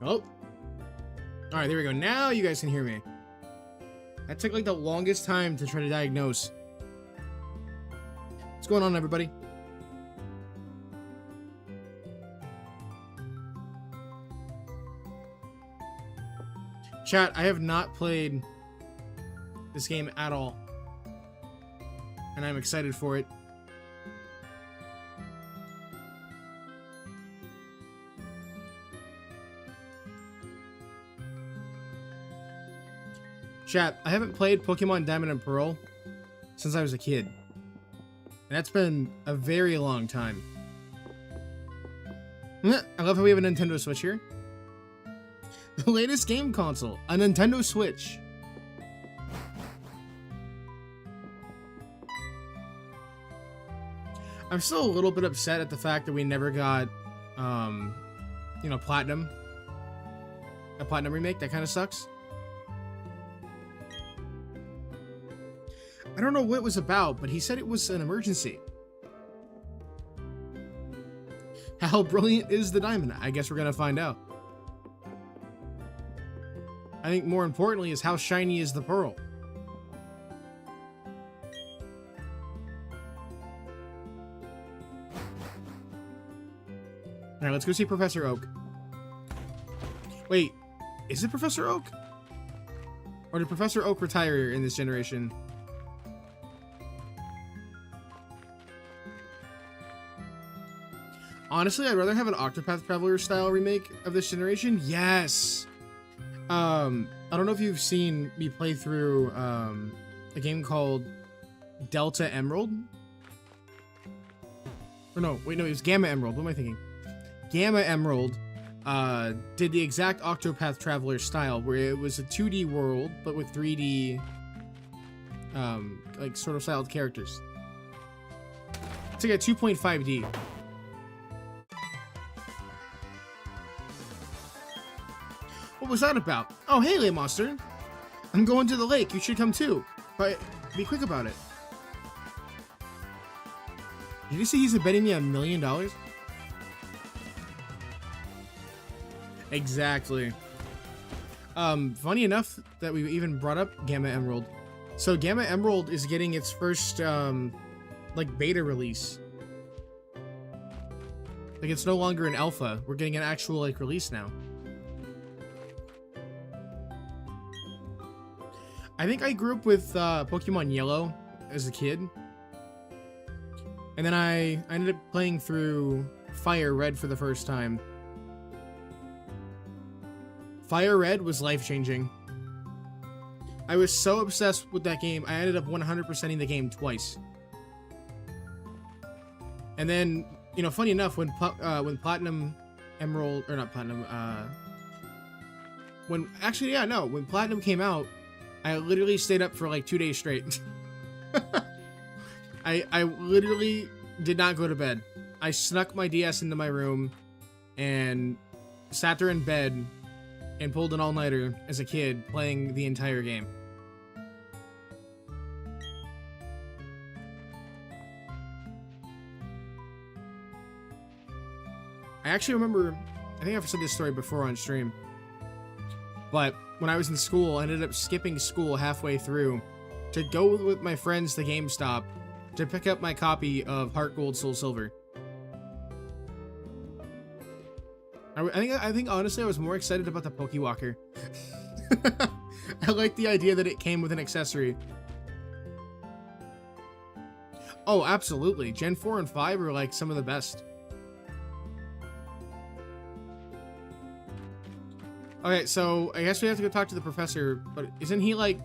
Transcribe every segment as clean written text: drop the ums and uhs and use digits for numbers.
Oh. Alright, there we go. Now you guys can hear me. That took like the longest time to try to diagnose. What's going on, everybody? Chat, I have not played this game at all. And I'm excited for it. Chat, I haven't played Pokemon Diamond and Pearl since I was a kid. And that's been a very long time. I love how we have a Nintendo Switch here. The latest game console, a Nintendo Switch. I'm still a little bit upset at the fact that we never got, you know, Platinum. A Platinum remake, that kind of sucks. I don't know what it was about, but he said it was an emergency. How brilliant is the diamond? I guess we're gonna find out. I think more importantly is how shiny is the pearl. Alright, let's go see Professor Oak. Wait, is it Professor Oak? Or did Professor Oak retire in this generation? Honestly, I'd rather have an Octopath Traveler style remake of this generation. Yes! I don't know if you've seen me play through a game called Delta Emerald. Or no, wait, no, it was Gamma Emerald. What am I thinking? Gamma Emerald did the exact Octopath Traveler style, where it was a 2D world, but with 3D, like, sort of styled characters. It's like a 2.5D. What was that about? Oh, hey, Lay Monster. I'm going to the lake. You should come too. But be quick about it. Did you see he's betting me $1 million? Exactly. Funny enough that we even brought up Gamma Emerald. So Gamma Emerald is getting its first, like, beta release. Like, it's no longer an alpha. We're getting an actual, like, release now. I think I grew up with Pokemon Yellow as a kid. And then I ended up playing through Fire Red for the first time. Fire Red was life-changing. I was so obsessed with that game, I ended up 100%ing the game twice. And then, you know, funny enough, when Platinum Emerald, or not Platinum, when Platinum came out, I literally stayed up for like 2 days straight. I literally did not go to bed. I snuck my DS into my room and sat there in bed and pulled an all-nighter as a kid playing the entire game. I actually remember, I think I've said this story before on stream, but when I was in school, I ended up skipping school halfway through to go with my friends to GameStop to pick up my copy of Heart Gold Soul Silver. I think honestly I was more excited about the Pokewalker. I like the idea that it came with an accessory. Oh, absolutely. Gen 4 and 5 are like some of the best. Okay, so I guess we have to go talk to the professor, but isn't he like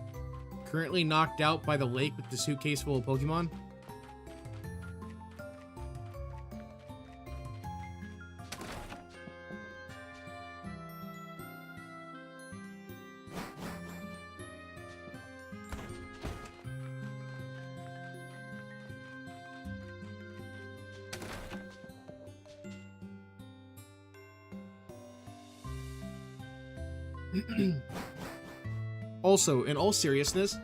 currently knocked out by the lake with the suitcase full of Pokemon? Also, in all seriousness,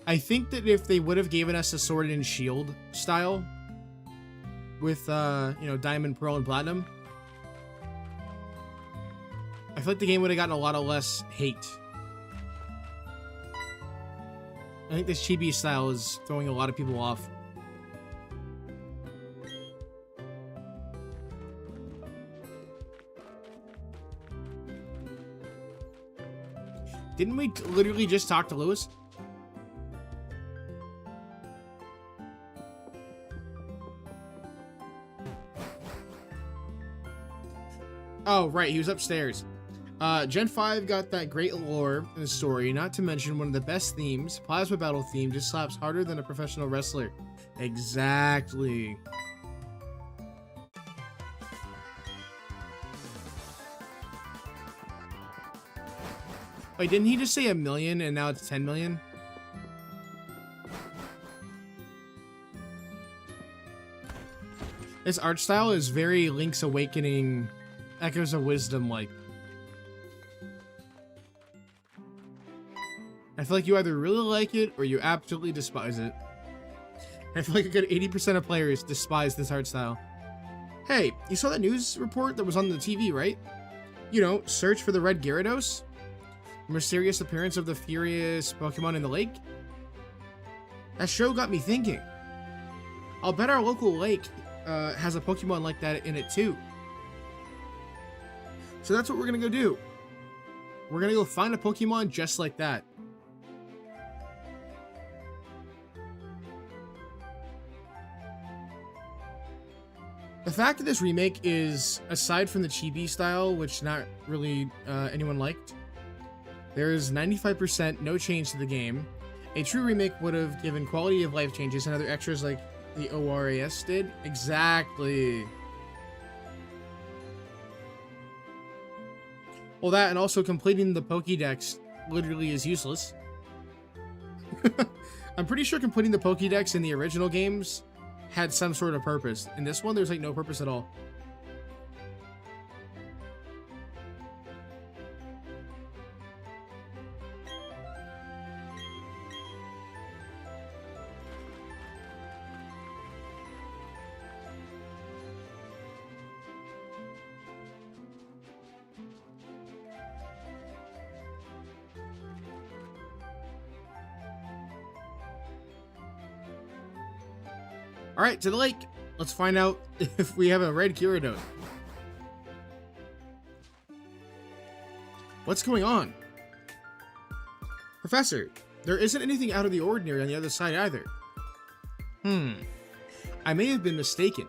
I think that if they would have given us a Sword and Shield style with, you know, Diamond, Pearl, and Platinum, I feel like the game would have gotten a lot of less hate. I think this chibi style is throwing a lot of people off. Didn't we literally just talk to Lewis? Oh, right, he was upstairs. Gen 5 got that great lore in the story, not to mention one of the best themes. Plasma Battle theme just slaps harder than a professional wrestler. Exactly. Wait, didn't he just say 1 million and now it's 10 million? This art style is very Link's Awakening, Echoes of Wisdom like. I feel like you either really like it or you absolutely despise it. I feel like a good 80% of players despise this art style. Hey, you saw that news report that was on the TV, right? You know, search for the red Gyarados? Mysterious appearance of the furious Pokemon in the lake? That show got me thinking. I'll bet our local lake has a Pokemon like that in it too. So that's what we're gonna go do. We're gonna go find a Pokemon just like that. The fact that this remake is, aside from the chibi style, which not really anyone liked, there is 95% no change to the game. A true remake would have given quality of life changes and other extras like the ORAS did. Exactly. Well, that and also completing the Pokédex literally is useless. I'm pretty sure completing the Pokédex in the original games had some sort of purpose. In this one, there's like no purpose at all. All right, to the lake. Let's find out if we have a red Gyarados. What's going on? Professor, there isn't anything out of the ordinary on the other side either. I may have been mistaken.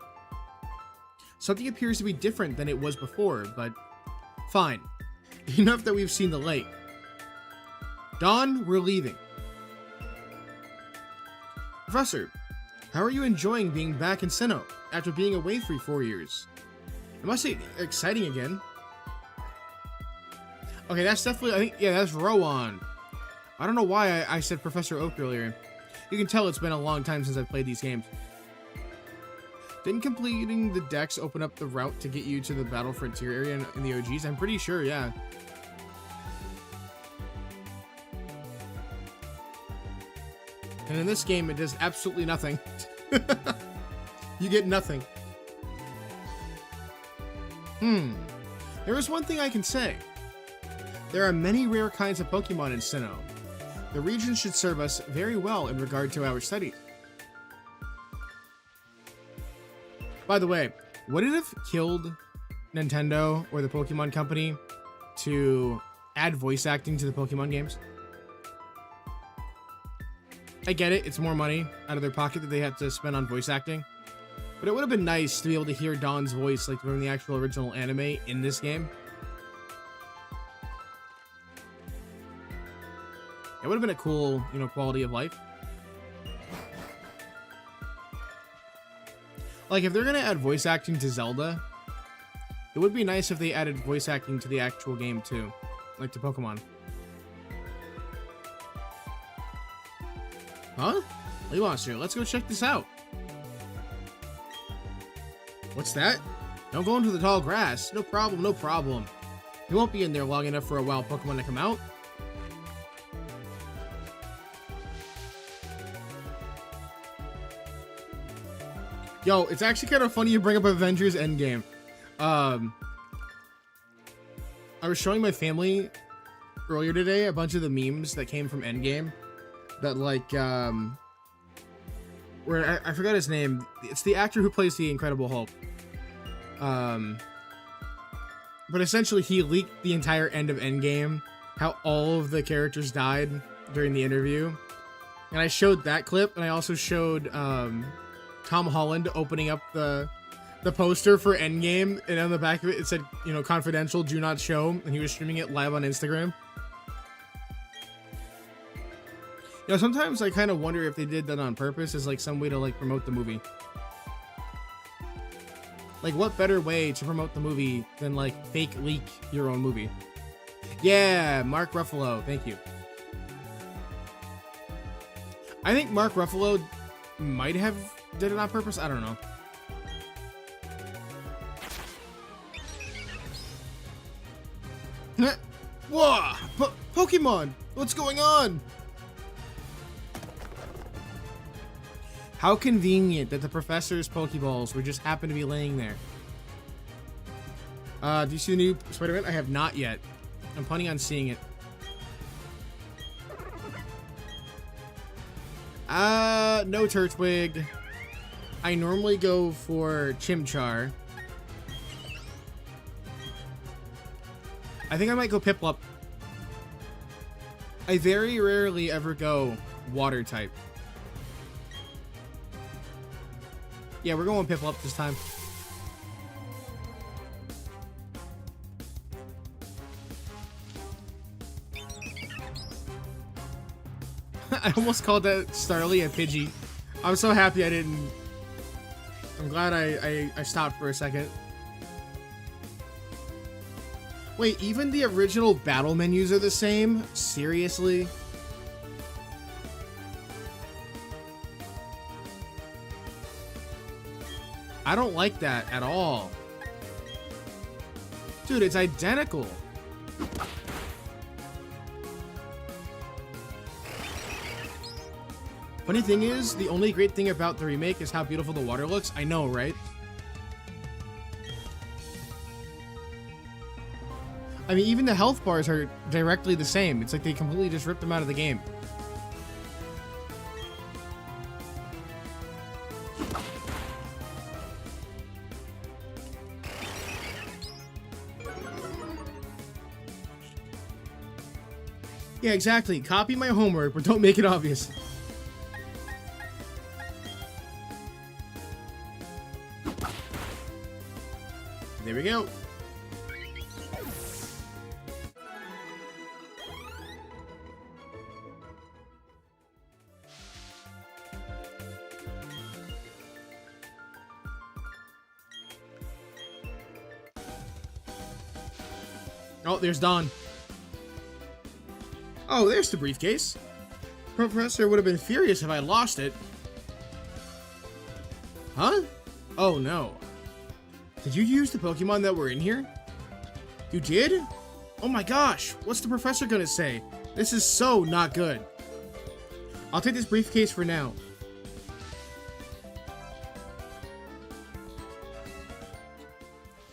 Something appears to be different than it was before, but fine. Enough that we've seen the light. Dawn, we're leaving. Professor, how are you enjoying being back in Sinnoh after being away for 4 years? It must be exciting again. Okay, that's definitely, I think, yeah, that's Rowan. I don't know why I said Professor Oak earlier. You can tell it's been a long time since I've played these games. Didn't completing the decks open up the route to get you to the Battle Frontier area in the OGs? I'm pretty sure, yeah. And in this game, it does absolutely nothing. You get nothing. There is one thing I can say. There are many rare kinds of Pokemon in Sinnoh. The region should serve us very well in regard to our studies. By the way, would it have killed Nintendo or the Pokemon Company to add voice acting to the Pokemon games? I get it, it's more money out of their pocket that they had to spend on voice acting. But it would have been nice to be able to hear Dawn's voice like from the actual original anime in this game. It would have been a cool, you know, quality of life. Like, if they're gonna add voice acting to Zelda, it would be nice if they added voice acting to the actual game too. Like to Pokemon. Huh? Lee Monster, let's go check this out. What's that? Don't go into the tall grass. No problem, no problem. We won't be in there long enough for a wild Pokemon to come out. Yo, it's actually kind of funny you bring up Avengers Endgame. I was showing my family earlier today a bunch of the memes that came from Endgame. That like, where I forgot his name. It's the actor who plays the Incredible Hulk. But essentially he leaked the entire end of Endgame, how all of the characters died during the interview. And I showed that clip, and I also showed Tom Holland opening up the poster for Endgame, and on the back of it, it said, you know, confidential, do not show, and he was streaming it live on Instagram. You know, sometimes I kind of wonder if they did that on purpose as like some way to like promote the movie. Like, what better way to promote the movie than like fake leak your own movie? Yeah, Mark Ruffalo, thank you. I think Mark Ruffalo might have did it on purpose. I don't know. Whoa! Pokemon! What's going on? How convenient that the professor's Pokeballs would just happen to be laying there. Do you see the new Spider-Man? I have not yet. I'm planning on seeing it. No Turtwig. I normally go for Chimchar. I think I might go Piplup. I very rarely ever go water type. Yeah, we're going Piplup this time. I almost called that Starly a Pidgey. I'm so happy I didn't. I'm glad I stopped for a second. Wait, even the original battle menus are the same? Seriously? I don't like that at all. Dude, it's identical. Funny thing is, the only great thing about the remake is how beautiful the water looks. I know, right? I mean, even the health bars are directly the same. It's like they completely just ripped them out of the game. Yeah, exactly. Copy my homework, but don't make it obvious. There we go. Oh, there's Dawn. Oh, there's the briefcase. Professor would have been furious if I lost it. Huh? Oh no. Did you use the Pokemon that were in here? You did? Oh my gosh, what's the professor gonna say? This is so not good. I'll take this briefcase for now.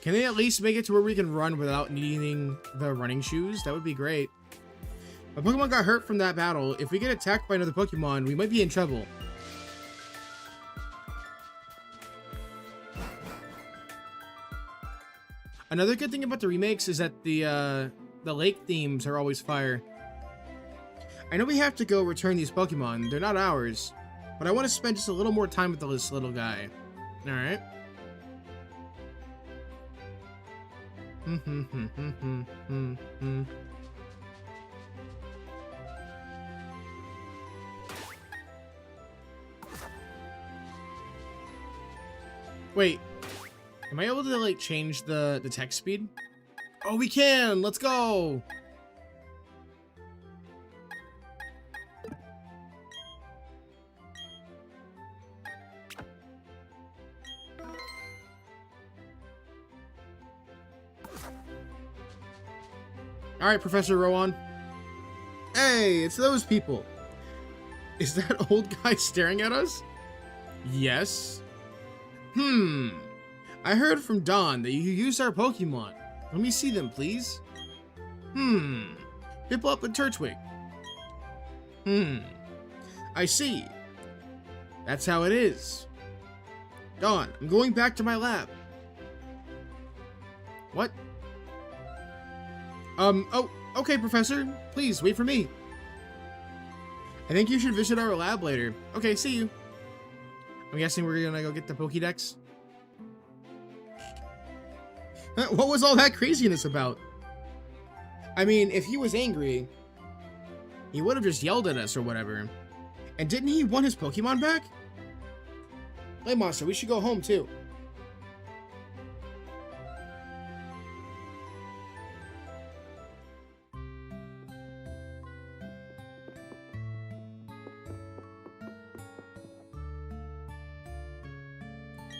Can they at least make it to where we can run without needing the running shoes? That would be great. My Pokemon got hurt from that battle. If we get attacked by another Pokemon, we might be in trouble. Another good thing about the remakes is that the lake themes are always fire. I know we have to go return these Pokemon. They're not ours. But I want to spend just a little more time with this little guy. Alright. Wait, am I able to like change the text speed? Oh, we can! Let's go! Alright, Professor Rowan. Hey, it's those people. Is that old guy staring at us? Yes. I heard from Dawn that you used our Pokemon. Let me see them, please. Piplup and Turtwig. I see. That's how it is. Dawn, I'm going back to my lab. What? Oh, okay, Professor. Please, wait for me. I think you should visit our lab later. Okay, see you. I'm guessing we're gonna go get the Pokédex. What was all that craziness about? I mean, if he was angry, he would have just yelled at us or whatever. And didn't he want his Pokemon back? Hey, Monster, we should go home too.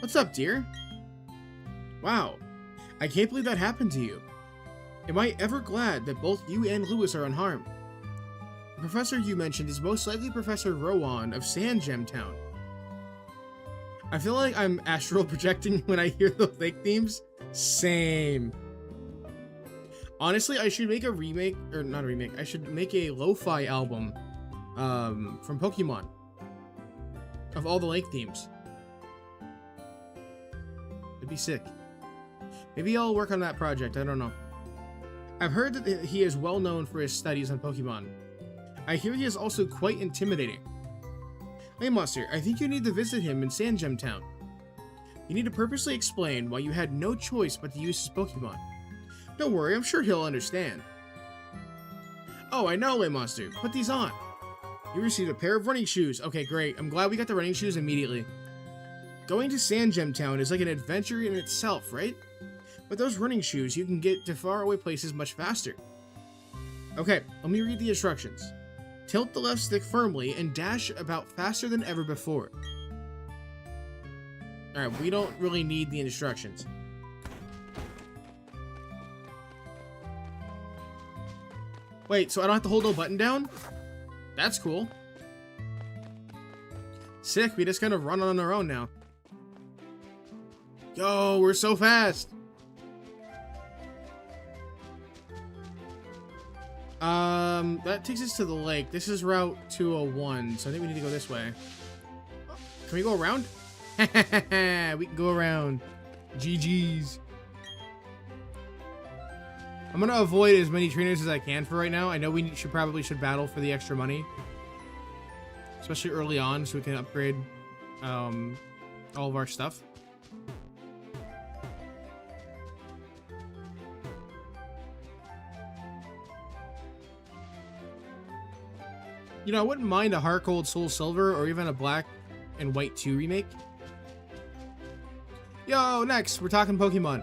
What's up, dear? Wow, I can't believe that happened to you. Am I ever glad that both you and Lewis are unharmed? The professor you mentioned is most likely Professor Rowan of Sand Gem Town. I feel like I'm astral projecting when I hear the lake themes. Same. Honestly, I should make a remake, or not a remake, I should make a lo-fi album from Pokemon of all the lake themes. It'd be sick. Maybe I'll work on that project, I don't know. I've heard that he is well known for his studies on Pokemon. I hear he is also quite intimidating. Hey Monster, I think you need to visit him in Sand Gem Town. You need to purposely explain why you had no choice but to use his Pokemon. Don't worry, I'm sure he'll understand. Oh, I know, Monster. Put these on. You received a pair of running shoes. Okay, great. I'm glad we got the running shoes immediately. Going to Sand Gem Town is like an adventure in itself, right? With those running shoes, you can get to faraway places much faster. Okay, let me read the instructions. Tilt the left stick firmly and dash about faster than ever before. Alright, we don't really need the instructions. Wait, so I don't have to hold the button down? That's cool. Sick, we just kind of run on our own now. Yo, we're so fast! That takes us to the lake. This is Route 201, so I think we need to go this way. Can we go around? We can go around. GG's. I'm gonna avoid as many trainers as I can for right now. I know we should battle for the extra money. Especially early on, so we can upgrade all of our stuff. You know, I wouldn't mind a Heart Gold Soul Silver or even a Black and White 2 remake. Yo, next, we're talking Pokemon.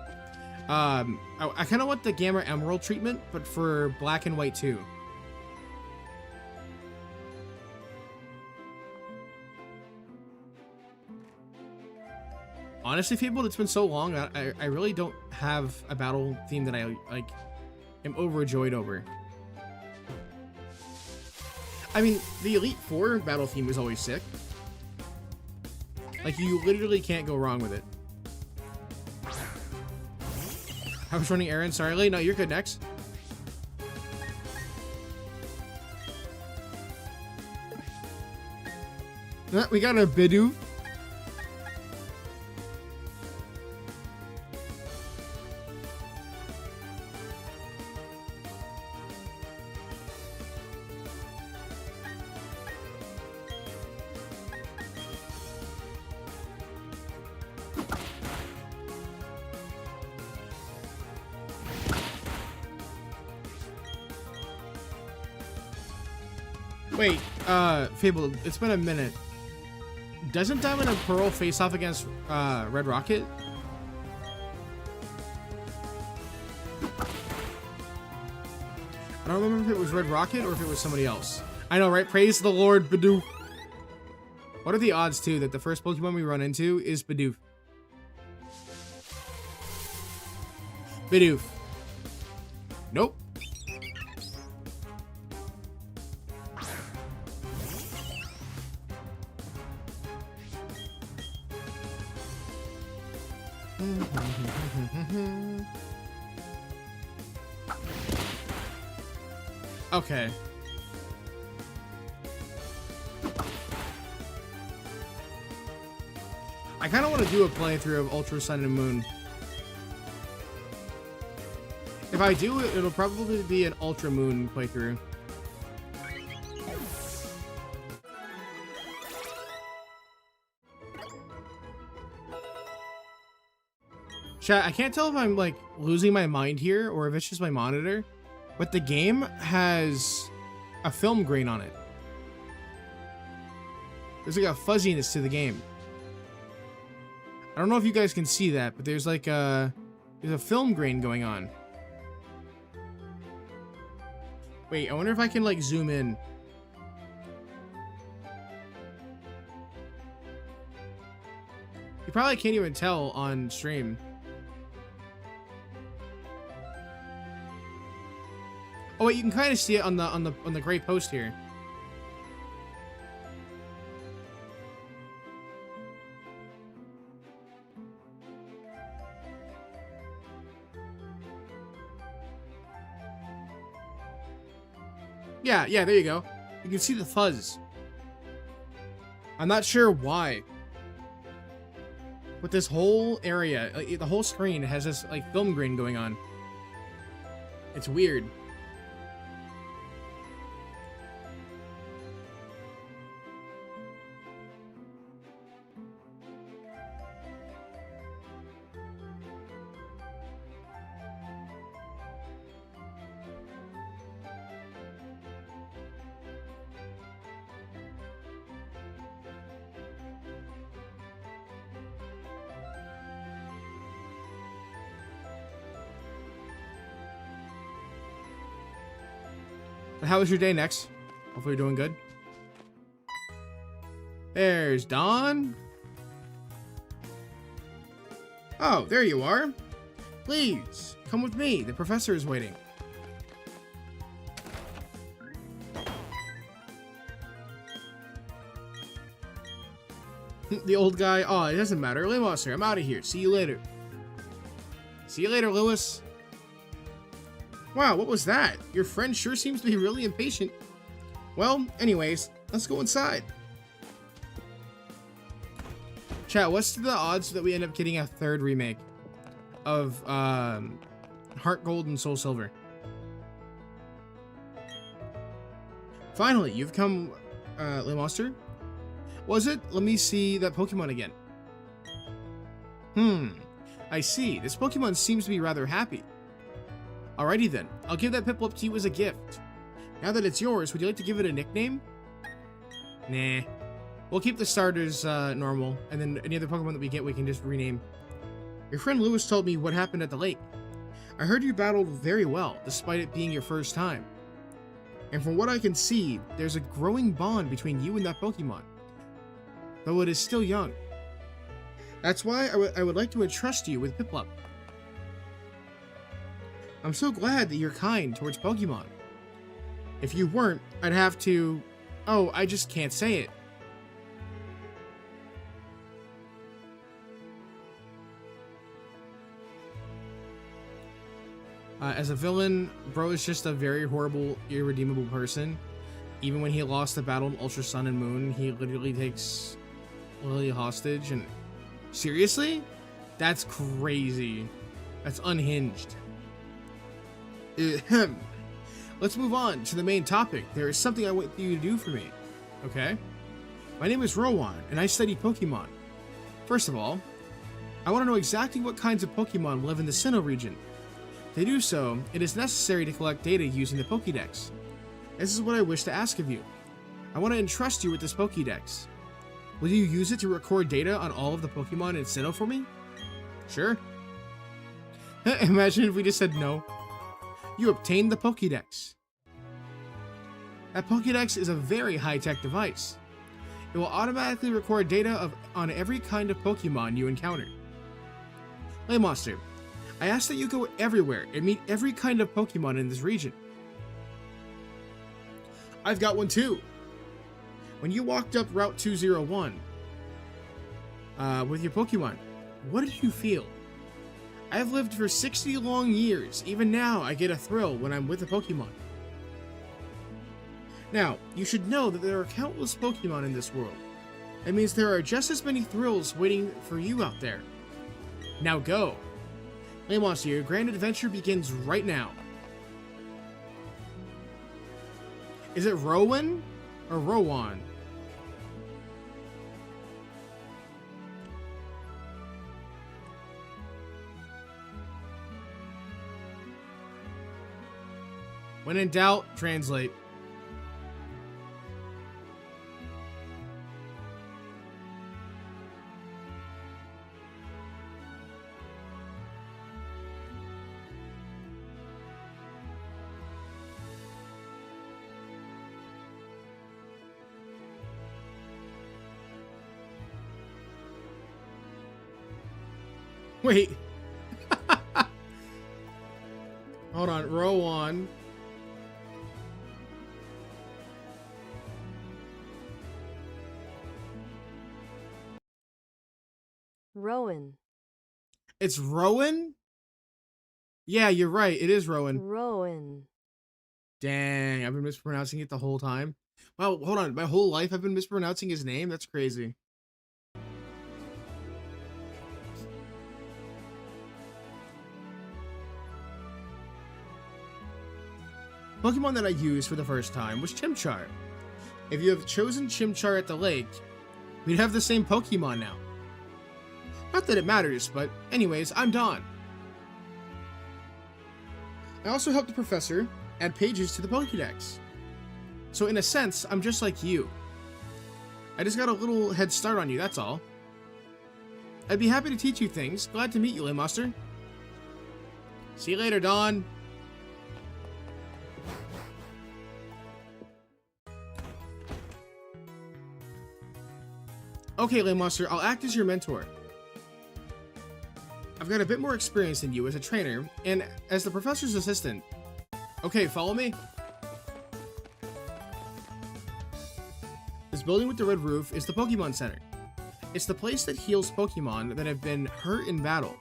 I kind of want the Gamma Emerald treatment, but for Black and White 2. Honestly, Fable, it's been so long, I really don't have a battle theme that I, like, am overjoyed over. I mean, the Elite Four battle theme was always sick. Like, you literally can't go wrong with it. I was running errands, sorry, Lee. No, you're good. Next. We got a Bidoof. Wait, Fable, it's been a minute. Doesn't Diamond and Pearl face off against Red Rocket? I don't remember if it was Red Rocket or if it was somebody else. I know, right? Praise the Lord, Bidoof. What are the odds, too, that the first Pokemon we run into is Bidoof? Bidoof. Nope. Okay. I kind of want to do a playthrough of Ultra Sun and Moon. If I do, it'll probably be an Ultra Moon playthrough. Chat, I can't tell if I'm like losing my mind here or if it's just my monitor, but the game has a film grain on it. There's like a fuzziness to the game. I don't know if you guys can see that, but there's like there's a film grain going on. Wait, I wonder if I can like zoom in. You probably can't even tell on stream. Oh wait, you can kind of see it on the gray post here. Yeah, there you go. You can see the fuzz. I'm not sure why. But this whole area, the whole screen has this like film grain going on. It's weird. How was your day next? Hopefully you're doing good. There's Dawn. Oh, there you are. Please, come with me. The professor is waiting. The old guy. Oh, it doesn't matter. Lewis, I'm out of here. See you later. See you later, Lewis. Wow, what was that? Your friend sure seems to be really impatient. Well, anyways, let's go inside. Chat, what's the odds that we end up getting a third remake of Heart Gold and Soul Silver? Finally, you've come, Monster. Was it? Let me see that Pokemon again. I see. This Pokemon seems to be rather happy. Alrighty then, I'll give that Piplup to you as a gift. Now that it's yours, would you like to give it a nickname? Nah. We'll keep the starters normal, and then any other Pokemon that we get, we can just rename. Your friend Lewis told me what happened at the lake. I heard you battled very well, despite it being your first time. And from what I can see, there's a growing bond between you and that Pokemon, though it is still young. That's why I would like to entrust you with Piplup. I'm so glad that you're kind towards Pokemon. If you weren't, I'd have to... Oh, I just can't say it. As a villain, bro is just a very horrible, irredeemable person. Even when he lost the battle in Ultra Sun and Moon, he literally takes Lily hostage. And seriously? That's crazy. That's unhinged. Let's move on to the main topic. There is something I want you to do for me. Okay? My name is Rowan, and I study Pokemon. First of all, I want to know exactly what kinds of Pokemon live in the Sinnoh region. To do so, it is necessary to collect data using the Pokédex. This is what I wish to ask of you. I want to entrust you with this Pokédex. Will you use it to record data on all of the Pokemon in Sinnoh for me? Sure. Imagine if we just said no. You obtained the Pokédex. That Pokédex is a very high-tech device. It will automatically record data on every kind of Pokemon you encounter. Monster, I ask that you go everywhere and meet every kind of Pokemon in this region. I've got one too. When you walked up Route 201 with your Pokemon, what did you feel? I've lived for 60 long years. Even now, I get a thrill when I'm with a Pokemon. Now, you should know that there are countless Pokemon in this world. That means there are just as many thrills waiting for you out there. Now go. Monster, your grand adventure begins right now. Is it Rowan or Rowan? When in doubt, translate. Wait. Hold on, Rowan. Rowan. It's Rowan? Yeah, you're right. It is Rowan. Rowan. Dang, I've been mispronouncing it the whole time. Wow, hold on. My whole life I've been mispronouncing his name? That's crazy. Pokemon that I used for the first time was Chimchar. If you have chosen Chimchar at the lake, we'd have the same Pokemon now. Not that it matters, but anyways, I'm Don. I also helped the professor add pages to the Pokédex. So in a sense, I'm just like you. I just got a little head start on you, that's all. I'd be happy to teach you things. Glad to meet you, Monster. See you later, Don. Okay, Monster, I'll act as your mentor. I've got a bit more experience than you as a trainer, and as the professor's assistant. Okay, follow me. This building with the red roof is the Pokemon Center. It's the place that heals Pokemon that have been hurt in battle.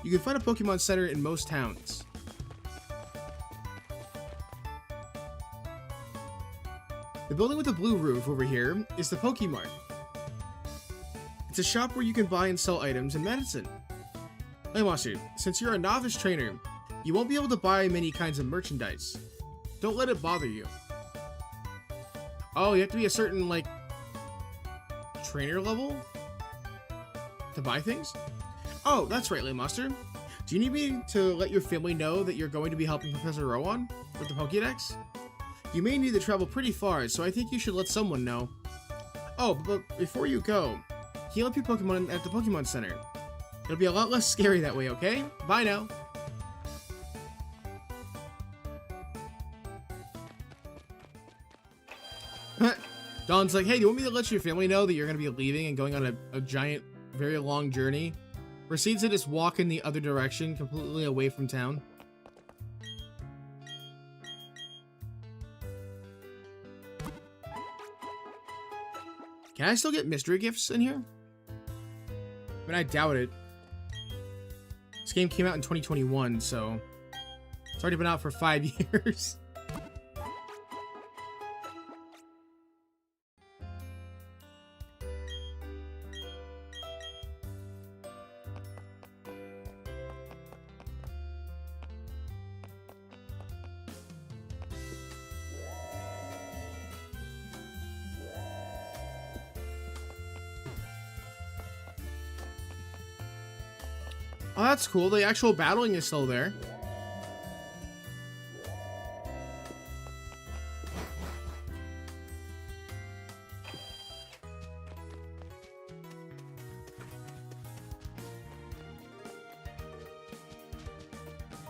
You can find a Pokemon Center in most towns. The building with the blue roof over here is the Pokemart. It's a shop where you can buy and sell items and medicine. Monster, since you're a novice trainer, you won't be able to buy many kinds of merchandise. Don't let it bother you. Oh, you have to be a certain, like, trainer level to buy things? Oh, that's right, Monster. Do you need me to let your family know that you're going to be helping Professor Rowan with the Pokédex? You may need to travel pretty far, so I think you should let someone know. Oh, but before you go, heal up your Pokemon at the Pokemon Center. It'll be a lot less scary that way, okay? Bye now. Dawn's like, hey, do you want me to let your family know that you're going to be leaving and going on a giant, very long journey? Proceeds to just walk in the other direction, completely away from town. Can I still get mystery gifts in here? I mean, I doubt it. This game came out in 2021, so it's already been out for 5 years. Oh, that's cool. The actual battling is still there.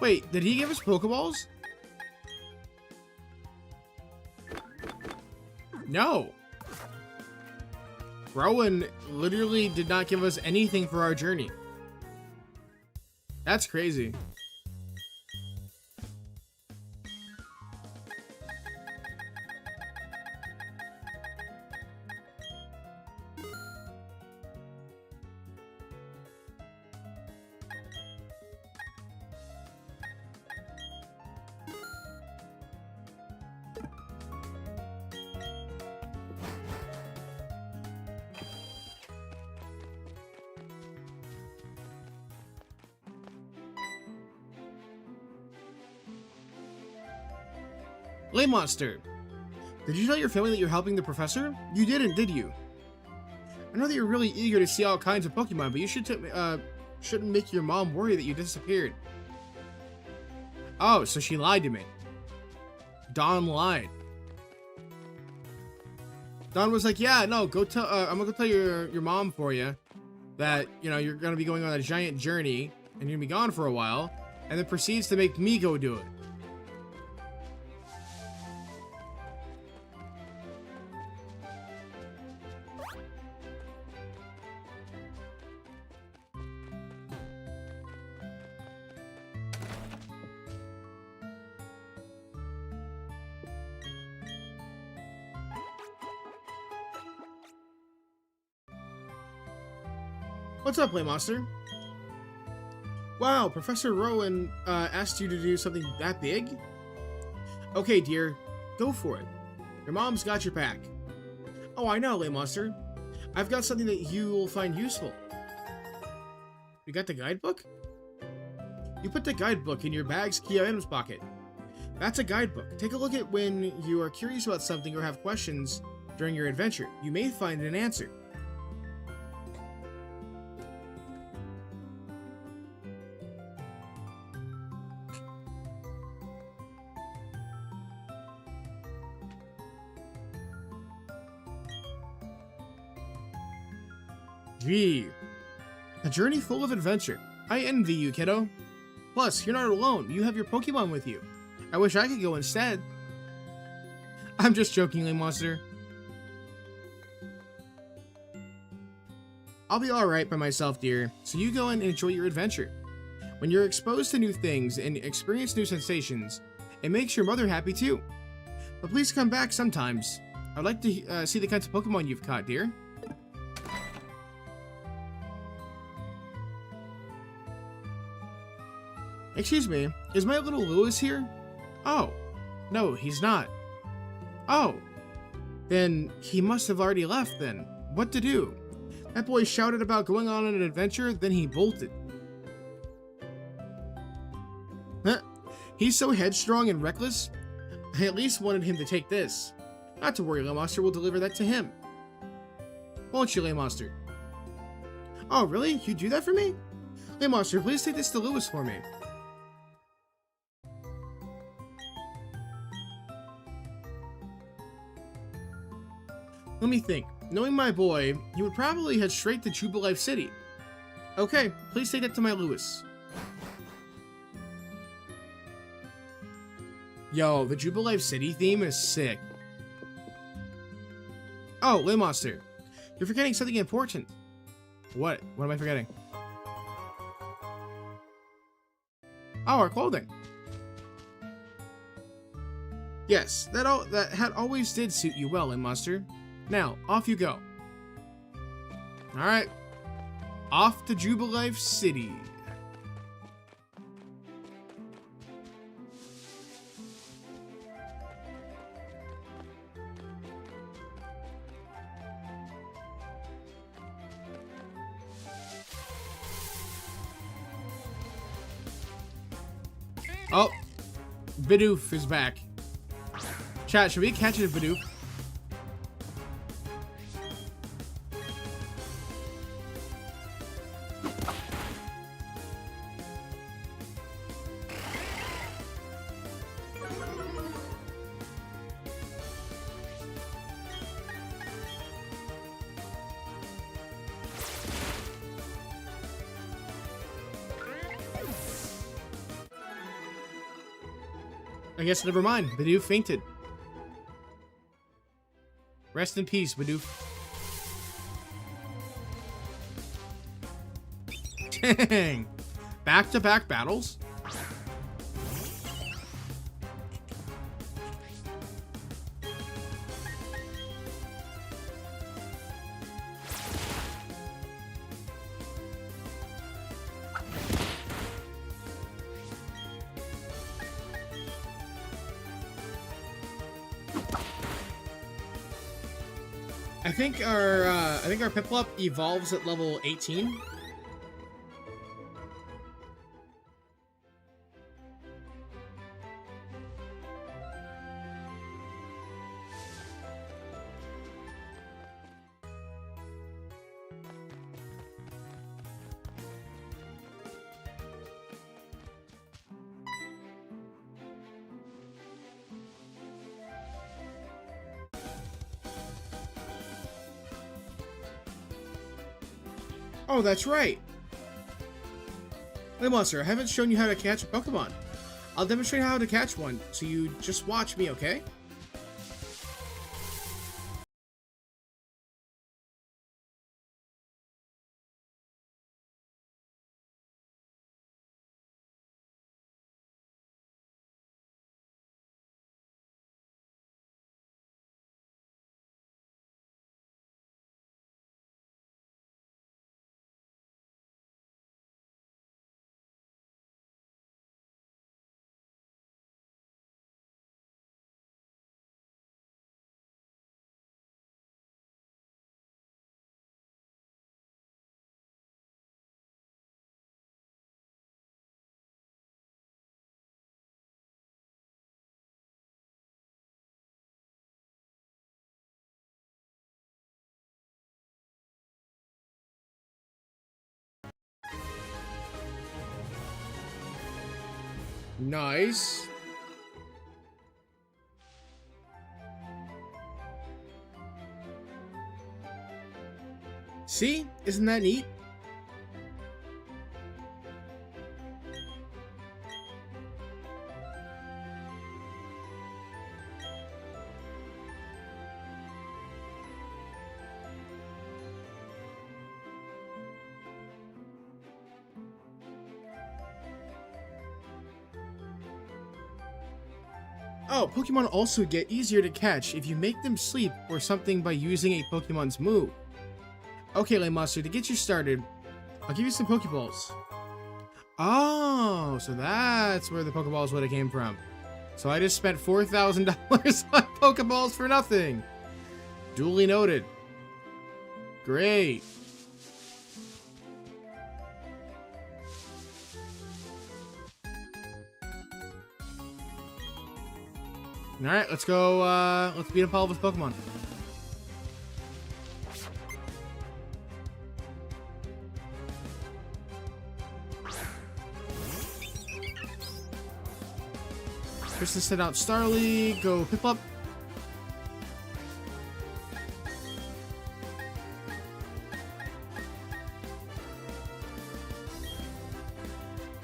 Wait, did he give us Pokeballs? No. Rowan literally did not give us anything for our journey. That's crazy. Lay Monster, did you tell your family that you're helping the professor? You didn't, did you? I know that you're really eager to see all kinds of Pokemon, but you shouldn't make your mom worry that you disappeared. Oh, so she lied to me. Dawn lied. Dawn was like, yeah, no, go tell, I'm gonna go tell your mom for you that, you know, you're gonna be going on a giant journey and you're gonna be gone for a while, and then proceeds to make me go do it. What's up, Playmonster? Wow, Professor Rowan asked you to do something that big? Okay, dear, go for it. Your mom's got your back. Oh, I know, Playmonster. I've got something that you will find useful. You got the guidebook? You put the guidebook in your bag's key items pocket. That's a guidebook. Take a look at when you are curious about something or have questions during your adventure. You may find an answer. Gee, a journey full of adventure. I envy you, kiddo. Plus, you're not alone. You have your Pokemon with you. I wish I could go instead. I'm just joking, Monster. I'll be alright by myself, dear, so you go and enjoy your adventure. When you're exposed to new things and experience new sensations, it makes your mother happy too. But please come back sometimes. I'd like to see the kinds of Pokemon you've caught, dear. Excuse me, is my little Lewis here? Oh, no, he's not. Oh, then he must have already left then. What to do? That boy shouted about going on an adventure, then he bolted. Huh? He's so headstrong and reckless. I at least wanted him to take this. Not to worry, Monster will deliver that to him. Won't you, Monster? Oh, really? You do that for me? Monster, please take this to Lewis for me. Let me think. Knowing my boy, he would probably head straight to Jubilife City. Okay, please take that to my Lewis. Yo, the Jubilife City theme is sick. Oh, Lay Monster. You're forgetting something important. What? What am I forgetting? Oh, our clothing. Yes, that hat always did suit you well, Monster. Now, off you go. Alright. Off to Jubilife City. Oh, Bidoof is back. Chat, should we catch a Bidoof? I guess never mind. Bidoof fainted. Rest in peace, Bidoof. Dang. Back-to-back battles? I think our Piplup evolves at level 18. Oh, that's right. Hey, Monster, I haven't shown you how to catch a Pokemon. I'll demonstrate how to catch one, so you just watch me, okay? Nice. See? Isn't that neat? Oh, Pokemon also get easier to catch if you make them sleep or something by using a Pokemon's move. Okay, Lay Monster, to get you started, I'll give you some Pokeballs. Oh, so that's where the Pokeballs would have came from. So I just spent $4,000 on Pokeballs for nothing. Duly noted. Great. Alright, let's go, let's beat up all of his Pokemon. First, let's set out Starly, go Piplup.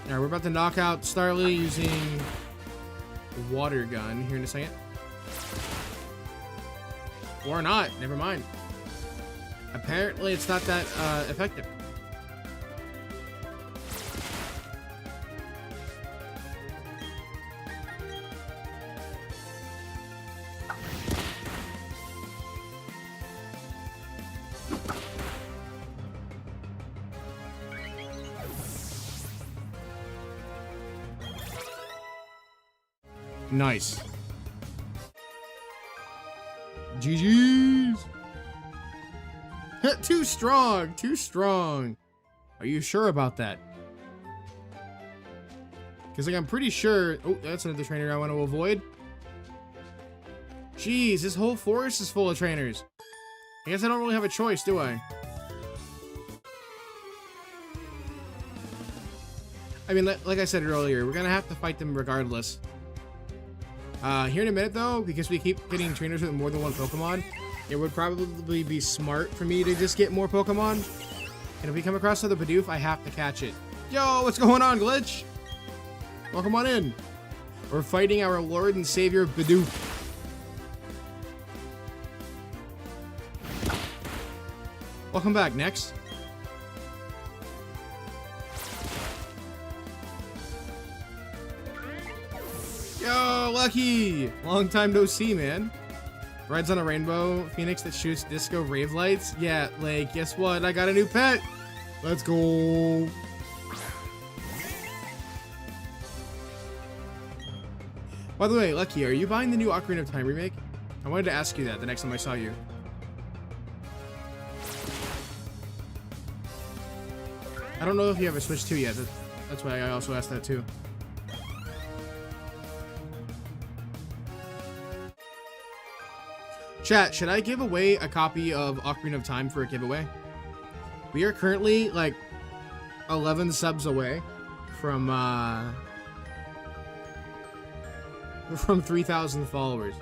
Alright, we're about to knock out Starly using the water gun here in a second. Or not, never mind. Apparently it's not that effective. Nice. GG's. Too strong, too strong. Are you sure about that? Because like I'm pretty sure. Oh, that's another trainer I want to avoid. Jeez, this whole forest is full of trainers. I guess I don't really have a choice, do I? I mean, like I said earlier, we're gonna have to fight them regardless. Here in a minute though, because we keep getting trainers with more than one Pokemon, it would probably be smart for me to just get more Pokemon. And if we come across another Bidoof, I have to catch it. Yo, what's going on, Glitch? Welcome on in. We're fighting our Lord and Savior Bidoof. Welcome back, next. Yo, Lucky! Long time no see, man. Rides on a rainbow phoenix that shoots disco rave lights. Yeah, like, guess what? I got a new pet. Let's go. By the way, Lucky, are you buying the new Ocarina of Time remake? I wanted to ask you that the next time I saw you. I don't know if you have a Switch 2 yet. That's why I also asked that too. Chat, should I give away a copy of Ocarina of Time for a giveaway? We are currently like 11 subs away from 3,000 followers.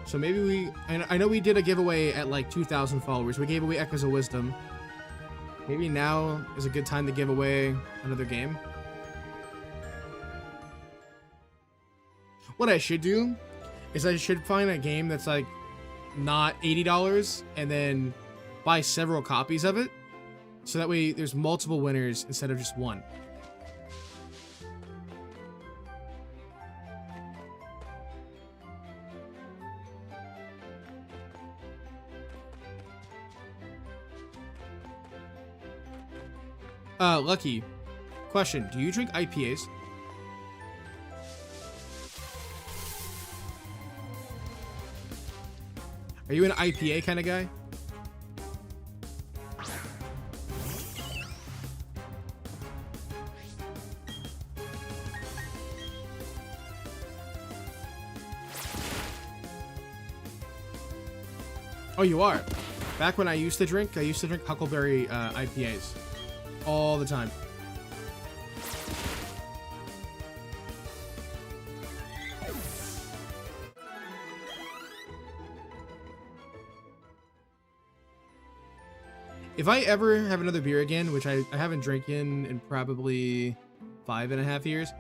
So maybe we, and I know we did a giveaway at like 2,000 followers. We gave away Echoes of Wisdom. Maybe now is a good time to give away another game. What I should do is I should find a game that's like not $80 and then buy several copies of it. So that way there's multiple winners instead of just one. Lucky. Question, do you drink IPAs? Are you an IPA kind of guy? Oh, you are? Back when I used to drink Huckleberry IPAs. All the time. If I ever have another beer again, which I haven't drinking in probably 5.5 years,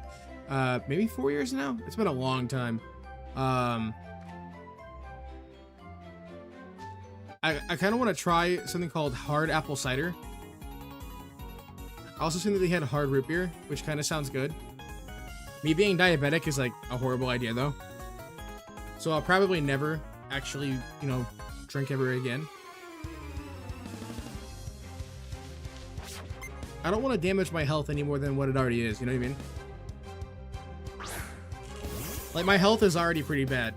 maybe 4 years now. It's been a long time. I kind of want to try something called hard apple cider. I also seen that they had hard root beer, which kind of sounds good. Me being diabetic is like a horrible idea though. So I'll probably never actually, you know, drink ever again. I don't want to damage my health any more than what it already is, you know what I mean? Like, my health is already pretty bad.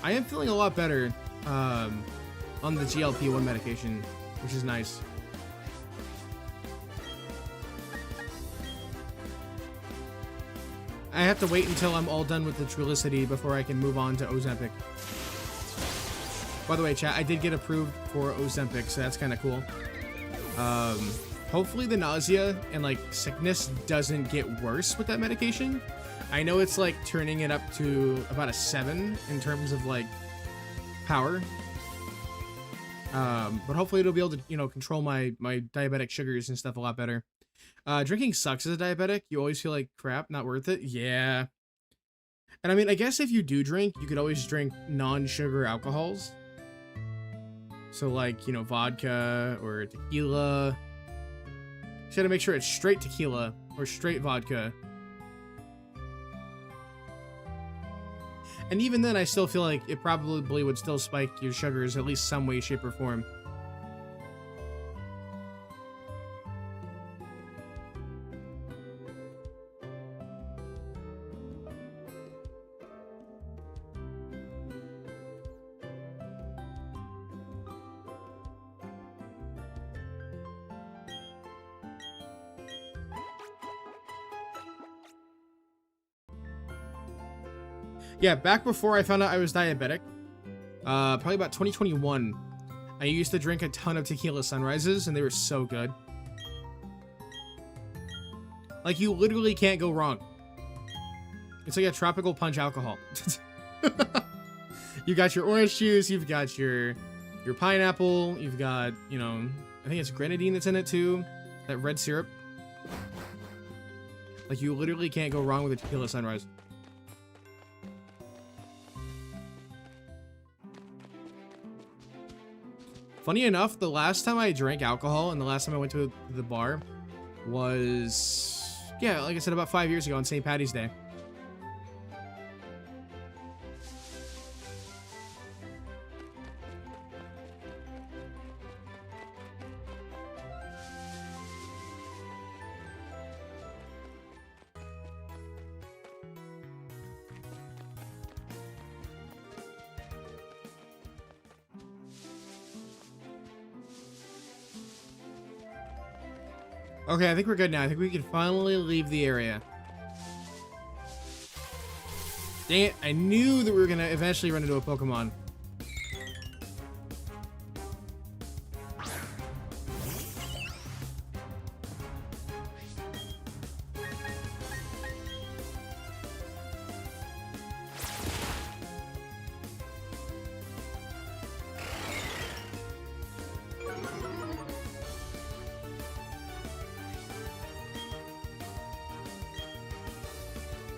I am feeling a lot better on the GLP-1 medication, which is nice. I have to wait until I'm all done with the Trulicity before I can move on to Ozempic. By the way, chat, I did get approved for Ozempic, so that's kind of cool. Hopefully the nausea and like sickness doesn't get worse with that medication. I know it's like turning it up to about a 7 in terms of like power. But hopefully it'll be able to, you know, control my diabetic sugars and stuff a lot better. Drinking sucks as a diabetic. You always feel like crap, not worth it. Yeah. And I mean, I guess if you do drink, you could always drink non-sugar alcohols. So like, you know, vodka or tequila. You gotta make sure it's straight tequila or straight vodka. And even then, I still feel like it probably would still spike your sugars at least some way, shape, or form. Yeah, back before I found out I was diabetic, probably about 2021, I used to drink a ton of tequila sunrises, and they were so good. Like, you literally can't go wrong. It's like a tropical punch alcohol. You got your orange juice, you've got your pineapple, you've got, you know, I think it's grenadine that's in it too, that red syrup. Like, you literally can't go wrong with a tequila sunrise. Funny enough, the last time I drank alcohol and the last time I went to the bar was, yeah, like I said, about 5 years ago on St. Paddy's Day. Okay, I think we're good now. I think we can finally leave the area. Dang it, I knew that we were gonna eventually run into a Pokemon.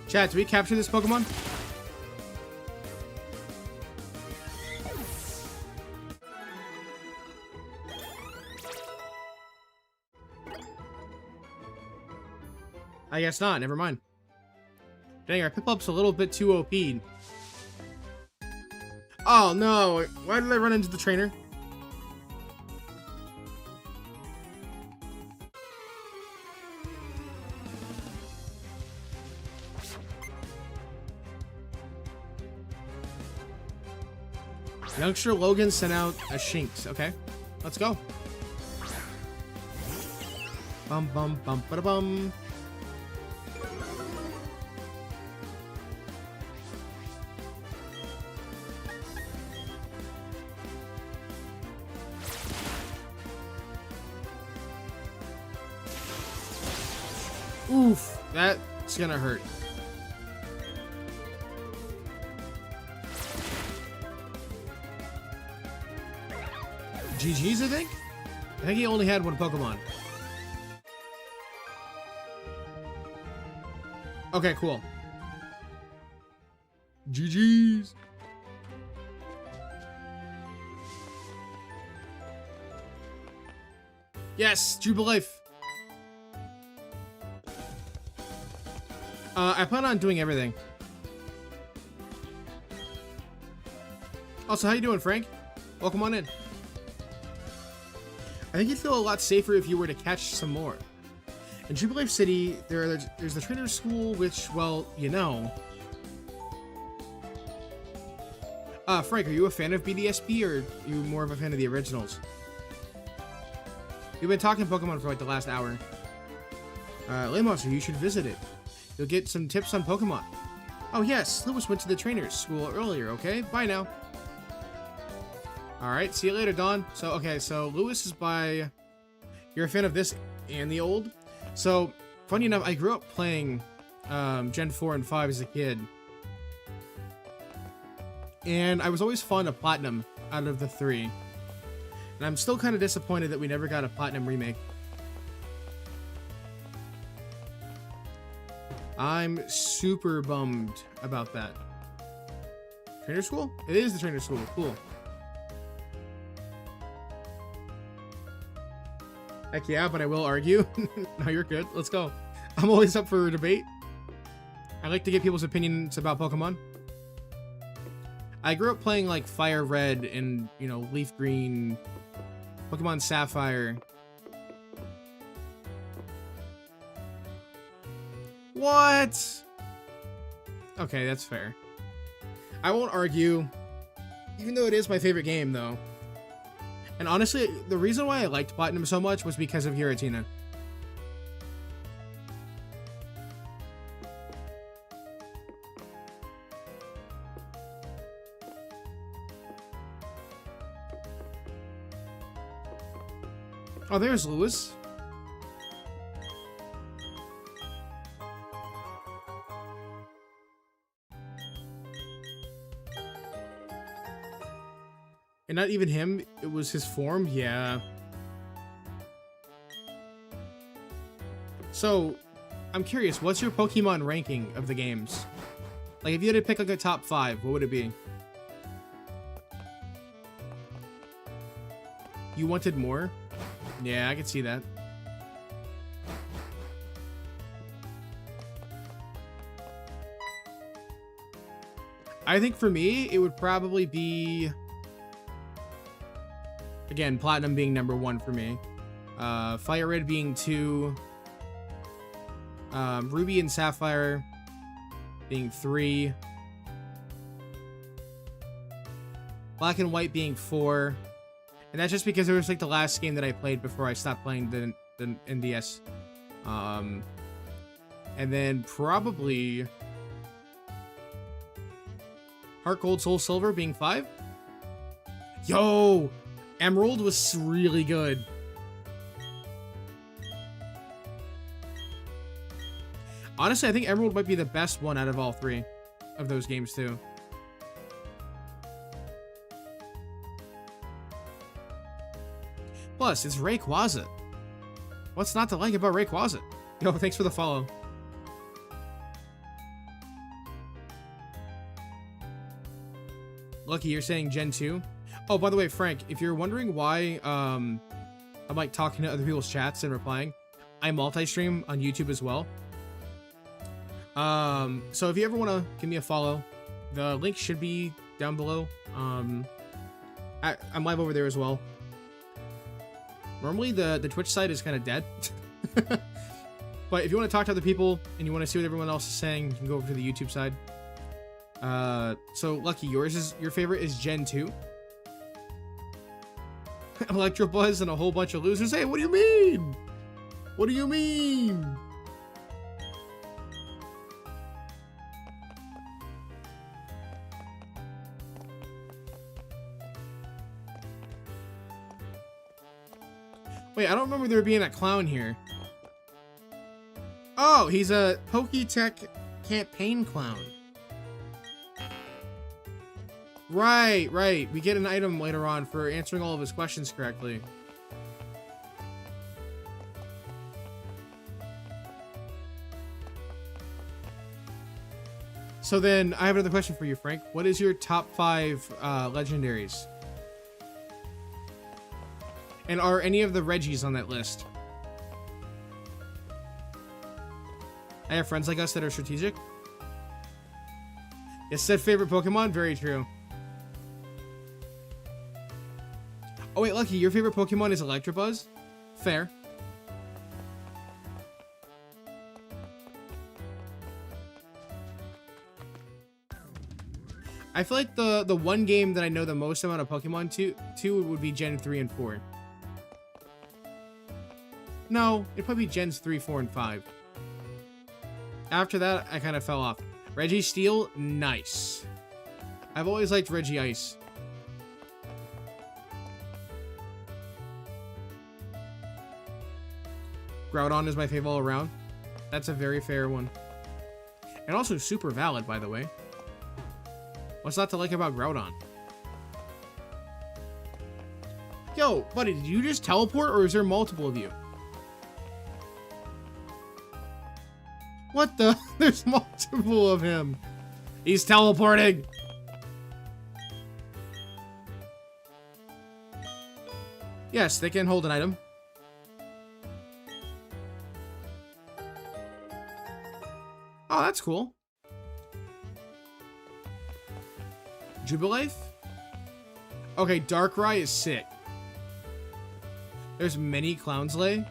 Chat, did we capture this Pokemon? I guess not, never mind. Dang, our Piplup's a little bit too OP'd. Oh no, why did I run into the trainer? Youngster Logan sent out a Shinx. Okay, let's go. Bum bum bum ba da bum. Oof, that's gonna hurt. GG's, I think? I think he only had one Pokemon. Okay, cool. GG's. Yes, Jubilife. I plan on doing everything. Also, how you doing, Frank? Welcome on in. I think you'd feel a lot safer if you were to catch some more. In Jubilife City, there's the trainer school, which, well, you know. Frank, are you a fan of BDSP, or are you more of a fan of the originals? We've been talking Pokemon for like the last hour. Lamos, you should visit it. You'll get some tips on Pokemon. Oh yes, Lewis went to the trainer's school earlier, okay? Bye now. Alright, see you later, Dawn. So Lewis is by... You're a fan of this and the old? So, funny enough, I grew up playing Gen 4 and 5 as a kid. And I was always fond of Platinum out of the three. And I'm still kind of disappointed that we never got a Platinum remake. I'm super bummed about that. Trainer school? It is the trainer school. Cool. Heck yeah, but I will argue. No, you're good. Let's go. I'm always up for a debate. I like to get people's opinions about Pokemon. I grew up playing like Fire Red and, you know, Leaf Green, Pokemon Sapphire. What? Okay, that's fair. I won't argue, even though it is my favorite game, though. And honestly, the reason why I liked Platinum so much was because of Giratina. Oh, there's Lewis. And not even him, it was his form? Yeah. So, I'm curious, what's your Pokemon ranking of the games? Like, if you had to pick like a top 5, what would it be? You wanted more? Yeah, I can see that. I think for me, it would probably be... Again, Platinum being number 1 for me. Fire Red being 2. Ruby and Sapphire being 3. Black and White being 4. And that's just because it was like the last game that I played before I stopped playing the NDS. And then probably Heart Gold Soul Silver being 5. Yo! Emerald was really good. Honestly, I think Emerald might be the best one out of all 3 of those games too. Plus, it's Rayquaza. What's not to like about Rayquaza? Yo, thanks for the follow. Lucky, you're saying Gen 2? Oh, by the way, Frank, if you're wondering why I'm like talking to other people's chats and replying, I multi-stream on YouTube as well. So if you ever want to give me a follow, the link should be down below. I'm live over there as well. Normally the Twitch side is kind of dead. But if you want to talk to other people and you want to see what everyone else is saying, you can go over to the YouTube side. So Lucky, your favorite is Gen 2. Electrobuzz and a whole bunch of losers. Hey, what do you mean? What do you mean? Wait, I don't remember there being a clown here. Oh, he's a Poketech campaign clown. Right. We get an item later on for answering all of his questions correctly. So then, I have another question for you, Frank. What is your top 5 legendaries? And are any of the Reggies on that list? I have friends like us that are strategic. Yes, said favorite Pokemon? Very true. Oh wait, Lucky, your favorite Pokemon is Electabuzz? Fair. I feel like the one game that I know the most amount of Pokemon to would be Gen 3 and 4. No, it'd probably be Gens 3, 4, and 5. After that, I kind of fell off. Registeel, nice. I've always liked Regice. Groudon is my favorite all around. That's a very fair one. And also super valid, by the way. What's not to like about Groudon? Yo, buddy, did you just teleport or is there multiple of you? What the? There's multiple of him. He's teleporting. Yes, they can hold an item. Oh, that's cool. Jubilife? Okay, Darkrai is sick. There's many Clownslay.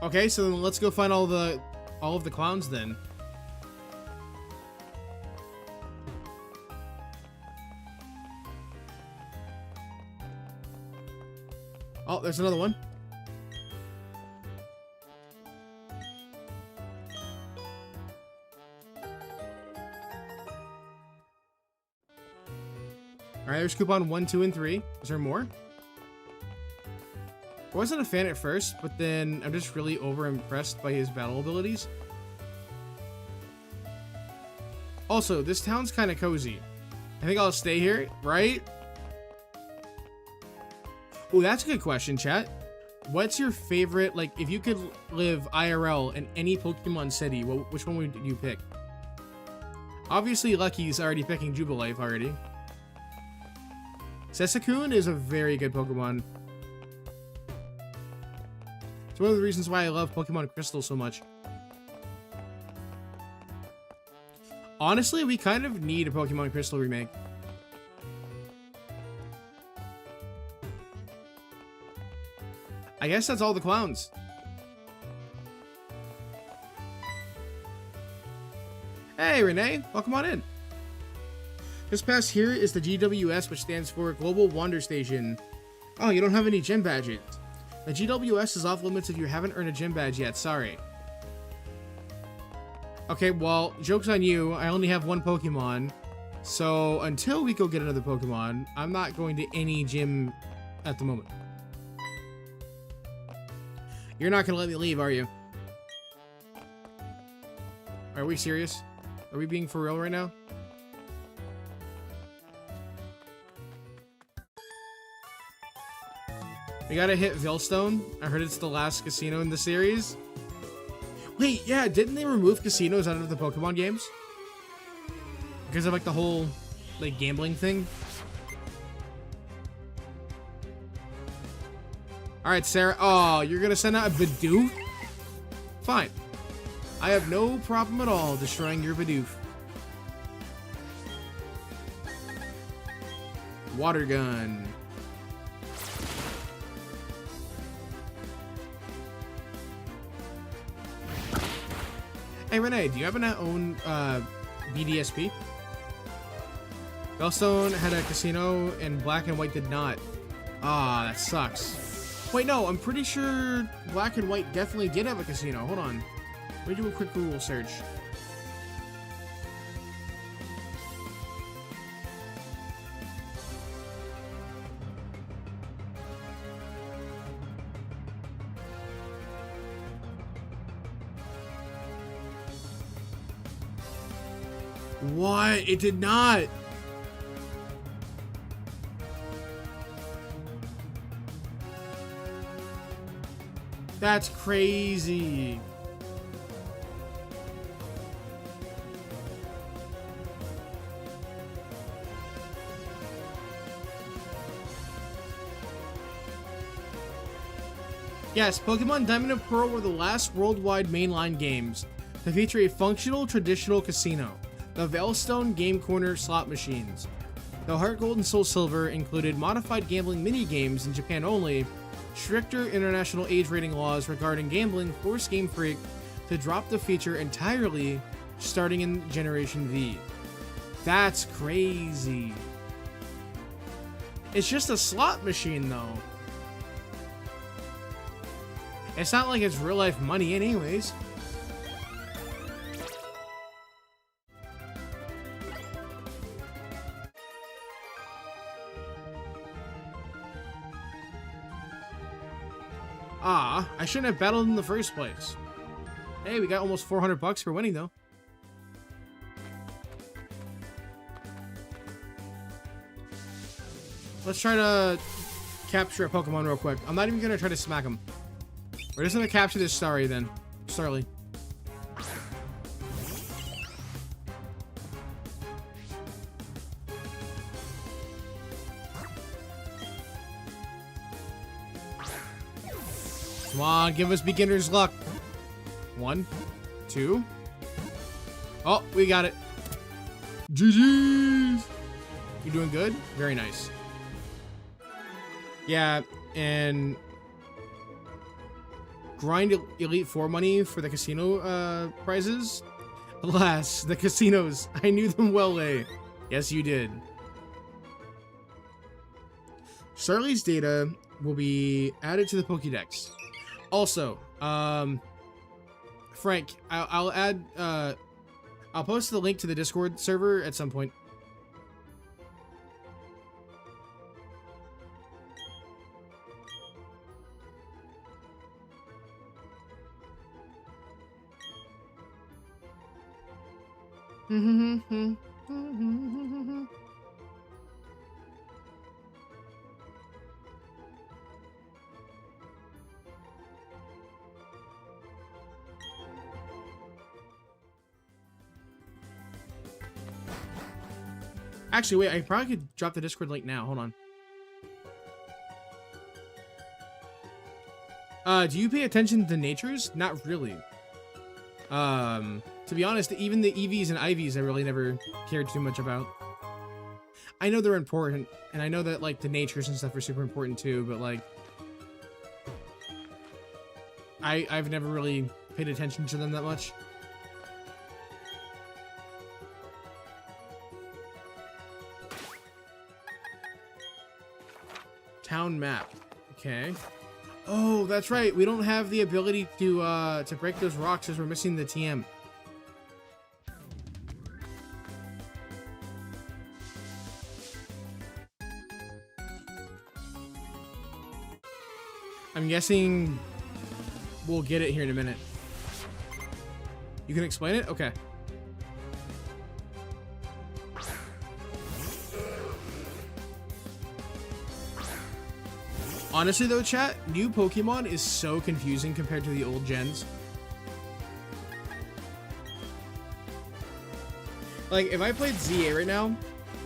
Okay, so then let's go find all of the clowns then. Oh, there's another one. Alright, there's coupon 1, 2, and 3. Is there more? I wasn't a fan at first, but then I'm just really over-impressed by his battle abilities. Also, this town's kind of cozy. I think I'll stay here, right? Oh, that's a good question, chat. What's your favorite, like, if you could live IRL in any Pokemon city, which one would you pick? Obviously, Lucky's already picking Jubilife already. Sesakun is a very good Pokemon. It's one of the reasons why I love Pokemon Crystal so much. Honestly, we kind of need a Pokemon Crystal remake. I guess that's all the clowns. Hey, Renee, welcome on in. Just past here is the GWS, which stands for Global Wander Station. Oh, you don't have any gym badges. The GWS is off limits if you haven't earned a gym badge yet, sorry. Okay, well, joke's on you, I only have one Pokemon. So, until we go get another Pokemon, I'm not going to any gym at the moment. You're not gonna let me leave, are you? Are we serious? Are we being for real right now? We gotta hit Veilstone. I heard it's the last casino in the series. Wait, yeah, didn't they remove casinos out of the Pokemon games? Because of like the whole like gambling thing? Alright, Sarah. Oh, you're gonna send out a Bidoof? Fine. I have no problem at all destroying your Bidoof. Water gun. Hey Renee, do you happen to own BDSP? Veilstone had a casino and Black and White did not. Ah, that sucks. Wait, no, I'm pretty sure Black and White definitely did have a casino. Hold on. Let me do a quick Google search. What? It did not. That's crazy. Yes, Pokemon Diamond and Pearl were the last worldwide mainline games to feature a functional traditional casino. The Veilstone Game Corner slot machines. The Heart Gold and Soul Silver included modified gambling mini-games in Japan only. Stricter international age rating laws regarding gambling forced Game Freak to drop the feature entirely starting in Generation V. That's crazy. It's just a slot machine though. It's not like it's real life money anyways. Ah, I shouldn't have battled in the first place. Hey, we got almost 400 bucks for winning though. Let's try to capture a Pokemon real quick. I'm not even gonna try to smack him. We're just gonna capture this Starly then. Starly. Come on, give us beginner's luck. 1, 2. Oh, we got it. GG's. You doing good? Very nice. Yeah, and grind Elite Four money for the casino prizes. Alas, the casinos. I knew them well, eh? Yes, you did. Starly's data will be added to the Pokédex. Also, Frank, I'll add, I'll post the link to the Discord server at some point. Actually, wait, I probably could drop the Discord link now. Hold on. Do you pay attention to natures? Not really. To be honest, even the EVs and IVs I really never cared too much about. I know they're important, and I know that, like, the natures and stuff are super important too, but, like, I've never really paid attention to them that much. Town map. Okay. Oh, that's right. We don't have the ability to break those rocks as we're missing the TM. I'm guessing we'll get it here in a minute. You can explain it? Okay. Honestly though, chat, new Pokemon is so confusing compared to the old gens. Like, if I played ZA right now,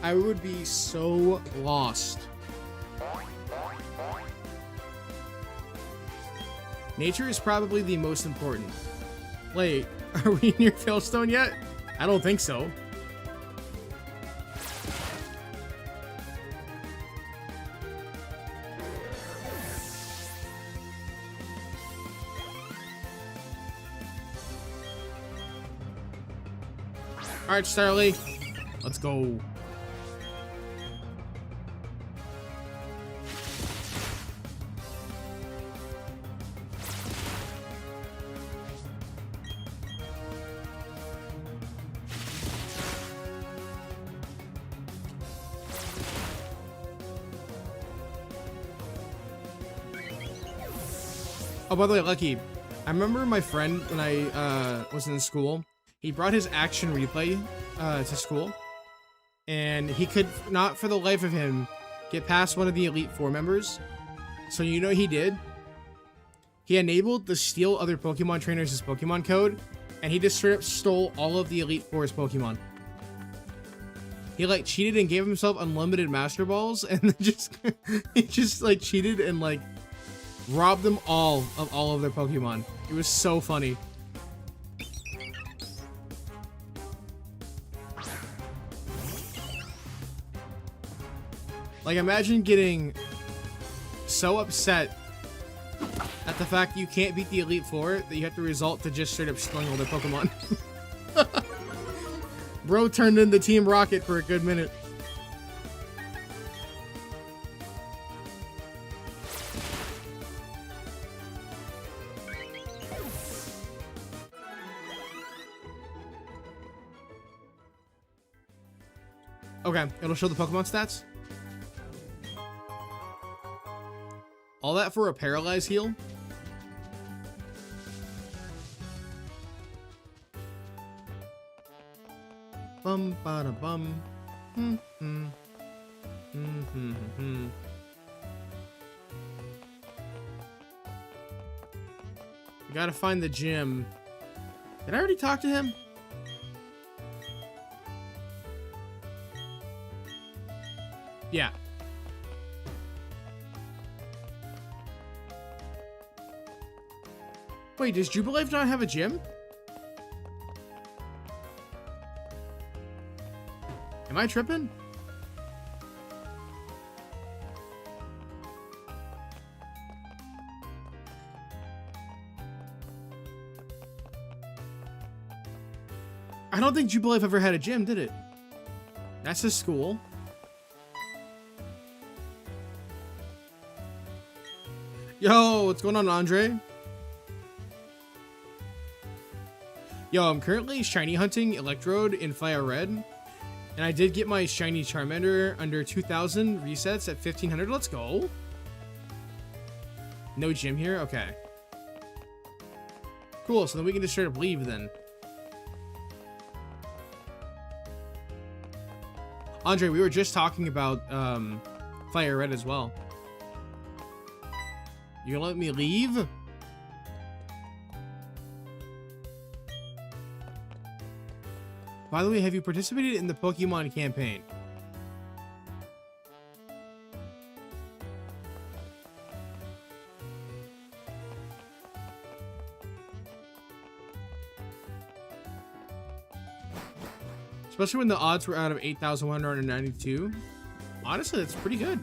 I would be so lost. Nature is probably the most important. Wait, are we near Tailstone yet? I don't think so. Alright, Starly. Let's go. Oh, by the way, Lucky, I remember my friend when I was in school. He brought his action replay to school, and he could not for the life of him get past one of the Elite Four members. So you know what he did? He enabled the steal other Pokemon trainers' Pokemon code, and he just straight up stole all of the Elite Four's Pokemon. He like cheated and gave himself unlimited Master Balls, and then he just like cheated and like robbed them all of their Pokemon. It was so funny. Like, imagine getting so upset at the fact that you can't beat the Elite Four that you have to resort to just straight up stealing all their Pokemon. Bro turned into Team Rocket for a good minute. Okay, it'll show the Pokemon stats. All that for a paralyzed heal? Bum bada bum. Hmm hmm. Hmm hmm hmm. We gotta find the gym. Did I already talk to him? Yeah. Wait, does Jubilife not have a gym? Am I tripping? I don't think Jubilife ever had a gym, did it? That's his school. Yo, what's going on, Andre? Yo, I'm currently shiny hunting Electrode in Fire Red. And I did get my shiny Charmander under 2,000 resets at 1,500. Let's go. No gym here? Okay. Cool, so then we can just straight up leave then. Andre, we were just talking about Fire Red as well. You gonna let me leave? By the way, have you participated in the Pokemon campaign? Especially when the odds were out of 8,192. Honestly, that's pretty good.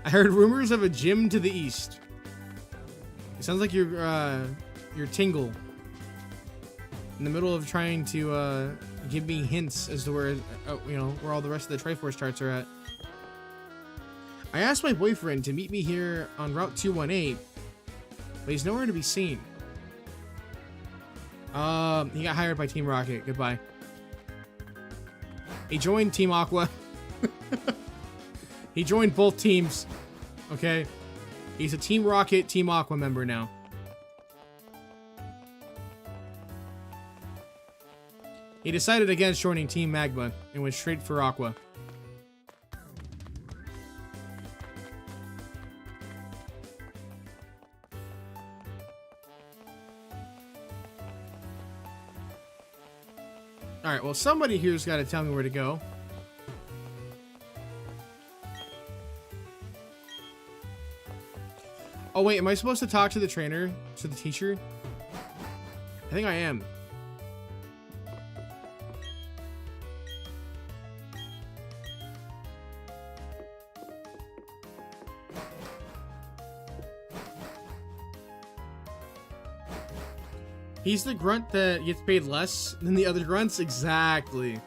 I heard rumors of a gym to the east. It sounds like you're Tingle. In the middle of trying to give me hints as to where, where all the rest of the Triforce charts are at. I asked my boyfriend to meet me here on Route 218, but he's nowhere to be seen. He got hired by Team Rocket. Goodbye. He joined Team Aqua. He joined both teams. Okay? He's a Team Rocket, Team Aqua member now. He decided against joining Team Magma and went straight for Aqua. Alright, well, somebody here's got to tell me where to go. Oh, wait, am I supposed to talk to the trainer? To the teacher? I think I am. He's the grunt that gets paid less than the other grunts? Exactly.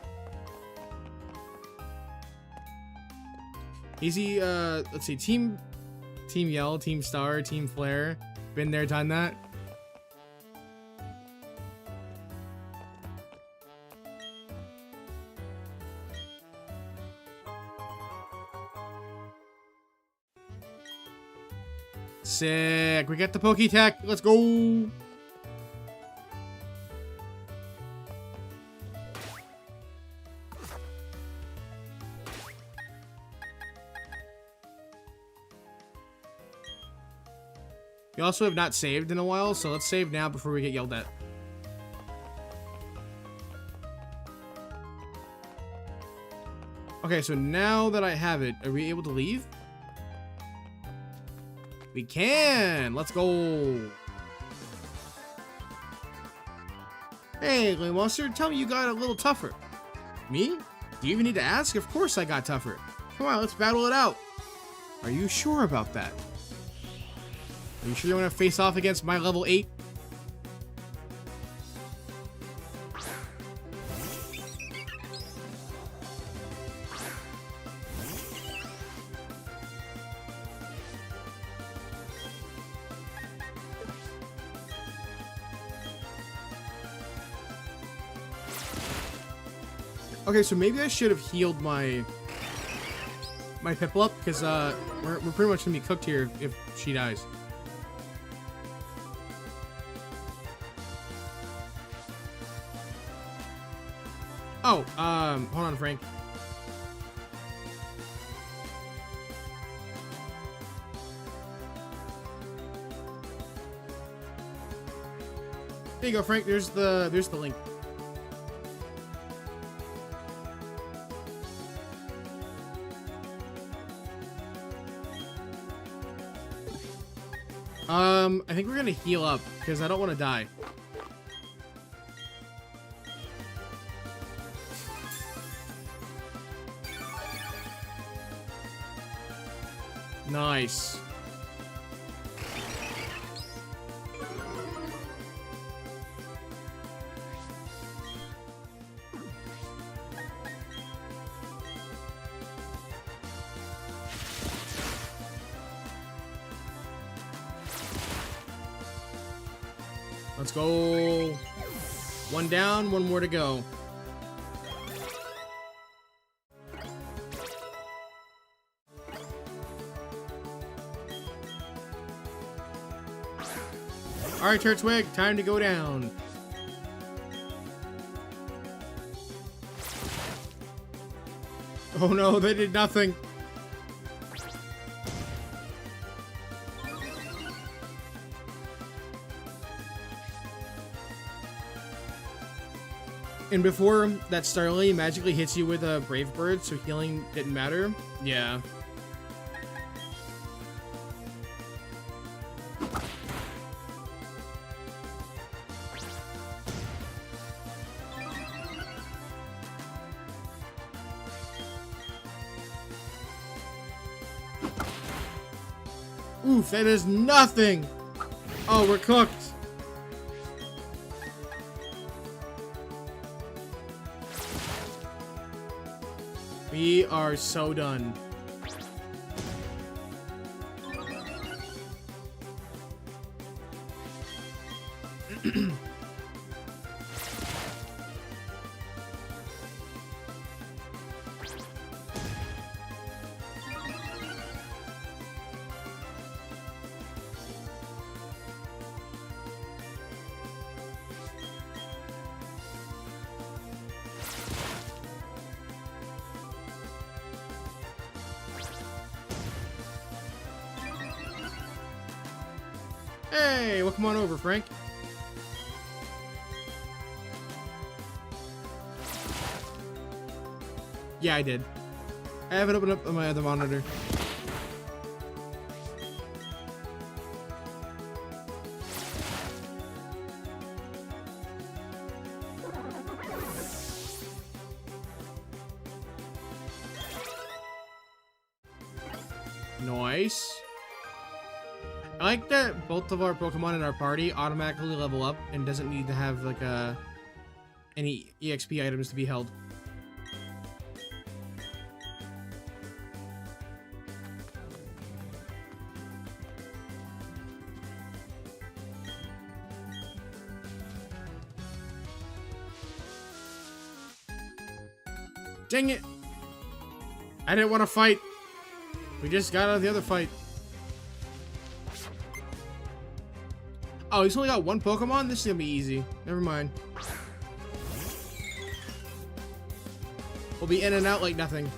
Easy, let's see, Team Yell, Team Star, Team Flare. Been there, done that. Sick. We got the Poketech. Let's go. We also have not saved in a while, so let's save now before we get yelled at. Okay, so now that I have it, are we able to leave? We can! Let's go! Hey, Glade Monster, tell me you got a little tougher. Me? Do you even need to ask? Of course I got tougher. Come on, let's battle it out. Are you sure about that? Are you sure you want to face off against my level 8? Okay, so maybe I should have healed my Piplup, because we're pretty much gonna be cooked here if she dies. Oh, hold on, Frank. There you go, Frank. There's the link. I think we're gonna heal up because I don't want to die. Nice. Let's go. One down, one more to go. All right, Turtwig, time to go down. Oh no, they did nothing. And before that Starly magically hits you with a Brave Bird, so healing didn't matter. Yeah. Oof, that is nothing. Oh, we're cooked. We are so done. Hey, well, come on over, Frank. Yeah, I did. I have it open up on my other monitor. Nice. I like that both of our Pokemon in our party automatically level up and doesn't need to have like any EXP items to be held. Dang it! I didn't want to fight. We just got out of the other fight. Oh, he's only got one Pokemon? This is gonna be easy. Never mind. We'll be in and out like nothing.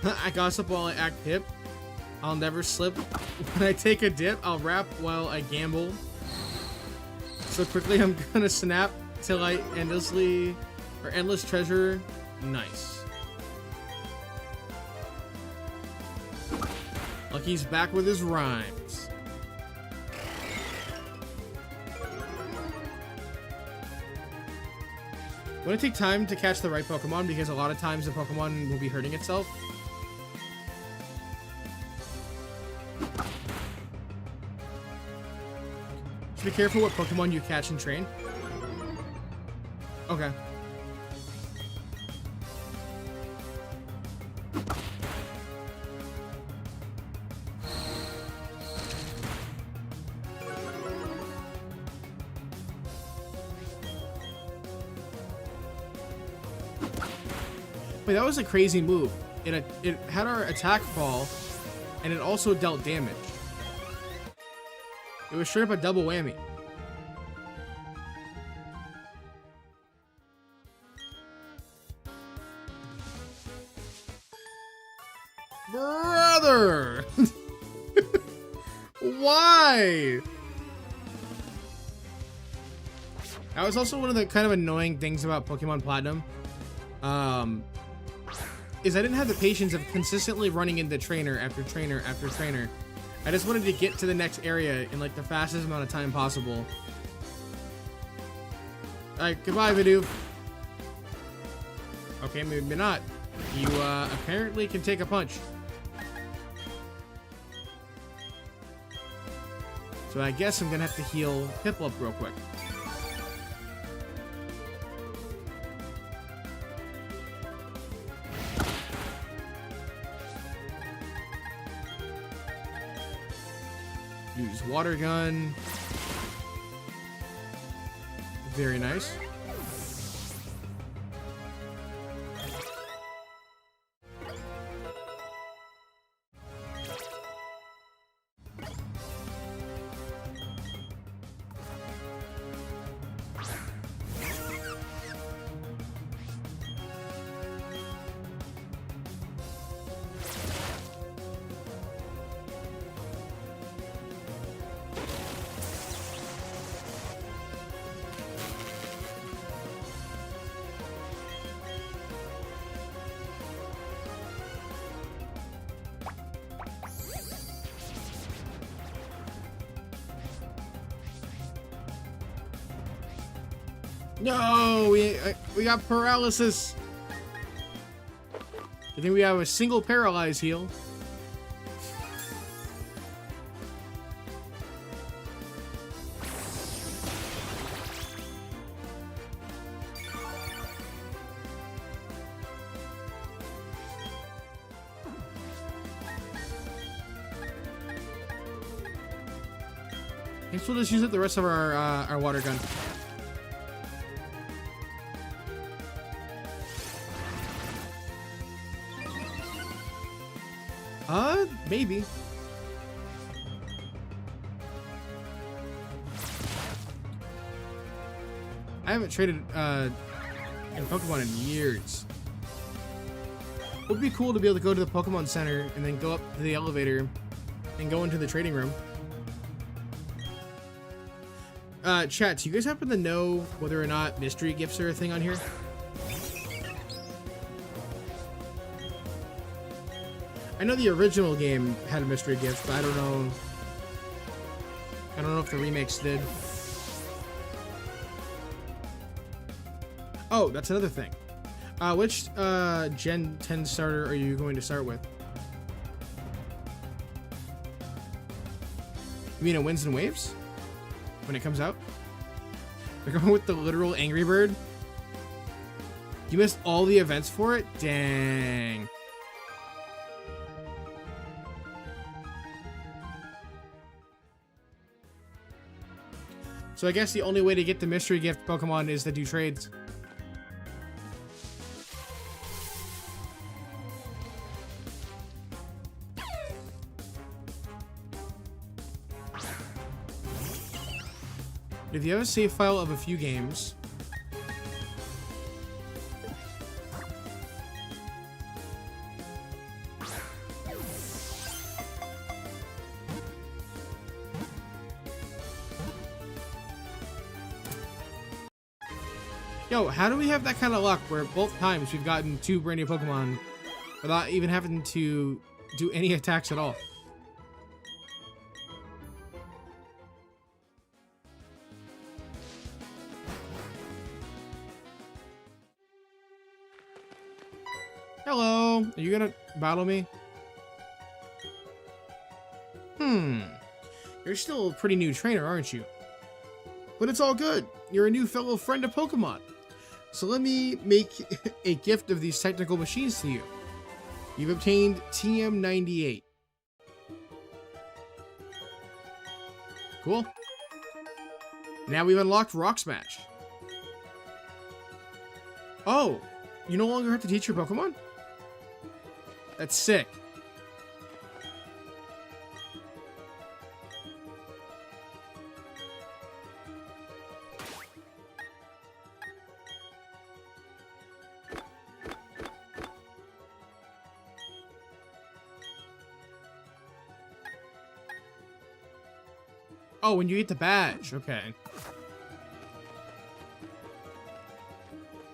I gossip while I act hip. I'll never slip. When I take a dip, I'll rap while I gamble. So quickly I'm gonna snap till I endless treasure. Nice. Lucky's back with his rhymes. I'm gonna take time to catch the right Pokemon because a lot of times the Pokemon will be hurting itself. Just be careful what Pokemon you catch and train. Okay. Wait, that was a crazy move. It had our attack fall, and it also dealt damage. It was straight up a double whammy. That was also one of the kind of annoying things about Pokemon Platinum. Is I didn't have the patience of consistently running into trainer after trainer after trainer. I just wanted to get to the next area in like the fastest amount of time possible. Alright, goodbye, Vidoof. Okay, maybe not. You apparently can take a punch. So I guess I'm gonna have to heal Piplup real quick. Use water gun. Very nice. No, we got paralysis. I think we have a single paralyze heal. I guess we'll just use up the rest of our water gun. Maybe. I haven't traded in Pokemon in years. It would be cool to be able to go to the Pokemon Center and then go up to the elevator and go into the trading room. Chat, do you guys happen to know whether or not mystery gifts are a thing on here? I know the original game had a mystery gift, but I don't know if the remakes did. Oh, that's another thing. Which Gen 10 starter are you going to start with? You mean a Winds and Waves? When it comes out? They're going with the literal Angry Bird? You missed all the events for it? Dang. So I guess the only way to get the mystery gift Pokemon is to do trades. If you have a save file of a few games, yo, how do we have that kind of luck where both times we've gotten 2 brand new Pokemon without even having to do any attacks at all? Hello, are you gonna battle me? You're still a pretty new trainer, aren't you? But it's all good. You're a new fellow friend of Pokemon. So let me make a gift of these technical machines to you. You've obtained TM98. Cool. Now we've unlocked Rock Smash. Oh, you no longer have to teach your Pokemon? That's sick. Oh, when you get the badge, okay.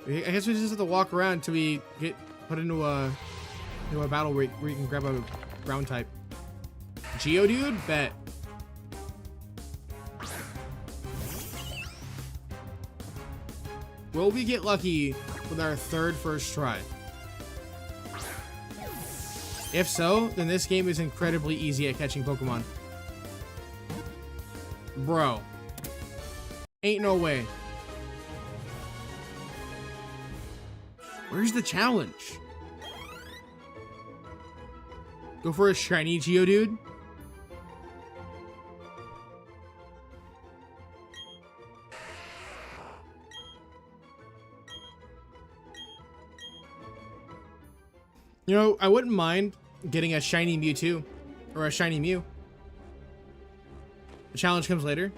I guess we just have to walk around until we get put into a battle where you can grab a ground type. Geodude? Bet. Will we get lucky with our third first try? If so, then this game is incredibly easy at catching Pokemon. Bro. Ain't no way. Where's the challenge? Go for a shiny Geodude? You know, I wouldn't mind getting a shiny Mewtwo or a shiny Mew. The challenge comes later.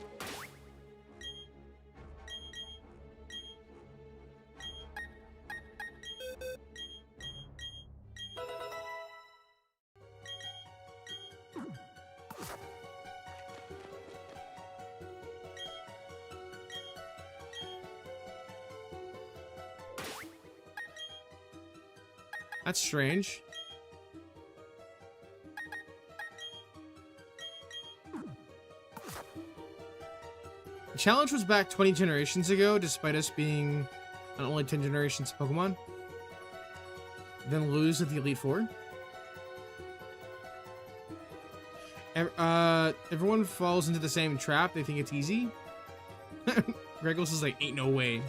That's strange. The challenge was back 20 generations ago, despite us being on only 10 generations of Pokemon. Then lose with the Elite Four. Everyone falls into the same trap. They think it's easy. Greggles is like, ain't no way.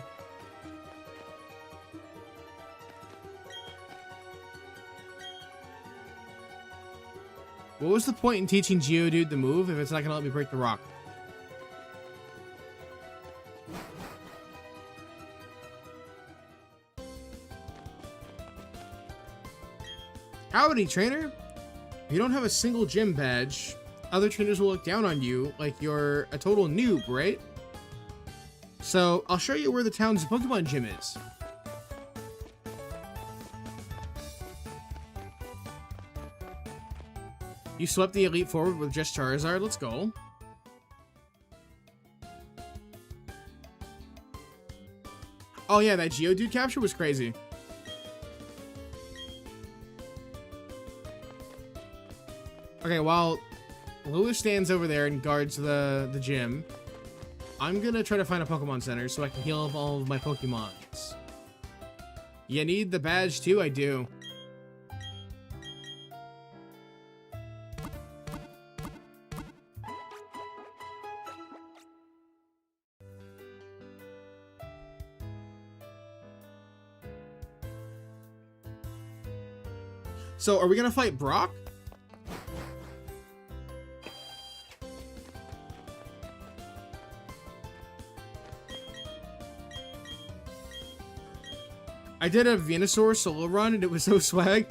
What was the point in teaching Geodude the move if it's not gonna let me break the rock? Howdy, trainer! If you don't have a single gym badge, other trainers will look down on you like you're a total noob, right? So, I'll show you where the town's Pokemon gym is. You swept the Elite Four with just Charizard. Let's go. Oh yeah, that Geodude capture was crazy. Okay, while Lewis stands over there and guards the gym, I'm gonna try to find a Pokemon Center so I can heal up all of my Pokemons. You need the badge too? I do. So, are we gonna fight Brock? I did a Venusaur solo run and it was so swag.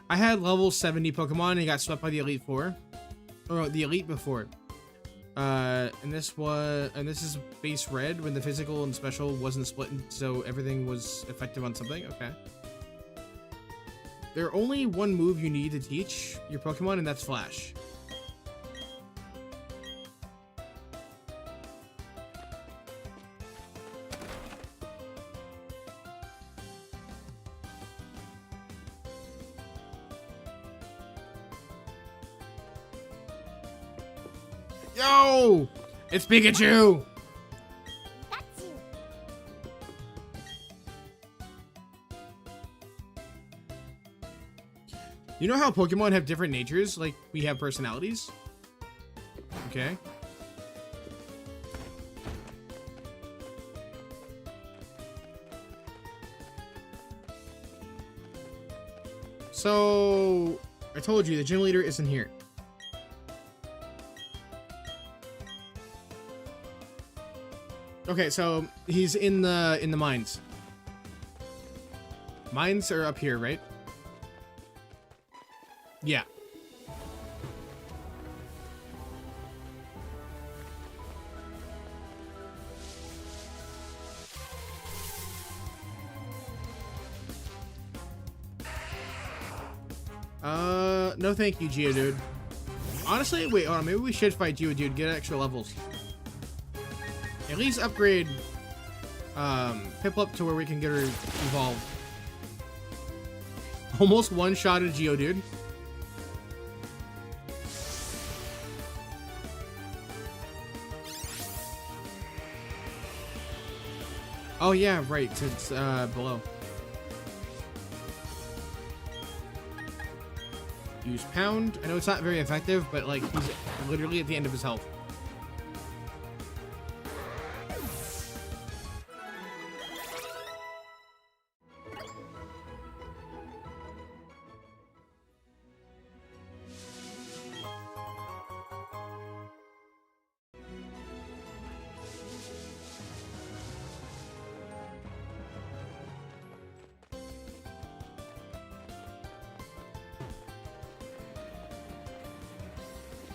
I had level 70 Pokemon and got swept by the Elite Four. Or the Elite before. And this is base red when the physical and special wasn't split, so everything was effective on something. Okay. There's only one move you need to teach your Pokemon, and that's Flash. Yo! It's Pikachu! You know how Pokemon have different natures? Like, we have personalities? Okay. So, I told you, the gym leader isn't here. Okay, so he's in the mines. Mines are up here, right? Yeah. No thank you, Geodude. Honestly, wait, hold on, maybe we should fight Geodude, get extra levels. at least upgrade Piplup to where we can get her evolved. Almost one-shotted Geodude. Oh yeah, right, it's below. Use Pound. I know it's not very effective, but like he's literally at the end of his health.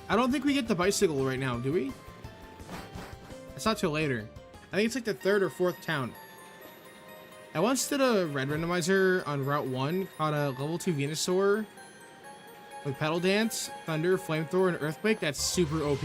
I don't think we get the bicycle right now, do we? It's not till later. I think it's like the 3rd or 4th town. I once did a red randomizer on Route 1, caught a level 2 Venusaur with Pedal Dance, Thunder, Flamethrower, and Earthquake. That's super OP.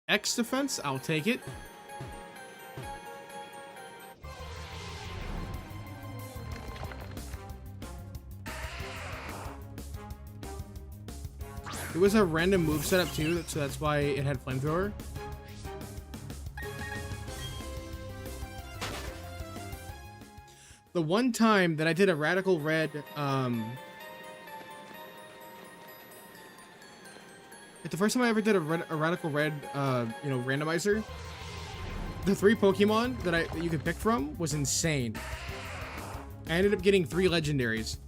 X defense, I'll take it. It was a random move setup too, so that's why it had Flamethrower. The one time that I did a Radical Red, the first time I ever did a Radical Red, you know, randomizer, the 3 Pokemon that you could pick from was insane. I ended up getting 3 legendaries.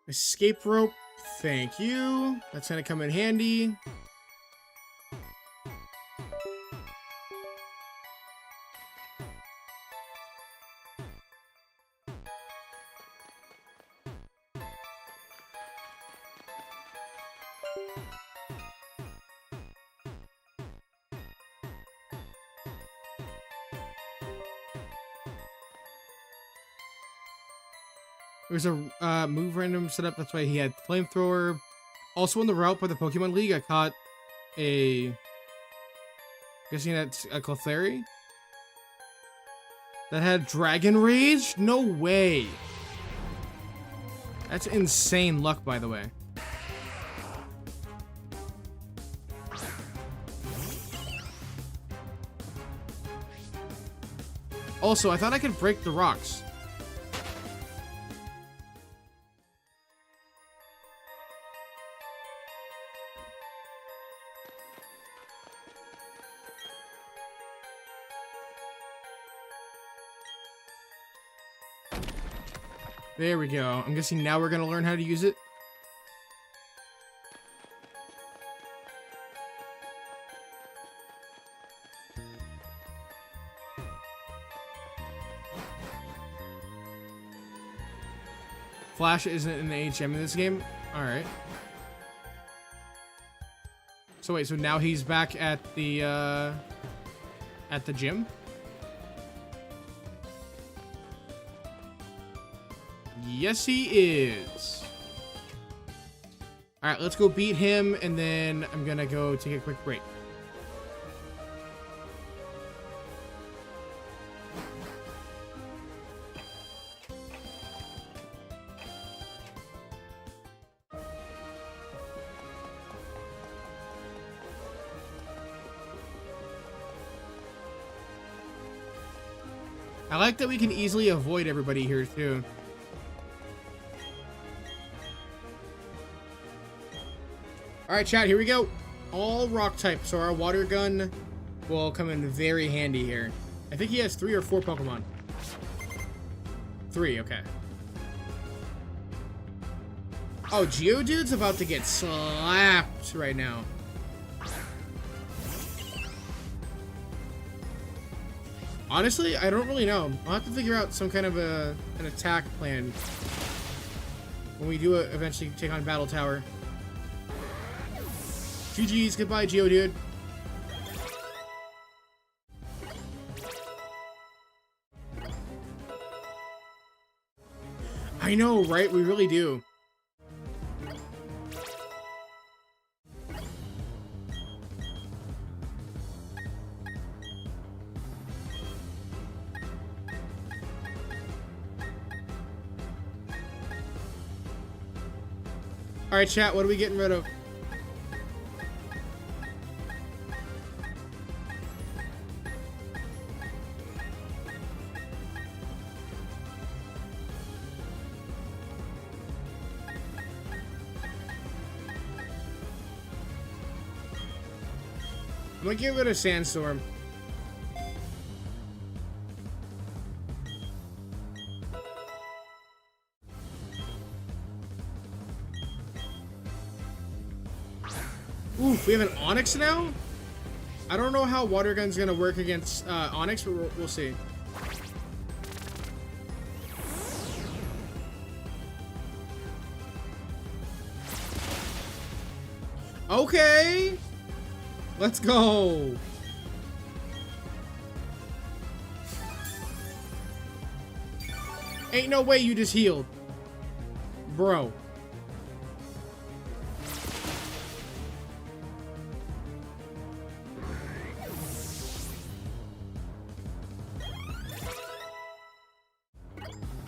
Escape rope, thank you. That's gonna come in handy. There's a move random setup. That's why he had Flamethrower. Also in the route by the Pokemon League, I caught a... guessing that's a Clefairy. That had Dragon Rage? No way. That's insane luck, by the way. Also, I thought I could break the rocks. There we go. I'm guessing now we're gonna learn how to use it. Flash isn't an HM in this game? Alright. So wait, so now he's back at the gym? Yes, he is. All right, let's go beat him, and then I'm gonna go take a quick break. I like that we can easily avoid everybody here, too. All right, chat, here we go. All rock type, so our water gun will come in very handy here. I think he has 3 or 4 Pokemon. 3, okay. Oh, Geodude's about to get slapped right now. Honestly, I don't really know. I'll have to figure out some kind of an attack plan when we do eventually take on Battle Tower. GG's, goodbye, Geodude. I know, right? We really do. All right, chat, what are we getting rid of? I'm gonna get rid of Sandstorm. Oof, we have an Onyx now? I don't know how Water Gun's gonna work against Onyx, but we'll see. Okay! Let's go! Ain't no way you just healed. Bro.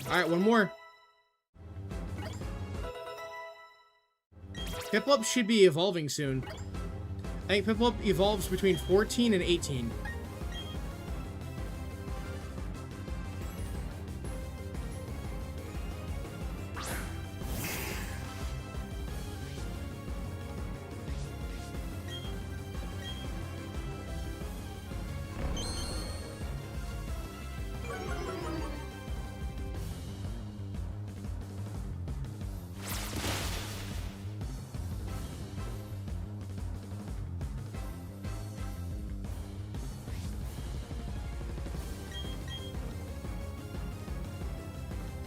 Alright, one more. Piplup should be evolving soon. I think Piplup evolves between 14 and 18.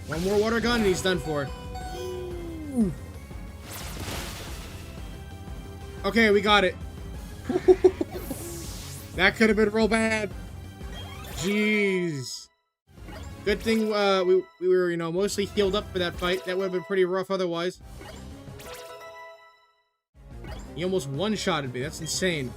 One more water gun and he's done for. Ooh. Okay, we got it. That could have been real bad. Jeez. Good thing we were, you know, mostly healed up for that fight. That would have been pretty rough otherwise. He almost one-shotted me. That's insane.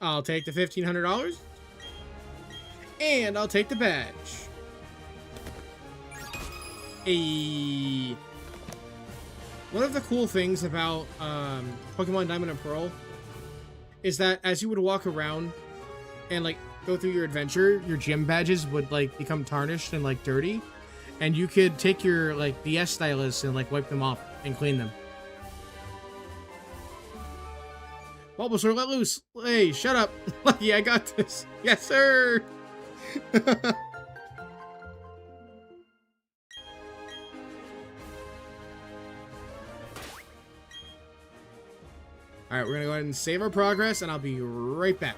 I'll take the $1,500. And I'll take the badge. One of the cool things about Pokemon Diamond and Pearl is that as you would walk around and like go through your adventure, your gym badges would like become tarnished and like dirty, and you could take your like DS stylus and like wipe them off and clean them. Bulbasaur, let loose! Hey, shut up! Lucky, I got this! Yes, sir! Alright, we're gonna go ahead and save our progress, and I'll be right back.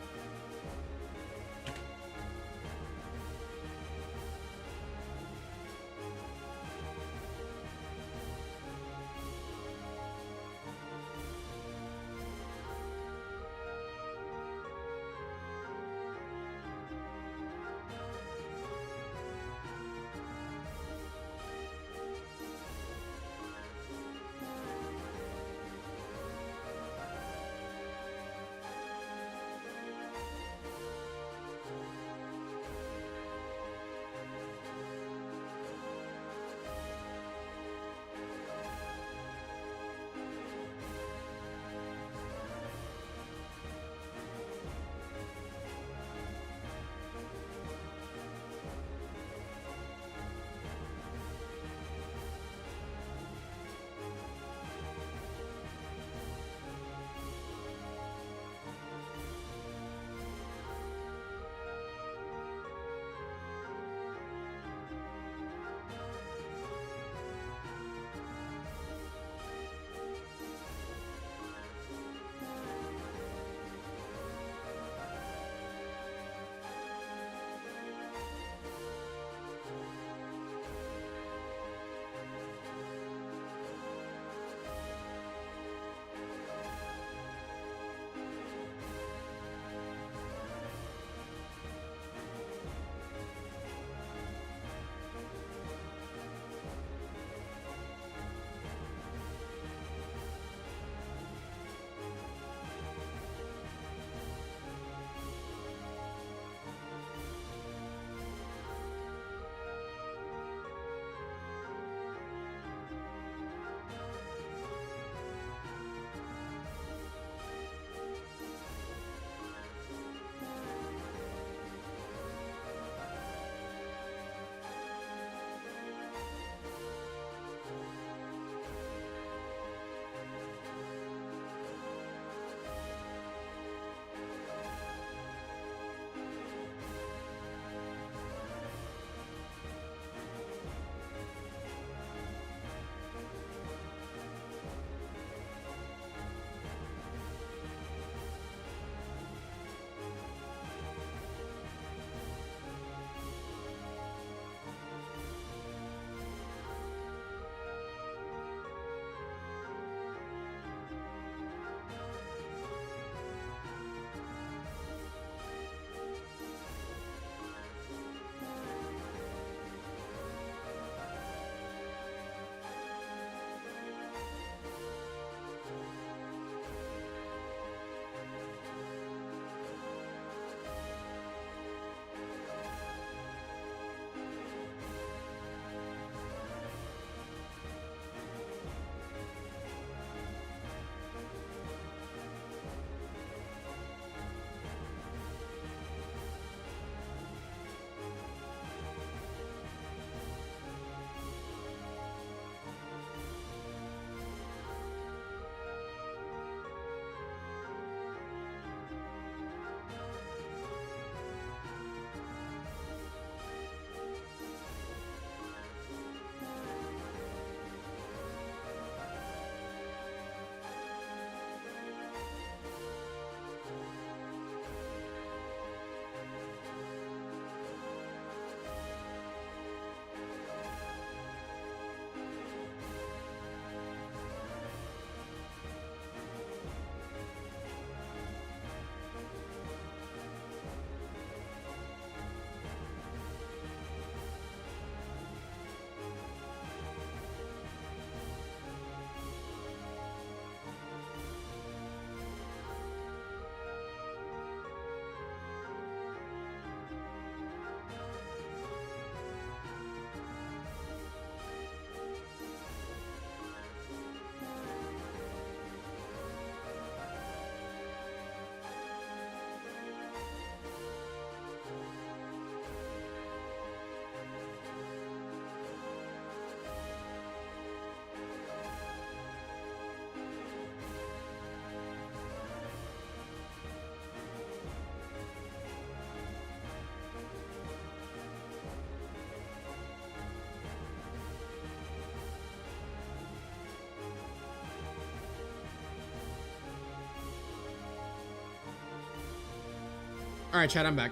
Alright, chat, I'm back.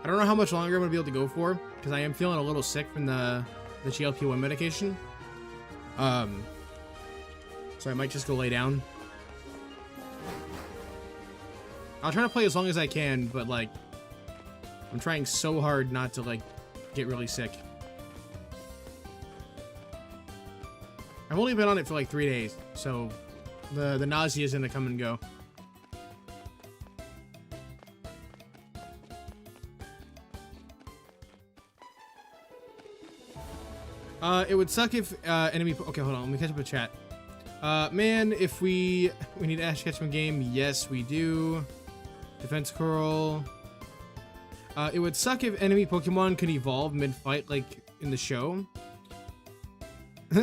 I don't know how much longer I'm going to be able to go for, because I am feeling a little sick from the GLP-1 medication. So I might just go lay down. I'll try to play as long as I can, but, like, I'm trying so hard not to, like, get really sick. I've only been on it for, like, 3 days, so the nausea is going to come and go. It would suck if enemy. Okay, hold on. Let me catch up with chat. Man, if we need Ash Ketchum game, yes, we do. Defense curl. It would suck if enemy Pokemon could evolve mid-fight, like in the show.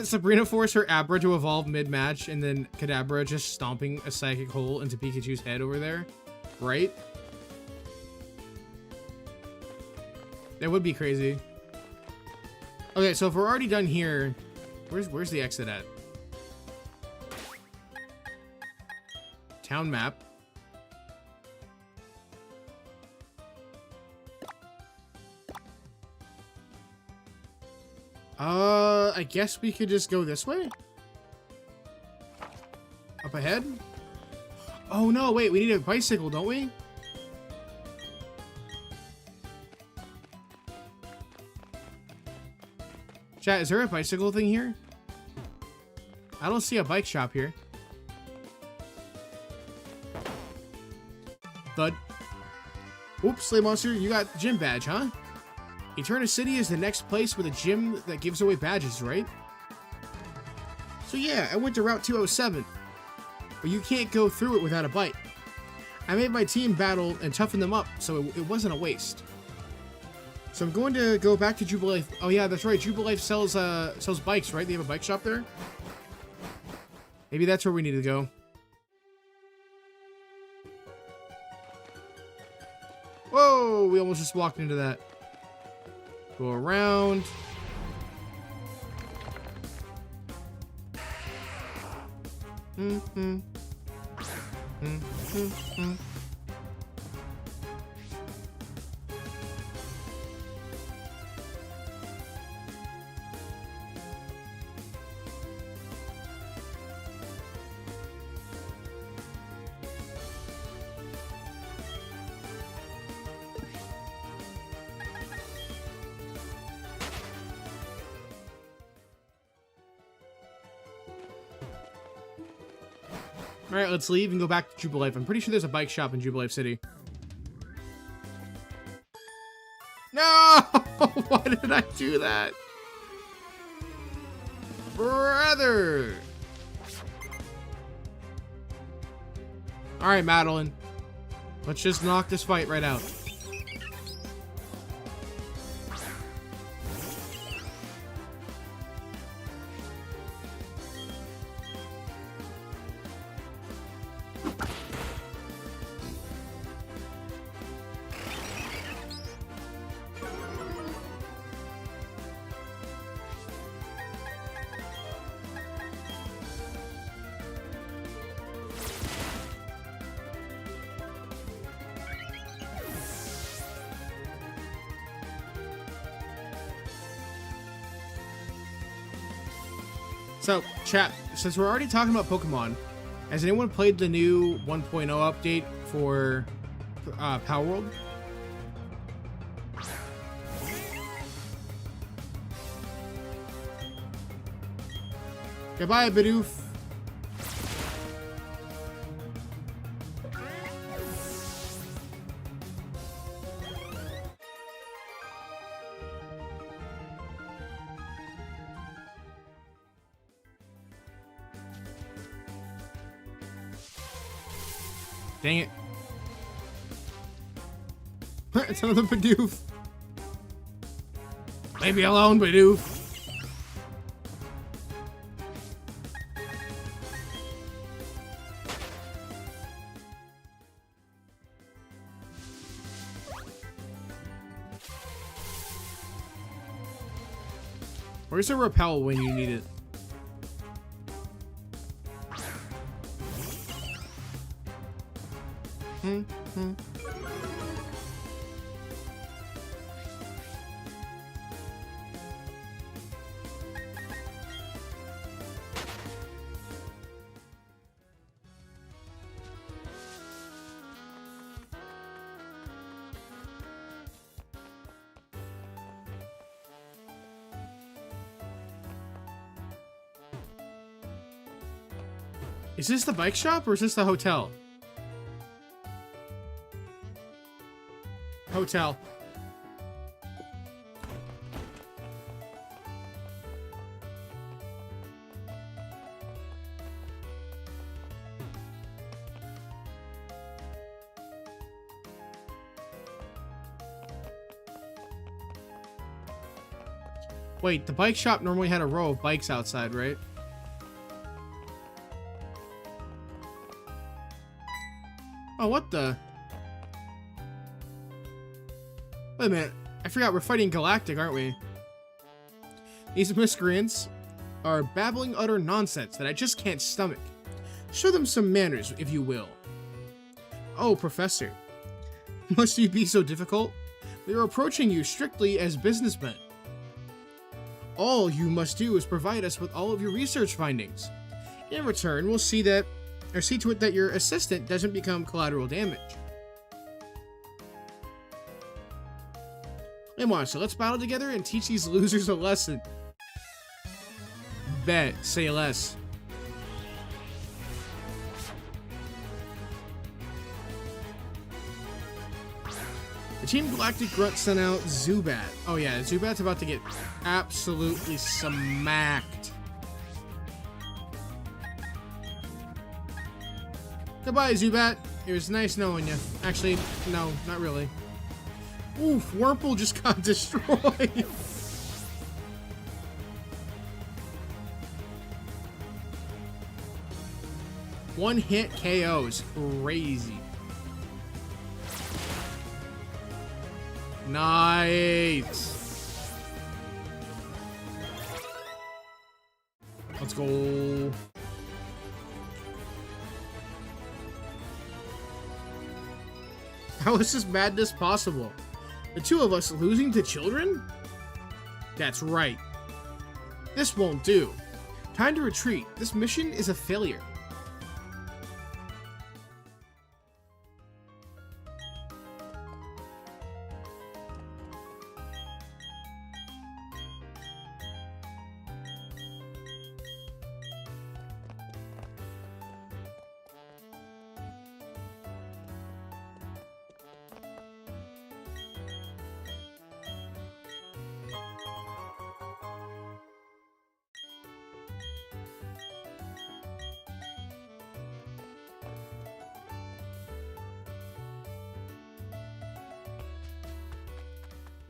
Sabrina forced her Abra to evolve mid-match, and then Kadabra just stomping a psychic hole into Pikachu's head over there, right? That would be crazy. Okay, so if we're already done here, where's the exit at? Town map. I guess we could just go this way? Up ahead? Oh no, wait, we need a bicycle, don't we? Chat, is there a bicycle thing here? I don't see a bike shop here. Thud. Oops, Slay Monster, you got the gym badge, huh? Eterna City is the next place with a gym that gives away badges, right? So yeah, I went to Route 207. But you can't go through it without a bike. I made my team battle and toughen them up, so it wasn't a waste. So I'm going to go back to Jubilife. Oh yeah, that's right. Jubilife sells bikes, right? They have a bike shop there. Maybe that's where we need to go. Whoa! We almost just walked into that. Go around. Alright, let's leave and go back to Jubilife. I'm pretty sure there's a bike shop in Jubilife City. No! Why did I do that? Brother! Alright, Madeline. Let's just knock this fight right out. So, chat, since we're already talking about Pokemon, has anyone played the new 1.0 update for Power World? Goodbye, Bidoof. Dang it. It's another Bidoof. Leave me alone, Bidoof. Where's the repel when you need it? Is this the bike shop or is this the hotel? Hotel. Wait, the bike shop normally had a row of bikes outside, right? Oh, what the? Wait a minute. I forgot we're fighting Galactic, aren't we? These miscreants are babbling utter nonsense that I just can't stomach. Show them some manners, if you will. Oh, Professor. Must you be so difficult? We are approaching you strictly as businessmen. All you must do is provide us with all of your research findings. In return, we'll see to it that your assistant doesn't become collateral damage. Come on, so let's battle together and teach these losers a lesson. Bet, say less. The Team Galactic Grunt sent out Zubat. Oh yeah, Zubat's about to get absolutely smacked. Goodbye, Zubat. It was nice knowing you. Actually, no, not really. Oof, Wurmple just got destroyed. One hit KO is crazy. Nice. Let's go. How is this madness possible? The two of us losing to children? That's right. This won't do. Time to retreat. This mission is a failure.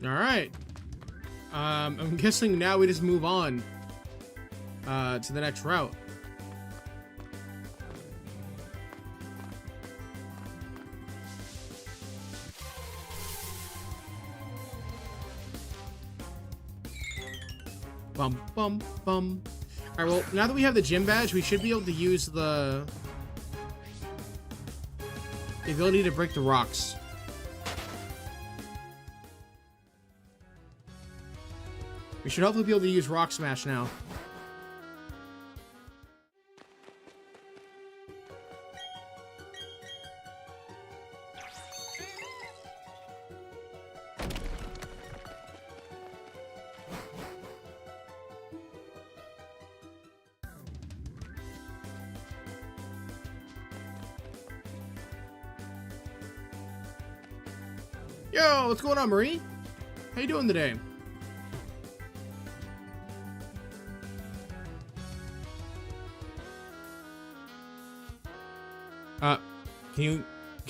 All right. I'm guessing now we just move on to the next route. Bum, bum, bum. All right, well, now that we have the gym badge, we should be able to use the ability to break the rocks. We should hopefully be able to use Rock Smash now. Yo, what's going on, Marie? How you doing today? Can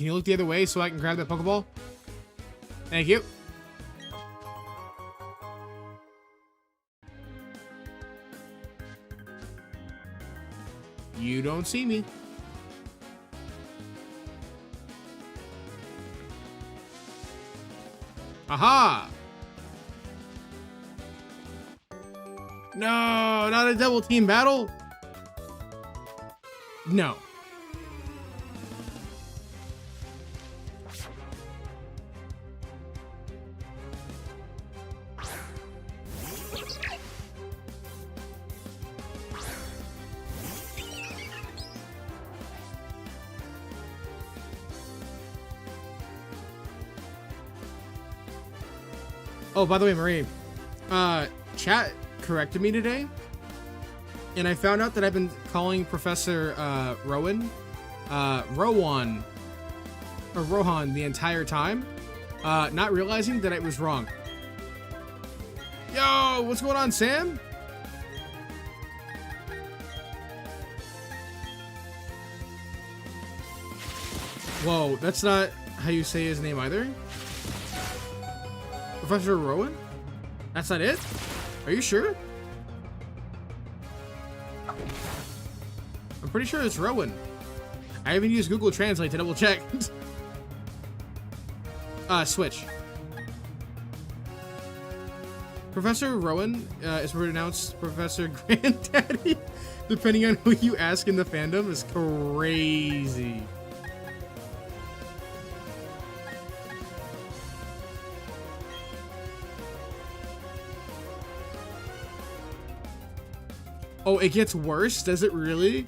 you look the other way so I can grab that Pokeball? Thank you. You don't see me. Aha! No, not a double team battle. No. Oh, by the way, Marie, chat corrected me today. and I found out that I've been calling Professor Rowan the entire time, not realizing that I was wrong. Yo, what's going on, Sam? Whoa, that's not how you say his name either. Professor Rowan? That's not it? Are you sure? I'm pretty sure it's Rowan. I even used Google Translate to double check. Switch. Professor Rowan is pronounced Professor Granddaddy, depending on who you ask in the fandom, is crazy. Oh, it gets worse? Does it really?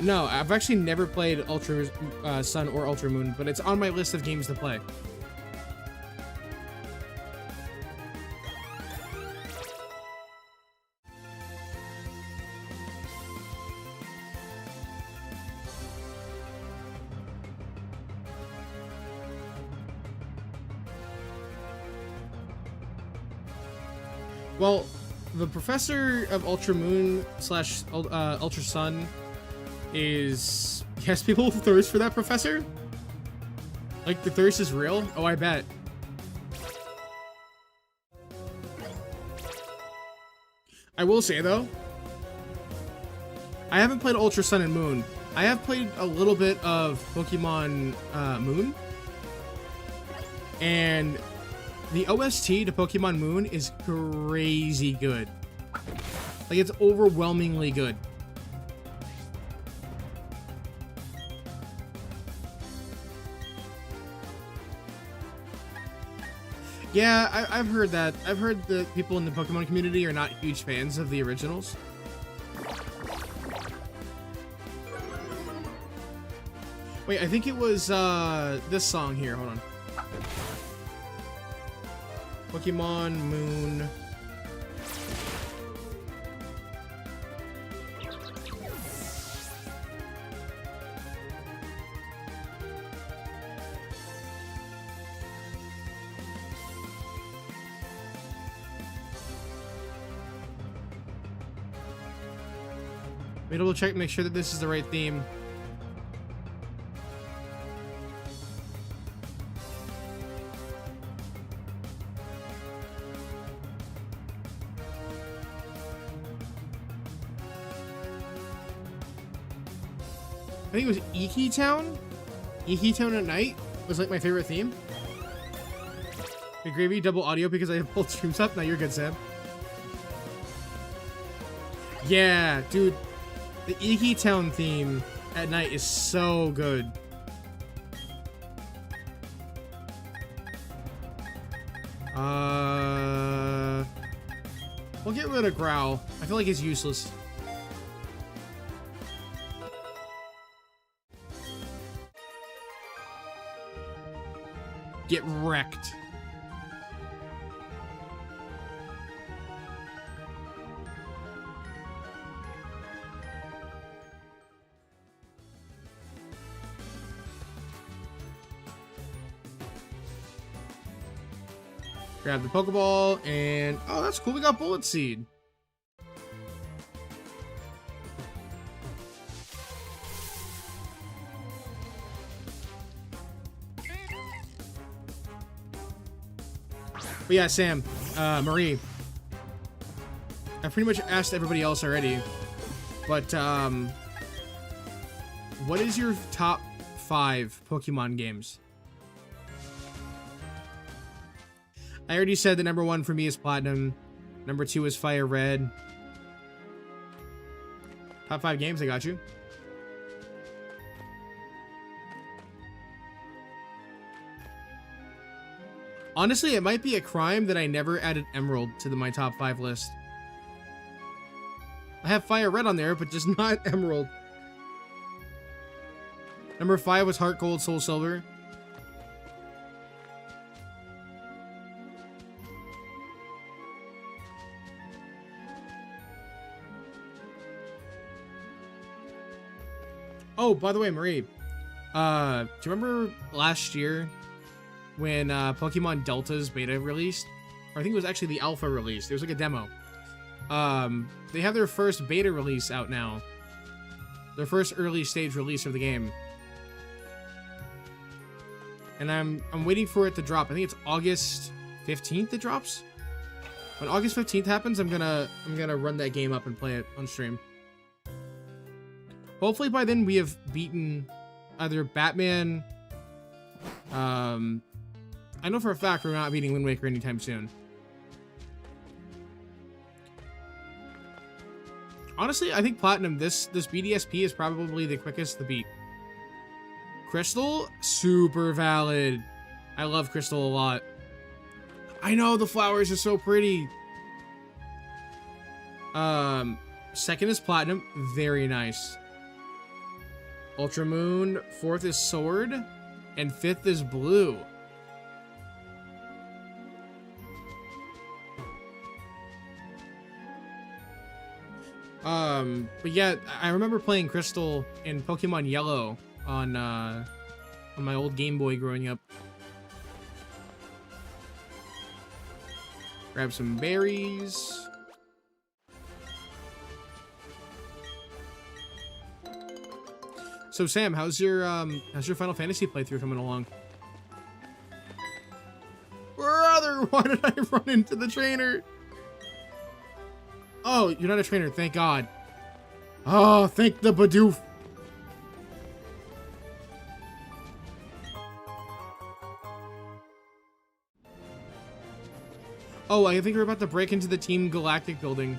No, I've actually never played Ultra Sun or Ultra Moon, but it's on my list of games to play. Well, the Professor of Ultra Moon slash Ultra Sun is... Yes, people thirst for that Professor? Like, the thirst is real? Oh, I bet. I will say, though, I haven't played Ultra Sun and Moon. I have played a little bit of Pokemon Moon. And the OST to Pokemon Moon is crazy good. Like, it's overwhelmingly good. Yeah, I've heard that. I've heard that people in the Pokemon community are not huge fans of the originals. Wait, I think it was this song here. Hold on. Pokemon Moon. Let me double check, make sure that this is the right theme. I think it was Iki Town. Iki Town at night was like my favorite theme. Good gravy, double audio because I have both streams up. Now you're good, Sam. Yeah, dude. The Iki Town theme at night is so good. We'll get rid of Growl. I feel like he's useless. Get wrecked. Grab the Pokeball, and oh, that's cool. We got Bullet Seed. But yeah, Sam, Marie, I pretty much asked everybody else already, but what is your top 5 Pokemon games? I already said that number 1 for me is Platinum. Number 2 is Fire Red. Top 5 games, I got you. Honestly, it might be a crime that I never added Emerald to my top 5 list. I have Fire Red on there, but just not Emerald. Number 5 was Heart Gold, Soul Silver. Oh, by the way, Marie, do you remember last year when Pokemon Delta's beta released? Or I think it was actually the alpha release. There was like a demo. They have their first beta release out now. Their first early stage release of the game. And I'm waiting for it to drop. I think it's August 15th it drops. When August 15th happens, I'm gonna run that game up and play it on stream. Hopefully by then we have beaten either Batman. I know for a fact we're not beating Wind Waker anytime soon. Honestly, I think Platinum, this BDSP is probably the quickest to beat. Crystal, super valid. I love Crystal a lot. I know, the flowers are so pretty. Second is Platinum, very nice. Ultra Moon, 4th is Sword, and 5th is Blue. But yeah, I remember playing Crystal in Pokemon Yellow on my old Game Boy growing up. Grab some berries. So Sam, how's your Final Fantasy playthrough coming along? Brother, why did I run into the trainer? Oh, you're not a trainer, thank God. Oh, thank the Bidoof. Oh, I think we're about to break into the Team Galactic building.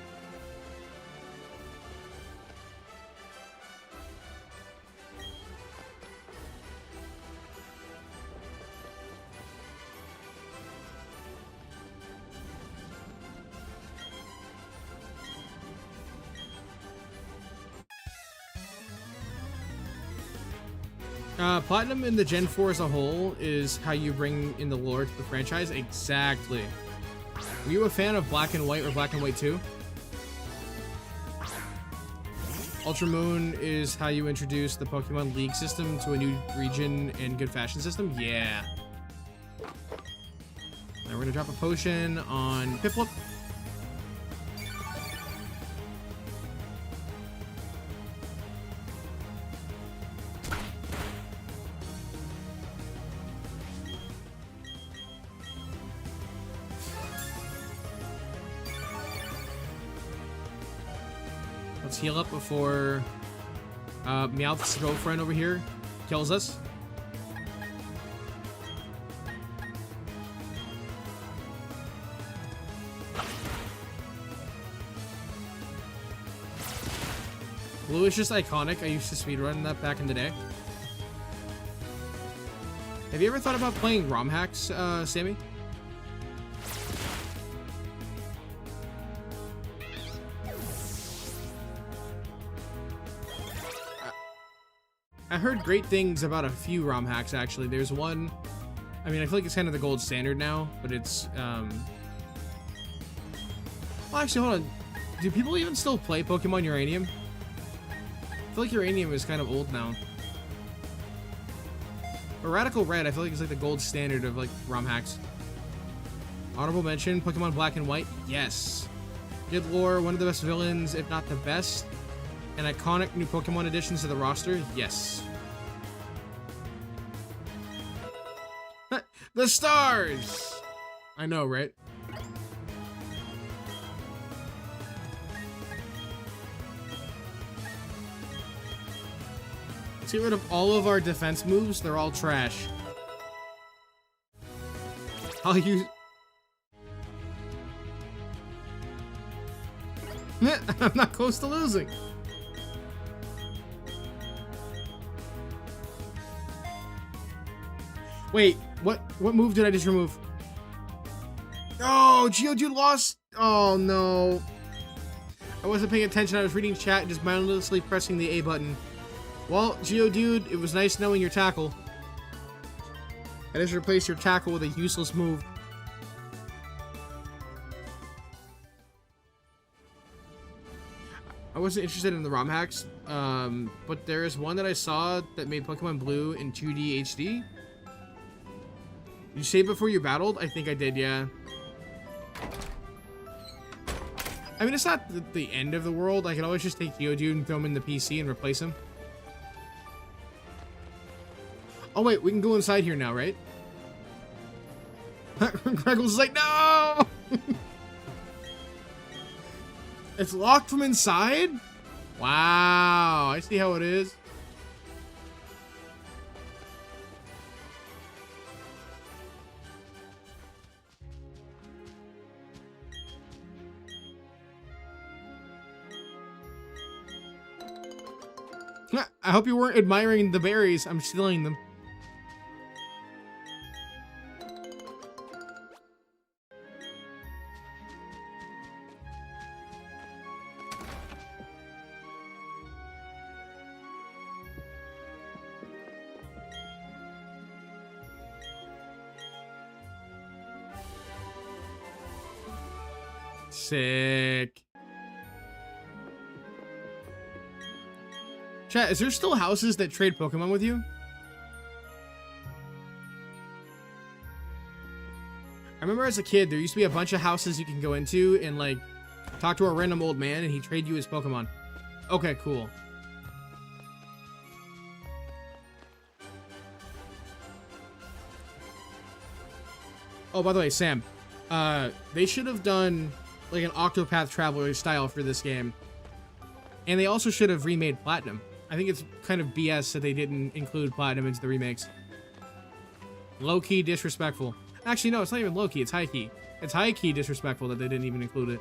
Platinum in the Gen 4 as a whole is how you bring in the lore to the franchise. Exactly. Were you a fan of Black and White or Black and White 2? Ultra Moon is how you introduce the Pokemon League system to a new region and good fashion system. Yeah. Now we're gonna drop a potion on Piplup. Let's heal up before Meowth's girlfriend over here kills us. Blue is just iconic. I used to speedrun that back in the day. Have you ever thought about playing ROM hacks, Sammy? I heard great things about a few ROM hacks, actually. There's one, I mean, I feel like it's kind of the gold standard now, but it's, well, actually, hold on. Do people even still play Pokemon Uranium? I feel like Uranium is kind of old now. But Radical Red, I feel like it's like the gold standard of, like, ROM hacks. Honorable mention, Pokemon Black and White, yes. Good lore, one of the best villains, if not the best. And iconic new Pokemon additions to the roster? Yes. The stars! I know, right? Let's get rid of all of our defense moves. They're all trash. I'll use... I'm not close to losing. Wait, what move did I just remove? Oh, Geodude lost. Oh, no. I wasn't paying attention. I was reading chat and just mindlessly pressing the A button. Well, Geodude, it was nice knowing your tackle. I just replaced your tackle with a useless move. I wasn't interested in the ROM hacks, but there is one that I saw that made Pokemon Blue in 2D HD. You save before you battled? I think I did, yeah. I mean, it's not the end of the world. I can always just take Geodude and throw him in the PC and replace him. Oh, wait, we can go inside here now, right? Greggles is like, no! It's locked from inside? Wow, I see how it is. I hope you weren't admiring the berries. I'm stealing them. Sick. Chat, is there still houses that trade Pokemon with you? I remember as a kid, there used to be a bunch of houses you can go into and, like, talk to a random old man and he'd trade you his Pokemon. Okay, cool. Oh, by the way, Sam, they should have done, like, an Octopath Traveler style for this game. And they also should have remade Platinum. I think it's kind of BS that they didn't include Platinum into the remakes. Low-key disrespectful. Actually, no, it's not even low-key, it's high-key. It's high-key disrespectful that they didn't even include it.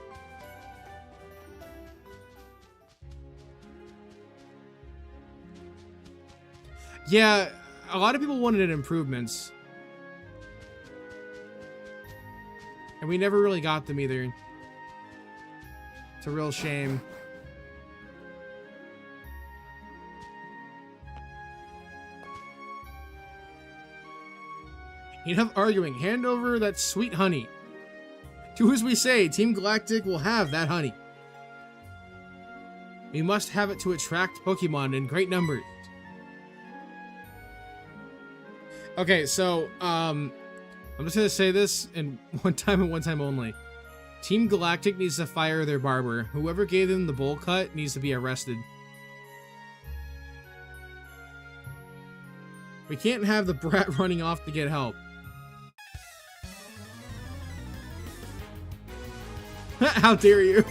Yeah, a lot of people wanted improvements. And we never really got them either. It's a real shame. Enough arguing. Hand over that sweet honey. Do as we say. Team Galactic will have that honey. We must have it to attract Pokemon in great numbers. Okay, so, I'm just gonna say this in one time and one time only. Team Galactic needs to fire their barber. Whoever gave them the bowl cut needs to be arrested. We can't have the brat running off to get help. How dare you?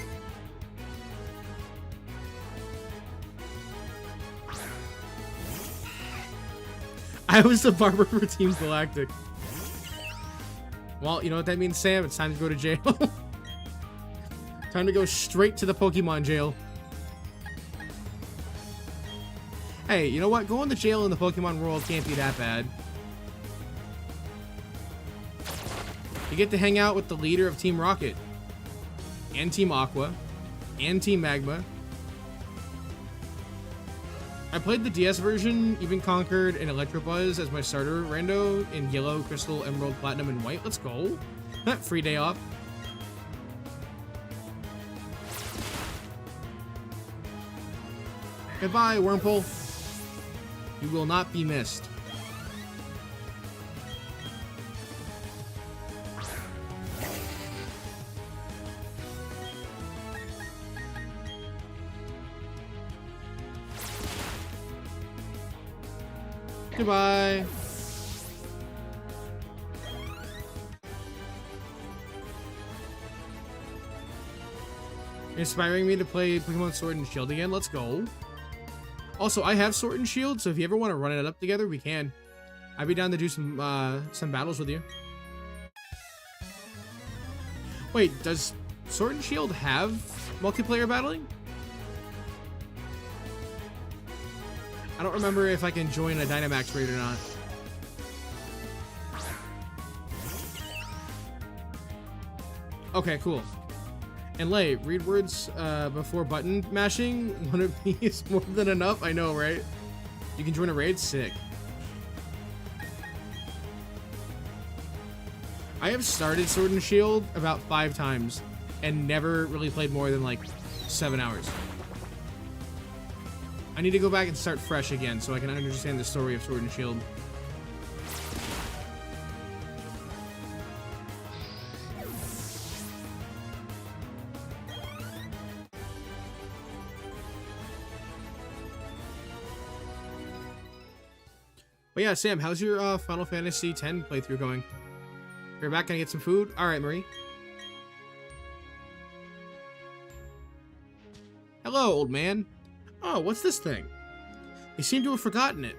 I was the barber for Team Galactic. Well, you know what that means, Sam? It's time to go to jail. Time to go straight to the Pokemon jail. Hey, you know what? Going to jail in the Pokemon world can't be that bad. You get to hang out with the leader of Team Rocket. And Team Aqua. And Team Magma. I played the DS version, even conquered an Electabuzz as my starter rando in Yellow, Crystal, Emerald, Platinum, and White. Let's go. Free day off. Goodbye, Wurmple. You will not be missed. Goodbye. Inspiring me to play Pokemon Sword and Shield again. Let's go. Also, I have Sword and Shield, so if you ever want to run it up together, we can. I'd be down to do some battles with you. Wait, does Sword and Shield have multiplayer battling? I don't remember if I can join a Dynamax raid or not. Okay, cool. And Lay, read words before button mashing. One of me is more than enough. I know, right? You can join a raid. Sick. I have started Sword and Shield about 5 times and never really played more than like 7 hours. I need to go back and start fresh again so I can understand the story of Sword and Shield. But yeah, Sam, how's your Final Fantasy X playthrough going? You're back, gonna get some food? Alright, Marie. Hello, old man. Oh, what's this thing? They seem to have forgotten it.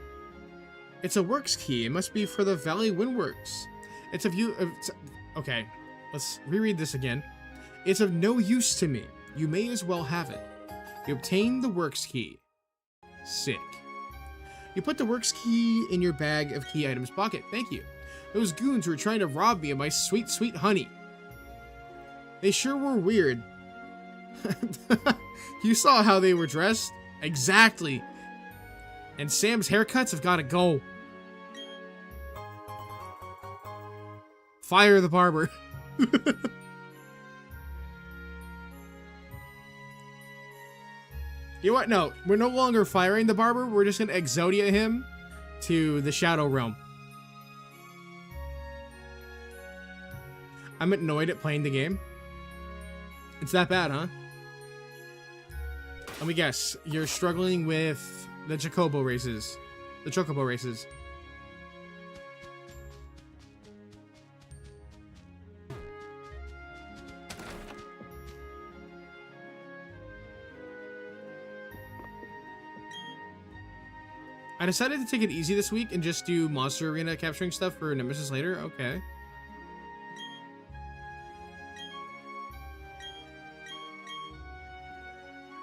It's a works key. It must be for the Valley Windworks. It's of you. Okay, let's reread this again. It's of no use to me. You may as well have it. You obtain the works key. Sick. You put the works key in your bag of key items pocket. Thank you. Those goons were trying to rob me of my sweet, sweet honey. They sure were weird. You saw how they were dressed? Exactly. And Sam's haircuts have got to go. Fire the barber. You know what? No, we're no longer firing the barber. We're just gonna Exodia him to the Shadow Realm. I'm annoyed at playing the game. It's that bad, huh? Let me guess. You're struggling with the Chocobo races. The Chocobo races. I decided to take it easy this week and just do Monster Arena capturing stuff for Nemesis later. Okay.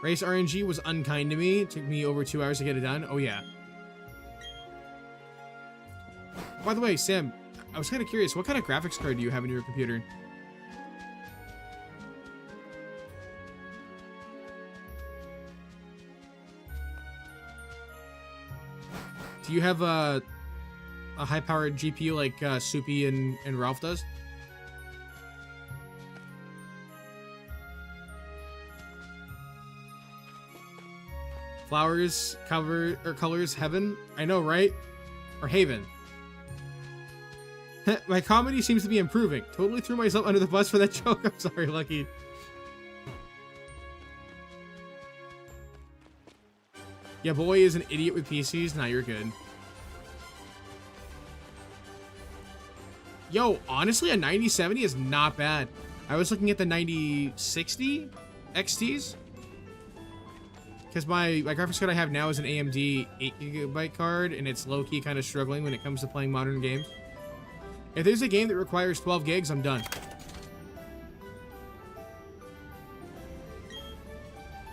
Race RNG was unkind to me. It took me over 2 hours to get it done. Oh, yeah. By the way, Sam, I was kind of curious. What kind of graphics card do you have in your computer? Do you have a high-powered GPU like Soupy and Ralph does? Flowers, colors, heaven. I know, right? Or Haven. My comedy seems to be improving. Totally threw myself under the bus for that joke. I'm sorry, Lucky. Yeah, boy is an idiot with PCs. Nah, you're good. Yo, honestly, a 9070 is not bad. I was looking at the 9060 XTs. Because my graphics card I have now is an AMD 8GB card, and it's low-key kind of struggling when it comes to playing modern games. If there's a game that requires 12 gigs, I'm done.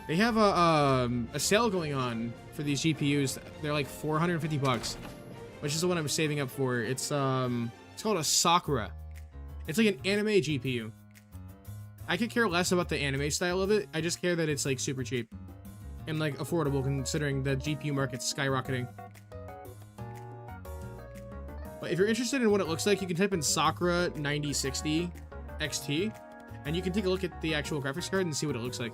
They have a sale going on for these GPUs. They're like $450, which is the one I'm saving up for. It's called a Sakura. It's like an anime GPU. I could care less about the anime style of it. I just care that it's like super cheap and like affordable considering the GPU market's skyrocketing. But if you're interested in what it looks like, you can type in Sakura 9060 XT and you can take a look at the actual graphics card and see what it looks like.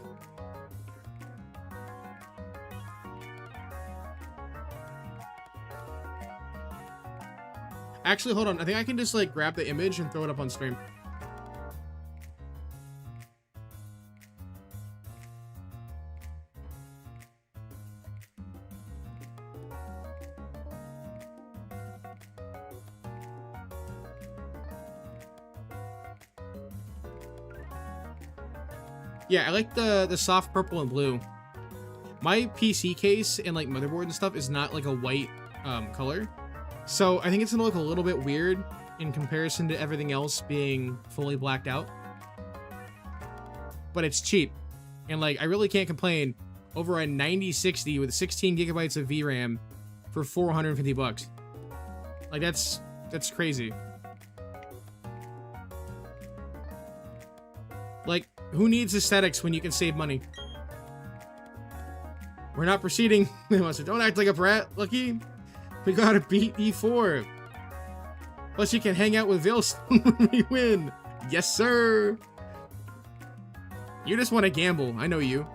Actually, hold on. I think I can just like grab the image and throw it up on stream. Yeah, I like the soft purple and blue. My PC case and like motherboard and stuff is not like a white color. So I think it's gonna look a little bit weird in comparison to everything else being fully blacked out. But it's cheap. And like, I really can't complain over a 9060 with 16 gigabytes of VRAM for $450. Like that's crazy. Who needs aesthetics when you can save money? We're not proceeding. They must say, don't act like a brat, Lucky. We gotta beat E4. Plus you can hang out with Veilstone when we win. Yes, sir. You just want to gamble. I know you.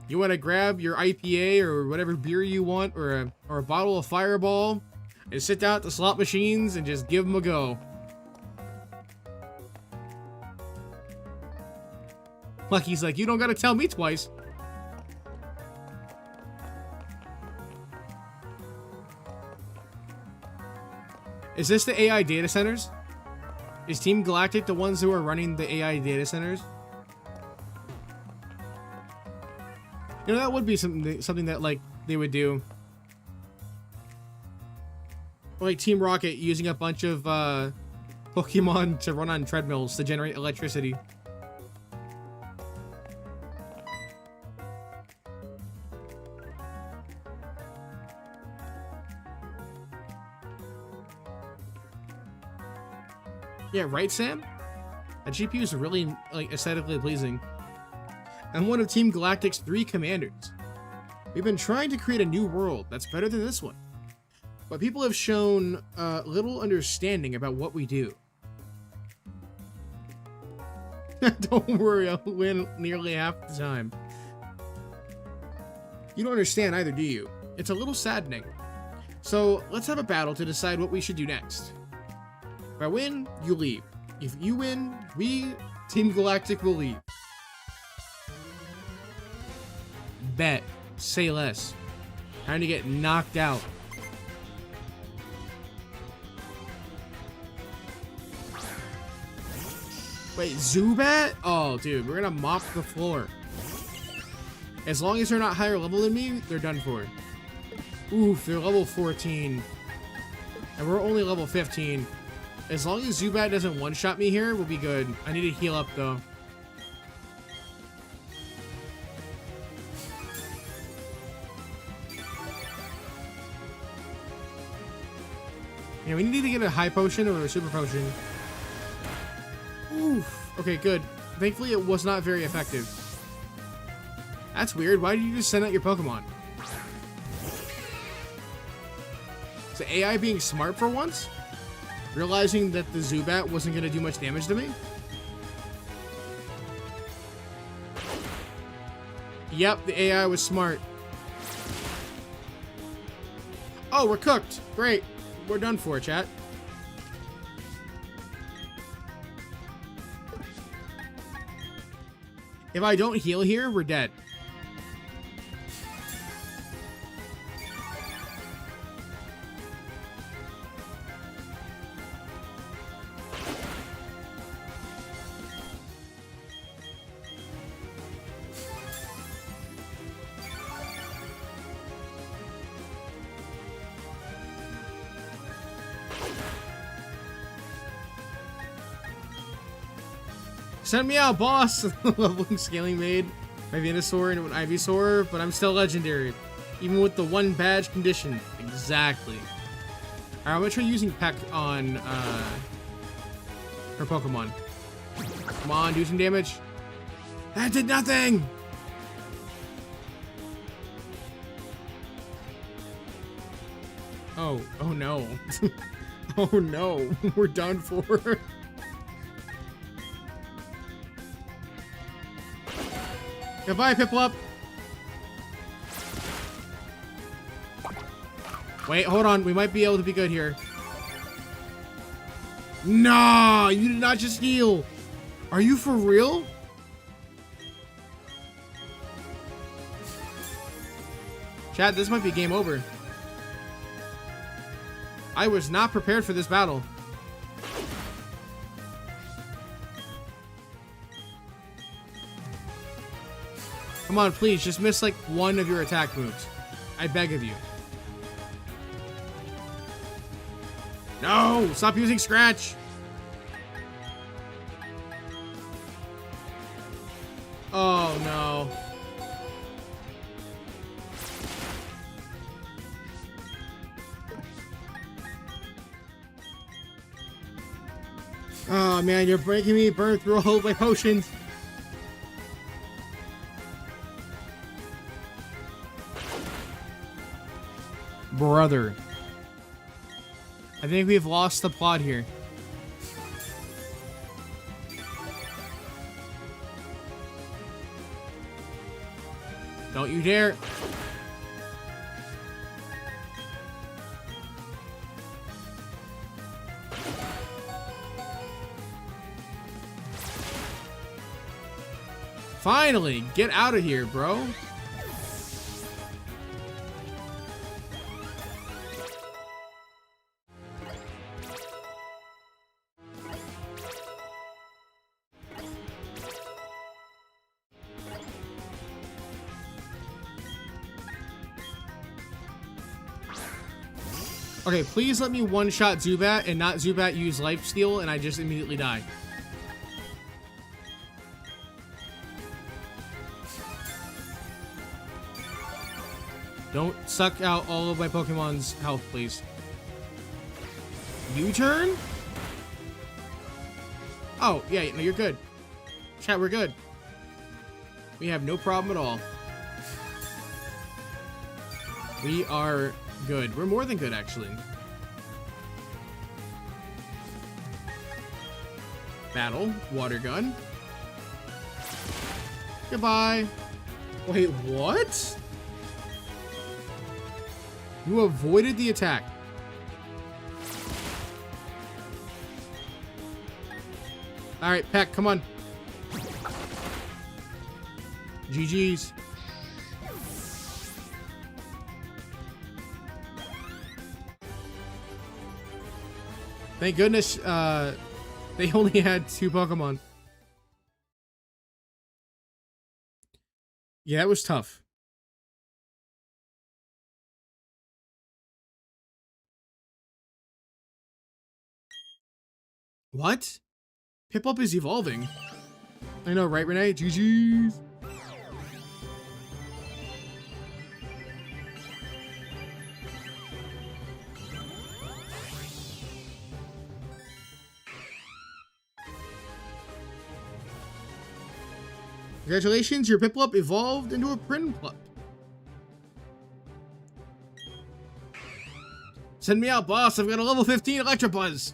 You want to grab your IPA or whatever beer you want, or a bottle of Fireball, and sit down at the slot machines and just give them a go. Lucky's like, you don't gotta tell me twice. Is this the AI data centers? Is Team Galactic the ones who are running the AI data centers? You know, that would be something that, like, they would do. Or like Team Rocket using a bunch of Pokemon to run on treadmills to generate electricity. Yeah, right, Sam? That GPU is really, like, aesthetically pleasing. I'm one of Team Galactic's 3 commanders. We've been trying to create a new world that's better than this one. But people have shown little understanding about what we do. Don't worry, I'll win nearly half the time. You don't understand either, do you? It's a little saddening. So, let's have a battle to decide what we should do next. If I win, you leave. If you win, we, Team Galactic, will leave. Bet. Say less. Time to get knocked out. Wait, Zubat? Oh, dude, we're gonna mop the floor. As long as they're not higher level than me, they're done for. Oof, they're level 14. And we're only level 15. As long as Zubat doesn't one-shot me here, we'll be good. I need to heal up, though. Yeah, we need to get a high potion or a super potion. Oof. Okay, good. Thankfully, it was not very effective. That's weird. Why did you just send out your Pokemon? Is the AI being smart for once? Realizing that the Zubat wasn't going to do much damage to me? Yep, the AI was smart. Oh, we're cooked. Great. We're done for, chat. If I don't heal here, we're dead. Send me out, boss! Leveling Scaling Maid, my Venusaur into an Ivysaur, but I'm still legendary. Even with the 1 badge condition. Exactly. Alright, I'm gonna try using Peck on her Pokemon. Come on, do some damage. That did nothing! Oh no. Oh no, we're done for. Goodbye, Piplup. Wait, hold on. We might be able to be good here. No, you did not just heal. Are you for real? Chat, this might be game over. I was not prepared for this battle. Come on, please, just miss like 1 of your attack moves. I beg of you. No! Stop using Scratch! Oh, no. Oh, Aw, man, you're making me burn through all of my potions. Brother. I think we've lost the plot here. Don't you dare. Finally, get out of here, bro. Okay, please let me one-shot Zubat and not Zubat use Lifesteal and I just immediately die. Don't suck out all of my Pokemon's health, please. U-turn? Oh, yeah, no, you're good. Chat, we're good. We have no problem at all. We are good. We're more than good, actually. Battle. Water gun. Goodbye. Wait, what? You avoided the attack. Alright, Peck, come on. GG's. Thank goodness, they only had 2 Pokemon. Yeah, it was tough. What? Piplup is evolving. I know, right, Renee? GG's. Congratulations, your Piplup evolved into a Prinplup. Send me out, boss. I've got a level 15 Electabuzz.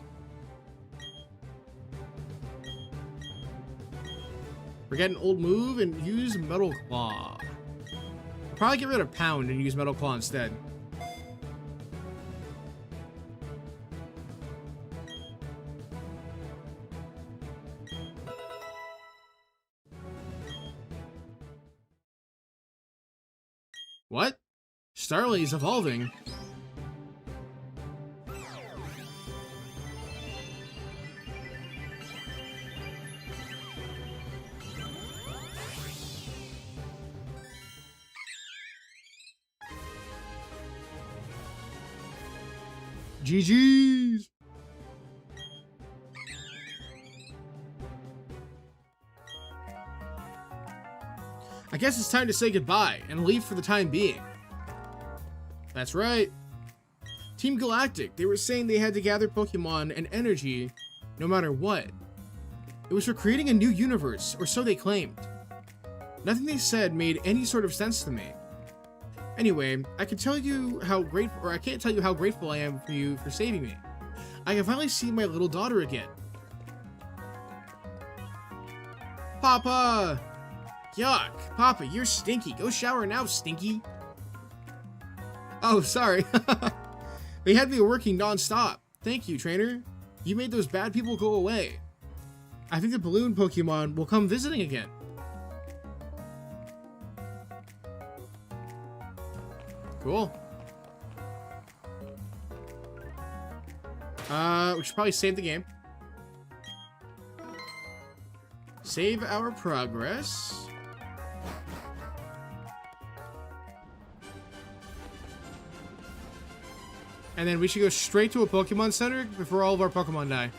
Forget an old move and use Metal Claw. I'll probably get rid of Pound and use Metal Claw instead. What? Starly's evolving. GG's. I guess it's time to say goodbye and leave for the time being. That's right. Team Galactic, they were saying they had to gather Pokemon and energy no matter what. It was for creating a new universe, or so they claimed. Nothing they said made any sort of sense to me. Anyway, I can't tell you how grateful I am for you for saving me. I can finally see my little daughter again. Papa! Yuck! Papa, you're stinky. Go shower now, stinky. Oh, sorry. They had me working non-stop. Thank you, trainer. You made those bad people go away. I think the balloon Pokemon will come visiting again. Cool. We should probably save the game. Save our progress. And then we should go straight to a Pokemon Center before all of our Pokemon die.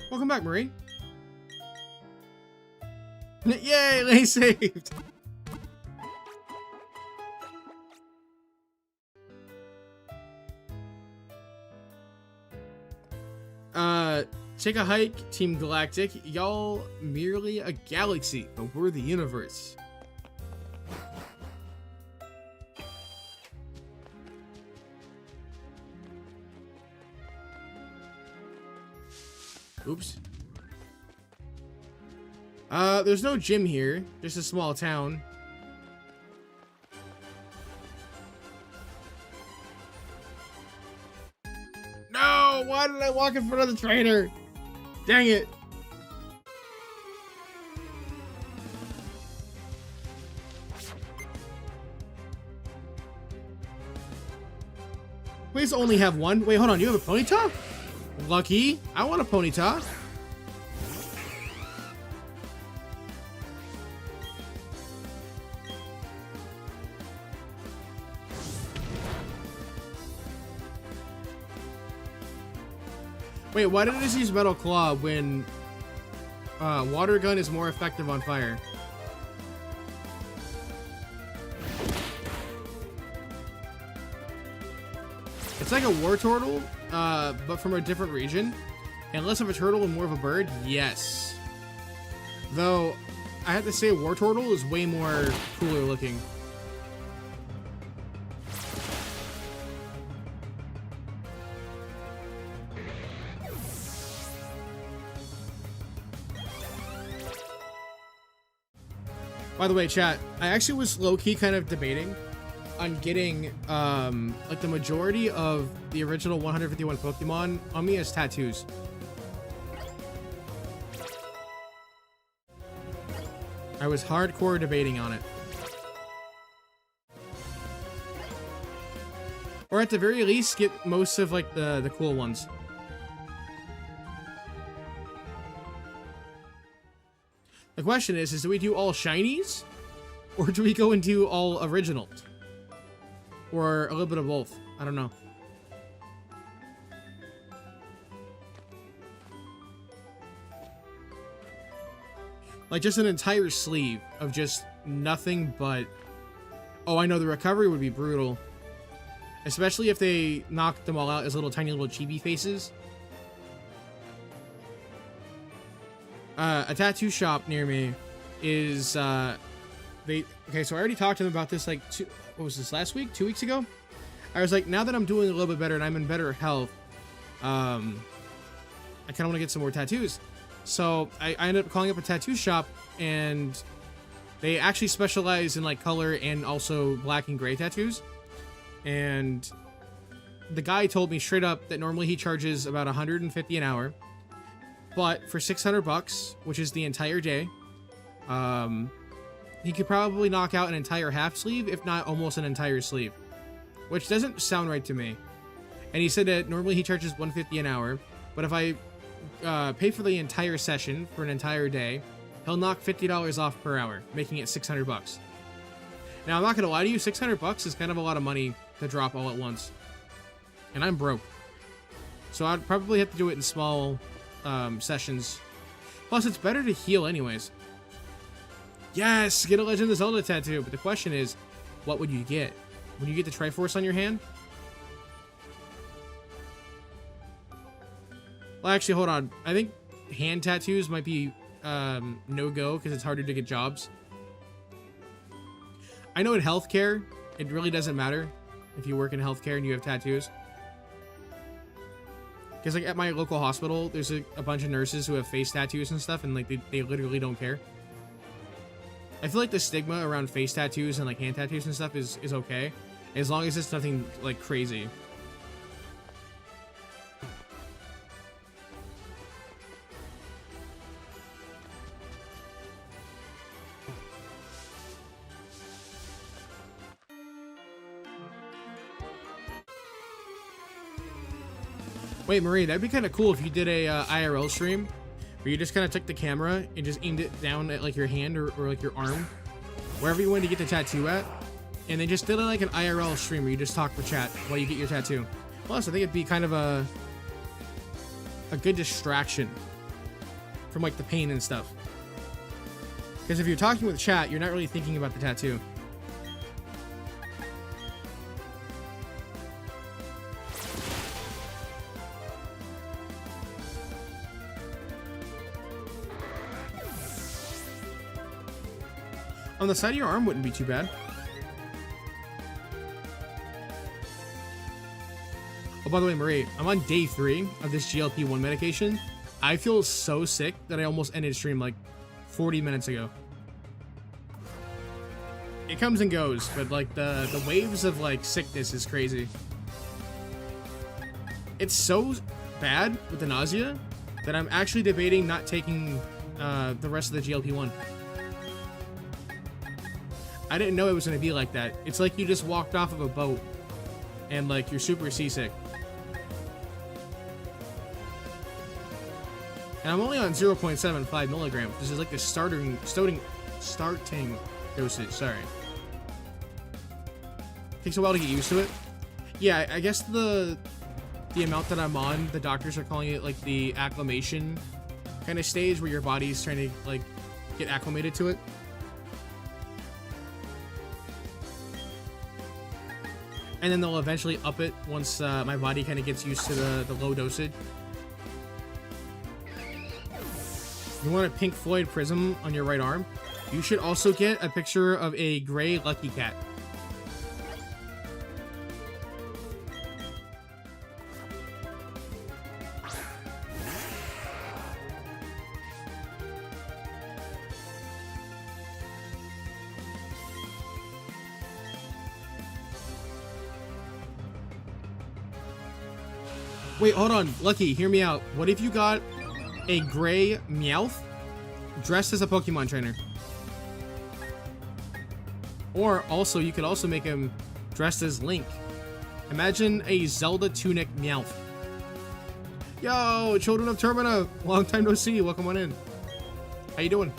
Welcome back, Marie. Yay, lane saved. Take a hike, Team Galactic. Y'all merely a galaxy, but we're the universe. Oops. There's no gym here, just a small town. No, why did I walk in front of the trainer? Dang it. Please only have one. Wait, hold on. You have a Ponyta? Lucky. I want a Ponyta. Wait, why did I just use Metal Claw when Water Gun is more effective on fire? It's like a War Turtle, but from a different region. And less of a turtle and more of a bird, yes. Though, I have to say War Turtle is way more cooler looking. By the way, chat, I actually was low-key kind of debating on getting, like the majority of the original 151 Pokemon on me as tattoos. I was hardcore debating on it. Or at the very least, get most of, like, the cool ones. The question is do we do all shinies? Or do we go and do all originals? Or a little bit of both? I don't know. Like just an entire sleeve of just nothing but... Oh, I know, the recovery would be brutal. Especially if they knocked them all out as little tiny little chibi faces. A tattoo shop near me is, okay, so I already talked to them about this, like, what was this, last week? 2 weeks ago? I was like, now that I'm doing a little bit better and I'm in better health, I kind of want to get some more tattoos. So I ended up calling up a tattoo shop, and they actually specialize in, like, color and also black and gray tattoos. And the guy told me straight up that normally he charges about $150 an hour. But for 600 bucks, which is the entire day, he could probably knock out an entire half sleeve, if not almost an entire sleeve, which doesn't sound right to me. And he said that normally he charges $150 an hour, but if I pay for the entire session for an entire day, he'll knock $50 off per hour, making it 600 bucks. Now, I'm not gonna lie to you, 600 bucks is kind of a lot of money to drop all at once, and I'm broke, so I'd probably have to do it in small sessions. Plus, it's better to heal anyways. Yes, get a Legend of Zelda tattoo. But the question is, what would you get? Would you get the Triforce on your hand? Well, actually, hold on. I think hand tattoos might be no-go because it's harder to get jobs. I know in healthcare, it really doesn't matter if you work in healthcare and you have tattoos. Because, like, at my local hospital, there's a bunch of nurses who have face tattoos and stuff, and, like, they literally don't care. I feel like the stigma around face tattoos and, like, hand tattoos and stuff is okay, as long as it's nothing, like, crazy. Wait, Marie, that'd be kind of cool if you did a IRL stream where you just kind of took the camera and just aimed it down at, like, your hand or like your arm, wherever you wanted to get the tattoo at, and then just did like an IRL stream where you just talk for chat while you get your tattoo. Plus, I think it'd be kind of a good distraction from, like, the pain and stuff. Because if you're talking with chat, you're not really thinking about the tattoo. On the side of your arm wouldn't be too bad. Oh, by the way, Marie, I'm on day 3 of this GLP-1 medication. I feel so sick that I almost ended stream like 40 minutes ago. It comes and goes, but like the waves of like sickness is crazy. It's so bad with the nausea that I'm actually debating not taking the rest of the GLP-1. I didn't know it was going to be like that. It's like you just walked off of a boat and like you're super seasick. And I'm only on 0.75 milligrams. This is like the starting dosage. Sorry. Takes a while to get used to it. Yeah, I guess the amount that I'm on, the doctors are calling it like the acclimation kind of stage where your body's trying to like get acclimated to it. And then they'll eventually up it once my body kind of gets used to the low dosage. You want a Pink Floyd prism on your right arm? You should also get a picture of a gray lucky cat. Wait, hold on. Lucky, hear me out. What if you got a gray Meowth dressed as a Pokemon trainer? Or also, you could also make him dressed as Link. Imagine a Zelda tunic Meowth. Yo, children of Termina. Long time no see. Welcome on in. How you doing?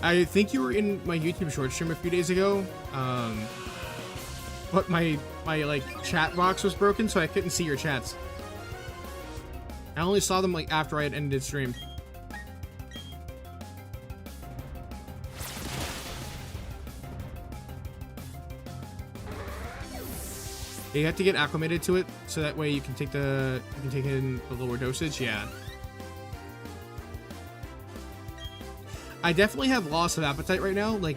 I think you were in my YouTube short stream a few days ago. But my like chat box was broken, so I couldn't see your chats. I only saw them like after I had ended stream. You have to get acclimated to it, so that way you can take in the lower dosage. Yeah. I definitely have loss of appetite right now. Like,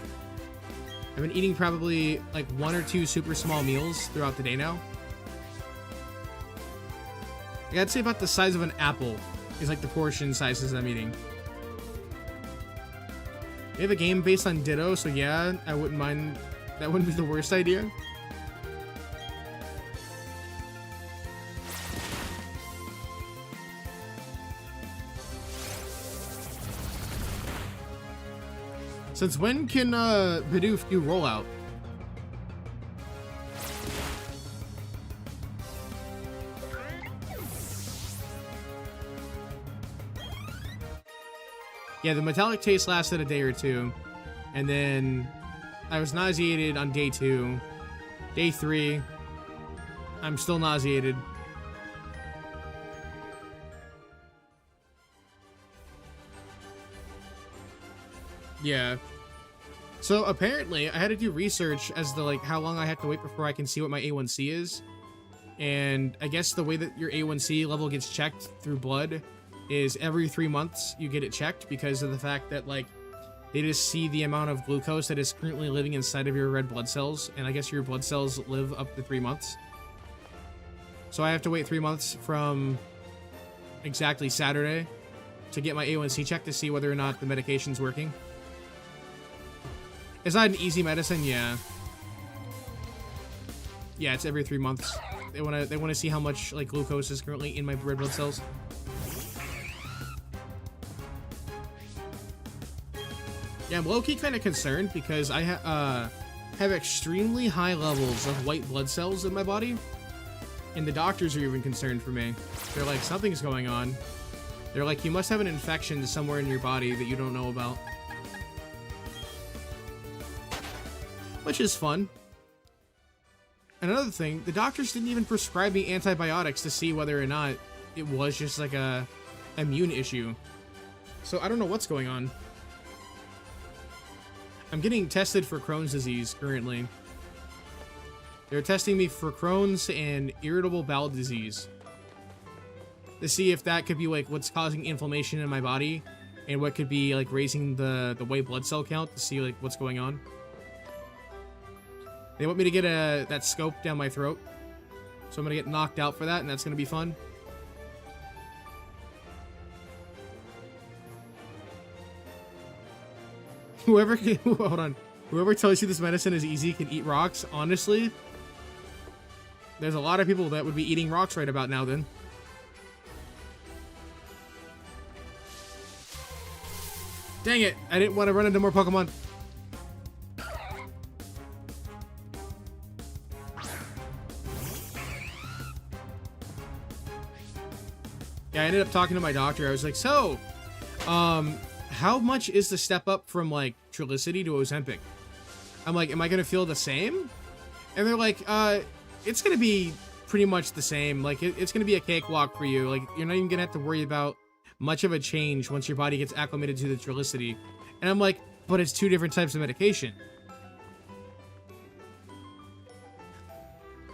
I've been eating probably like 1 or 2 super small meals throughout the day now. Like, I'd say about the size of an apple is like the portion sizes I'm eating. We have a game based on Ditto, so yeah, I wouldn't mind. That wouldn't be the worst idea. Since when can Bidoof do rollout? Yeah, the metallic taste lasted a day or 2, and then I was nauseated on day 2. Day 3, I'm still nauseated. Yeah. So apparently I had to do research as to like how long I have to wait before I can see what my A1C is. And I guess the way that your A1C level gets checked through blood is every 3 months you get it checked, because of the fact that like they just see the amount of glucose that is currently living inside of your red blood cells, and I guess your blood cells live up to 3 months. So I have to wait 3 months from exactly Saturday to get my A1C checked to see whether or not the medication's working. It's not an easy medicine, yeah. Yeah, it's every 3 months. They wanna see how much like glucose is currently in my red blood cells. Yeah, I'm low-key kind of concerned because I have extremely high levels of white blood cells in my body, and the doctors are even concerned for me. They're like, something's going on. They're like, you must have an infection somewhere in your body that you don't know about. Which is fun. Another thing, the doctors didn't even prescribe me antibiotics to see whether or not it was just like a immune issue. So I don't know what's going on. I'm getting tested for Crohn's disease currently. They're testing me for Crohn's and irritable bowel disease to see if that could be like what's causing inflammation in my body and what could be like raising the white blood cell count to see like what's going on. They want me to get that scope down my throat. So I'm gonna get knocked out for that, and that's gonna be fun. Whoever hold on. Whoever tells you this medicine is easy can eat rocks. Honestly, there's a lot of people that would be eating rocks right about now then. Dang it, I didn't want to run into more Pokemon. Yeah, I ended up talking to my doctor. I was like, so, how much is the step up from like Trulicity to Ozempic? I'm like, am I gonna feel the same? And they're like, it's gonna be pretty much the same. Like, it's gonna be a cakewalk for you. Like, you're not even gonna have to worry about much of a change once your body gets acclimated to the Trulicity. And I'm like, but it's two different types of medication.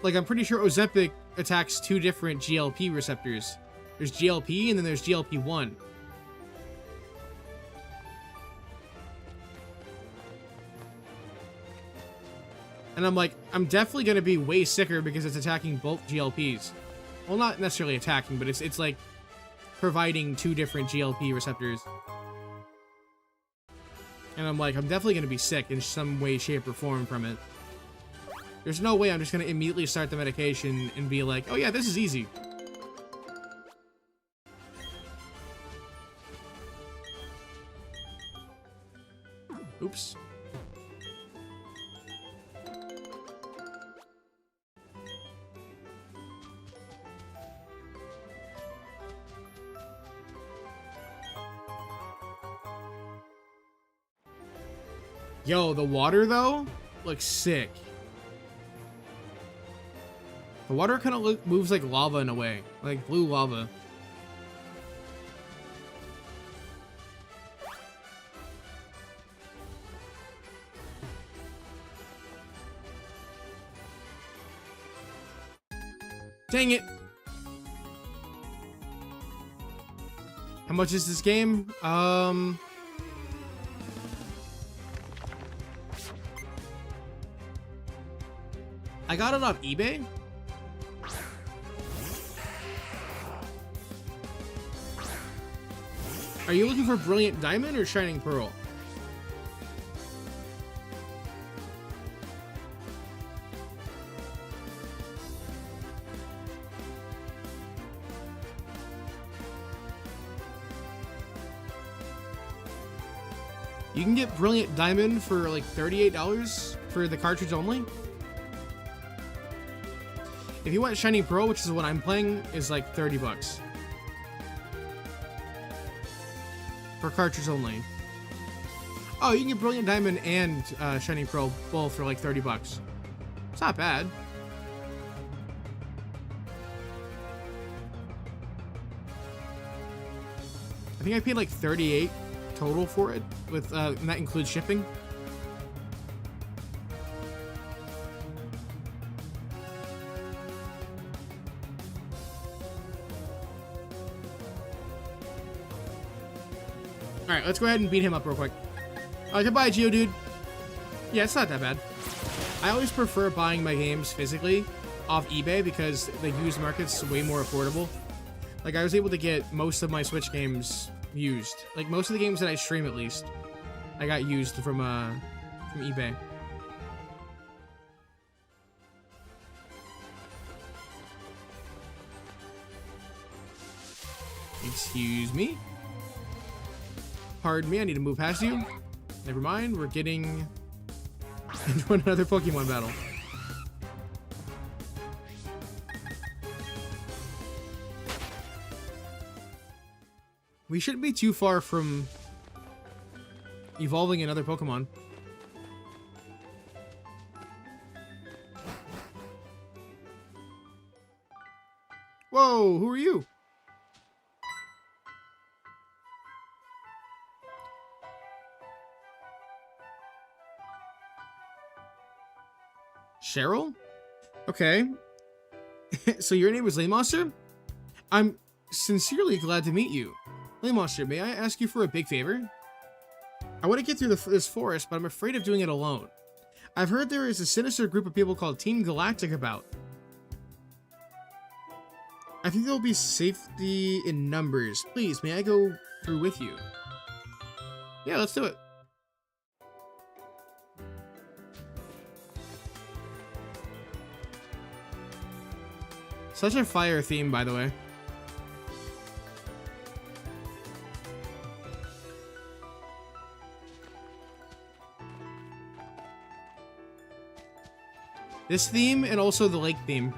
Like, I'm pretty sure Ozempic attacks two different GLP receptors. There's GLP and then there's GLP-1. And I'm like, I'm definitely going to be way sicker because it's attacking both GLPs. Well, not necessarily attacking, but it's like providing two different GLP receptors. And I'm like, I'm definitely going to be sick in some way, shape, or form from it. There's no way I'm just going to immediately start the medication and be like, oh yeah, this is easy. Oops. Yo, the water though looks sick. The water kind of moves like lava in a way, like blue lava. Dang it. How much is this game? I got it off eBay. Are you looking for Brilliant Diamond or Shining Pearl? You can get Brilliant Diamond for like $38 for the cartridge only. If you want Shining Pearl, which is what I'm playing, is like 30 bucks. For cartridge only. Oh, you can get Brilliant Diamond and Shining Pearl both for like 30 bucks. It's not bad. I think I paid like 38 total for it, with and that includes shipping. Alright, let's go ahead and beat him up real quick. Goodbye, Geodude. Yeah, it's not that bad. I always prefer buying my games physically off eBay because the used market's way more affordable. Like, I was able to get most of my Switch games used. Like, most of the games that I stream, at least, I got used from eBay. Excuse me? Pardon me, I need to move past you. Never mind, we're getting into another Pokemon battle. We shouldn't be too far from evolving another Pokemon. Whoa, who are you? Cheryl? Okay. So your name was Lane Monster? I'm sincerely glad to meet you. Lane Monster, may I ask you for a big favor? I want to get through this forest, but I'm afraid of doing it alone. I've heard there is a sinister group of people called Team Galactic about. I think there will be safety in numbers. Please, may I go through with you? Yeah, let's do it. Such a fire theme, by the way. This theme and also the lake theme.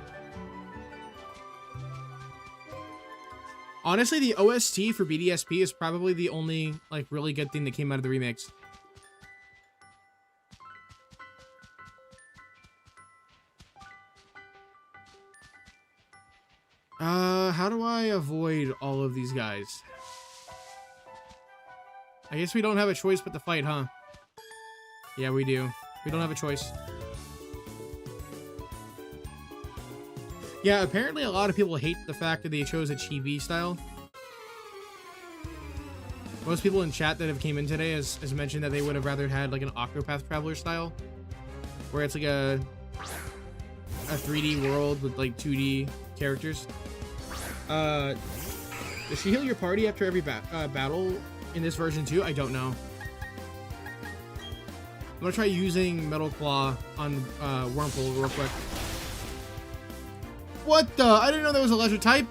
Honestly, the OST for BDSP is probably the only like really good thing that came out of the remakes. How do I avoid all of these guys? I guess we don't have a choice but to fight, huh? Yeah, we do. We don't have a choice. Yeah, apparently a lot of people hate the fact that they chose a chibi style. Most people in chat that have came in today has mentioned that they would have rather had like an Octopath Traveler style, where it's like a 3D world with like 2D characters. Does she heal your party after every battle in this version too? I don't know. I'm gonna try using Metal Claw on Wurmple real quick. What the? I didn't know there was a electric type.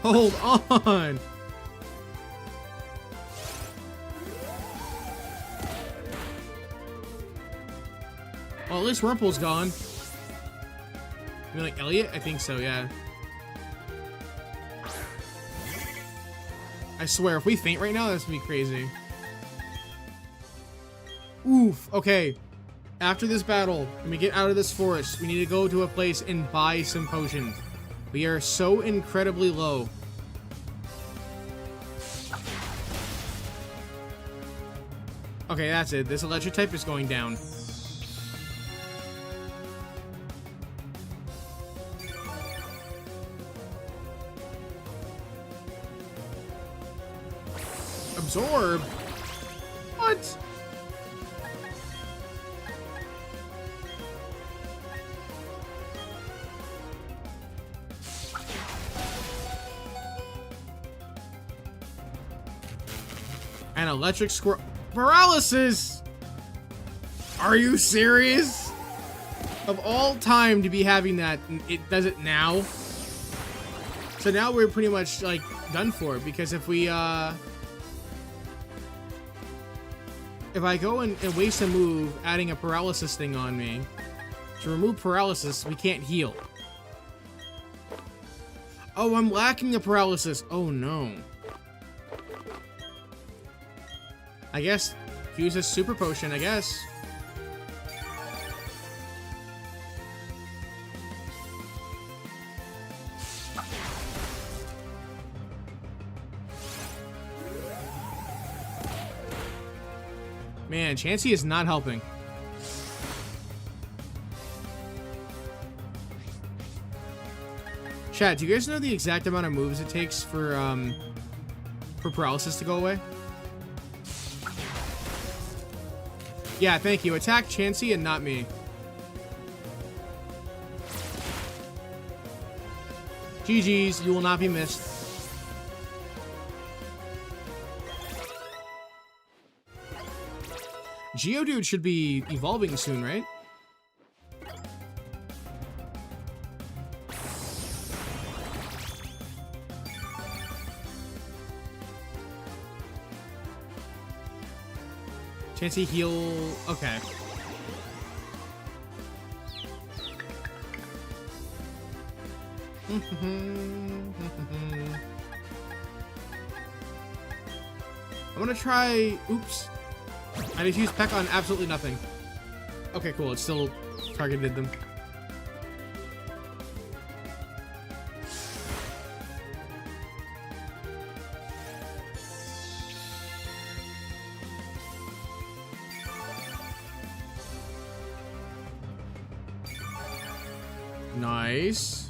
Hold on. Well, at least Wurmple's gone. You mean like Elliot? I think so, yeah. I swear, if we faint right now, that's gonna be crazy. Oof, okay. After this battle, when we get out of this forest, we need to go to a place and buy some potions. We are so incredibly low. Okay, that's it. This electric type is going down. Absorb? What? An electric squirrel. Paralysis! Are you serious? Of all time to be having that, it does it now? So now we're pretty much like done for, because if we if I go and waste a move adding a paralysis thing on me, to remove paralysis, we can't heal. Oh, I'm lacking a paralysis. Oh no. I guess use a super potion, I guess. Man, Chansey is not helping. Chat, do you guys know the exact amount of moves it takes for paralysis to go away? Yeah, thank you. Attack Chansey and not me. GG's, you will not be missed. Geodude should be evolving soon, right? Chansey heal. Okay. I'm gonna try. Oops. I just used Peck on absolutely nothing. Okay, cool. It still targeted them. Nice.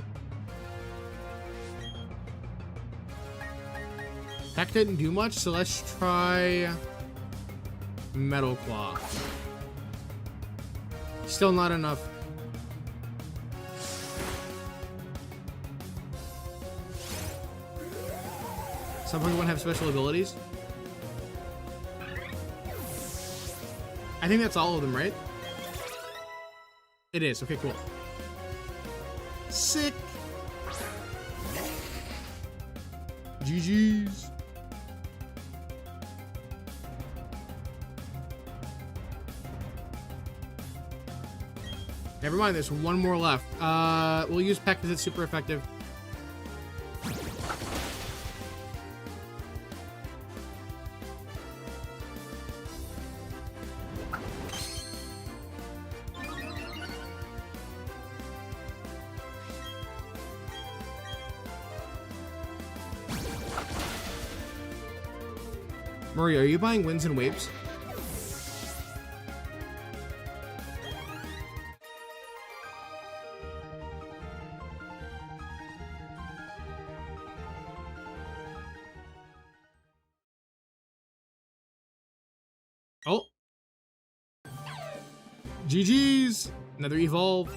That didn't do much, so let's try Metal Claw. Still not enough. Some Pokemon have special abilities. I think that's all of them, right? It is. Okay, cool. Sick. GG's. Never mind, there's one more left. We'll use Peck because it's super effective. Murray, are you buying Winds and Waves? Oh. GG's. Another evolve.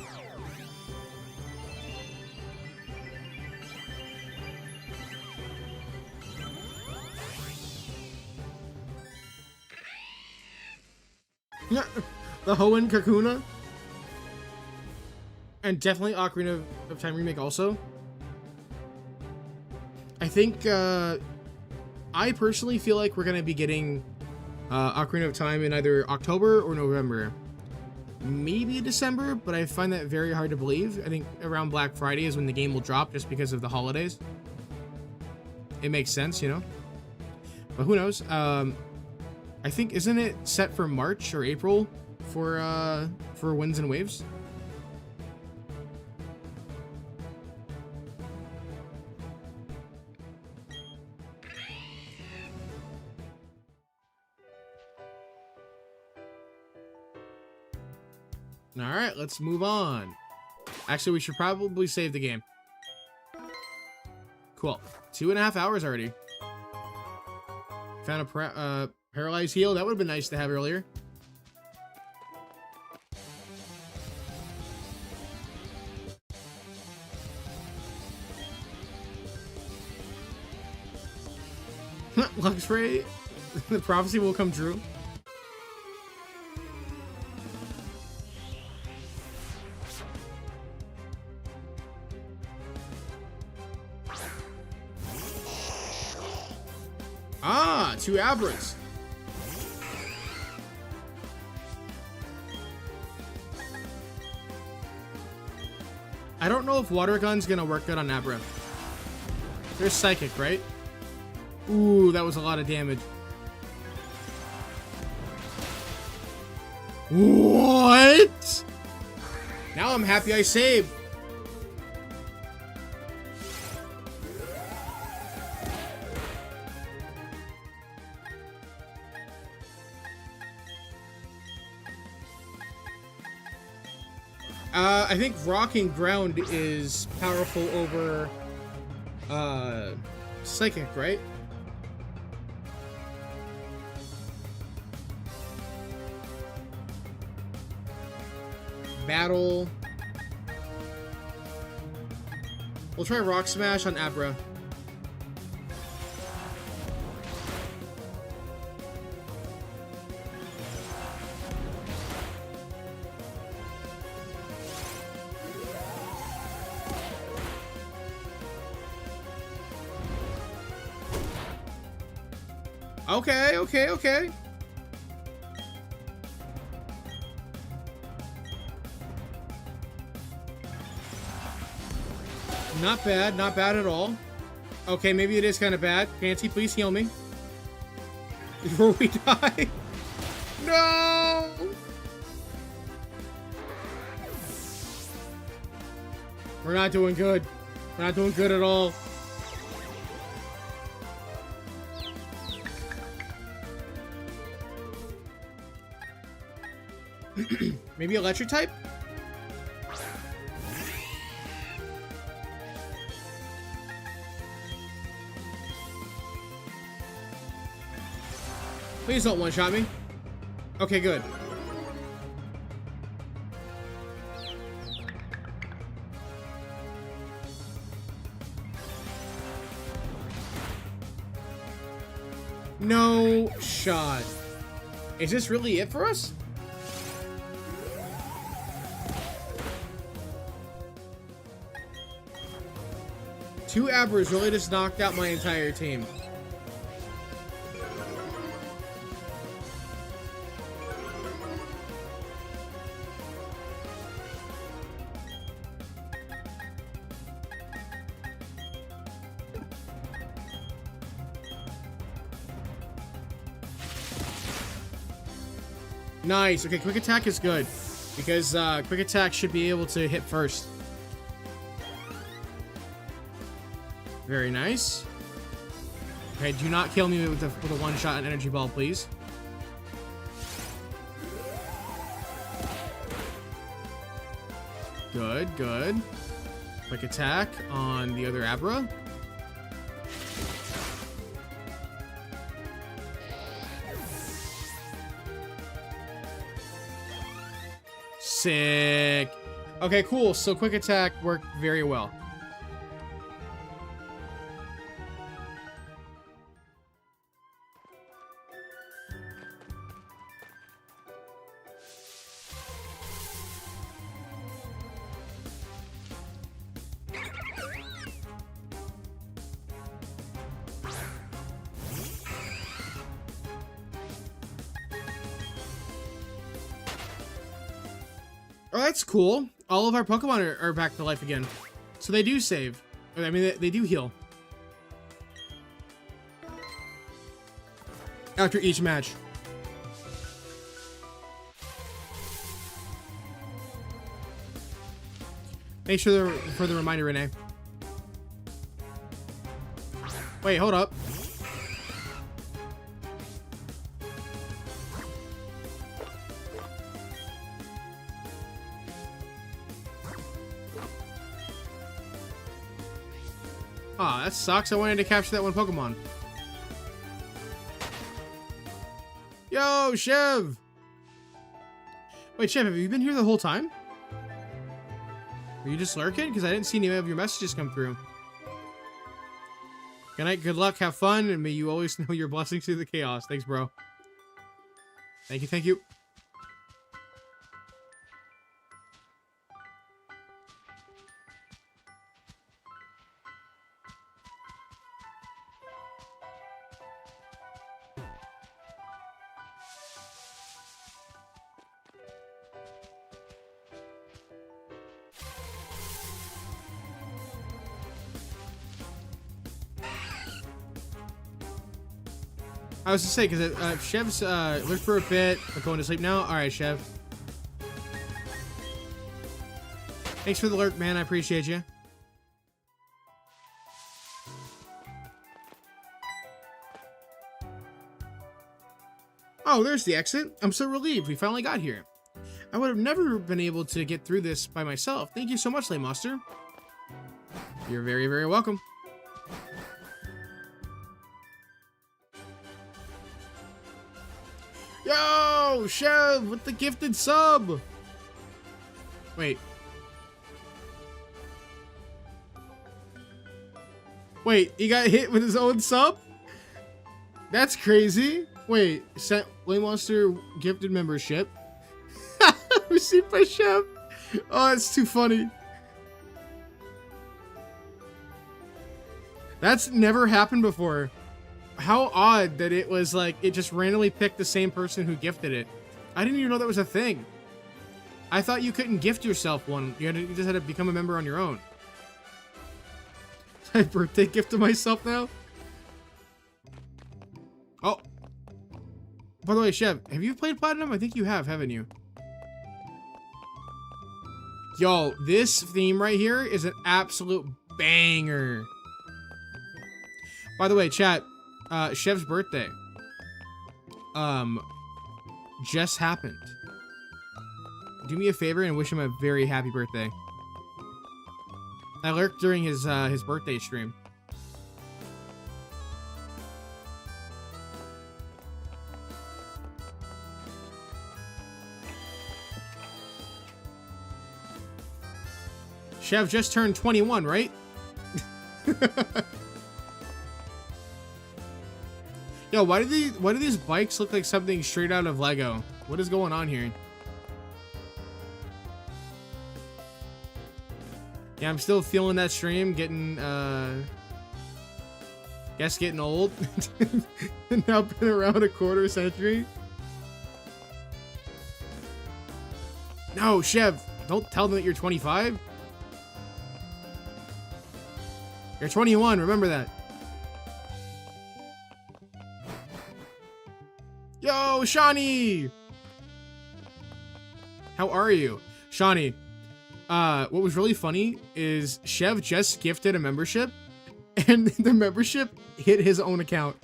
Yeah, the Hoenn Kakuna. And definitely Ocarina of Time Remake also. I think, I personally feel like we're going to be getting Ocarina of Time in either October or November. Maybe December, but I find that very hard to believe. I think around Black Friday is when the game will drop just because of the holidays. It makes sense, you know? But who knows? I think, isn't it set for March or April for Winds and Waves? All right, let's move on. Actually, we should probably save the game. Cool. 2.5 hours already. Found a paralyzed heal. That would have been nice to have earlier. Luxray, the prophecy will come true. Ah, 2 Abras. I don't know if Water Gun's gonna work good on Abra. They're Psychic, right? Ooh, that was a lot of damage. What? Now I'm happy I saved. I think Rock and Ground is powerful over Psychic, right? Battle. We'll try Rock Smash on Abra. Okay. Not bad at all. Okay, maybe it is kind of bad. Fancy, please heal me. Before we die. No! We're not doing good. We're not doing good at all. Maybe electric type? Please don't one-shot me. Okay, good. No shot. Is this really it for us? Two Abras really just knocked out my entire team. Nice. Okay, quick attack is good because quick attack should be able to hit first. Very nice. Okay, do not kill me with a one-shot and energy ball, please. Good, good. Quick attack on the other Abra. Sick. Okay, cool. So quick attack worked very well. Oh, that's cool. All of our Pokemon are back to life again. So they do save. I mean, they do heal. After each match. Thanks for the reminder, Renee. Wait, hold up. Aw, that sucks. I wanted to capture that one Pokemon. Yo, Chev! Wait, Chev, have you been here the whole time? Were you just lurking? Because I didn't see any of your messages come through. Good night, good luck, have fun, and may you always know your blessings through the chaos. Thanks, bro. Thank you, thank you. I was to say, because Chev's lurked for a bit. We're going to sleep now. All right, Chev. Thanks for the lurk, man. I appreciate you. Oh, there's the exit. I'm so relieved we finally got here. I would have never been able to get through this by myself. Thank you so much, Lay Monster. You're very, very welcome. Yo, Chev with the gifted sub. Wait. Wait, he got hit with his own sub? That's crazy. Wait, sent Lay Monster gifted membership. Received by Chev. Oh, that's too funny. That's never happened before. How odd that it was like, it just randomly picked the same person who gifted it. I didn't even know that was a thing. I thought you couldn't gift yourself one. You just had to become a member on your own. My birthday gift to myself now? Oh. By the way, Chev, have you played Platinum? I think you have, haven't you? Yo, this theme right here is an absolute banger. By the way, chat, Chev's birthday just happened. Do me a favor and wish him a very happy birthday. I lurked during his birthday stream. Chev just turned 21, right? Yo, why do these bikes look like something straight out of Lego? What is going on here? Yeah, I'm still feeling that stream, getting guess getting old. Now been around a quarter century. No, Chev, don't tell them that you're 25. You're 21, remember that. Yo, Shawnee! How are you? Shawnee, what was really funny is Chev just gifted a membership, and the membership hit his own account.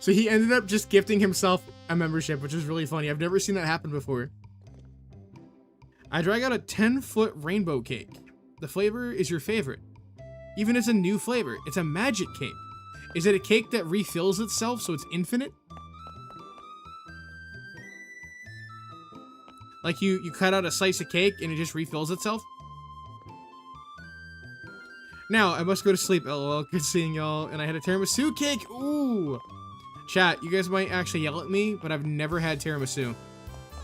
So he ended up just gifting himself a membership, which is really funny. I've never seen that happen before. I drag out a 10-foot rainbow cake. The flavor is your favorite. Even as a new flavor, it's a magic cake. Is it a cake that refills itself so it's infinite? Like you cut out a slice of cake and it just refills itself? Now, I must go to sleep, lol. Good seeing y'all. And I had a tiramisu cake. Ooh. Chat, you guys might actually yell at me, but I've never had tiramisu.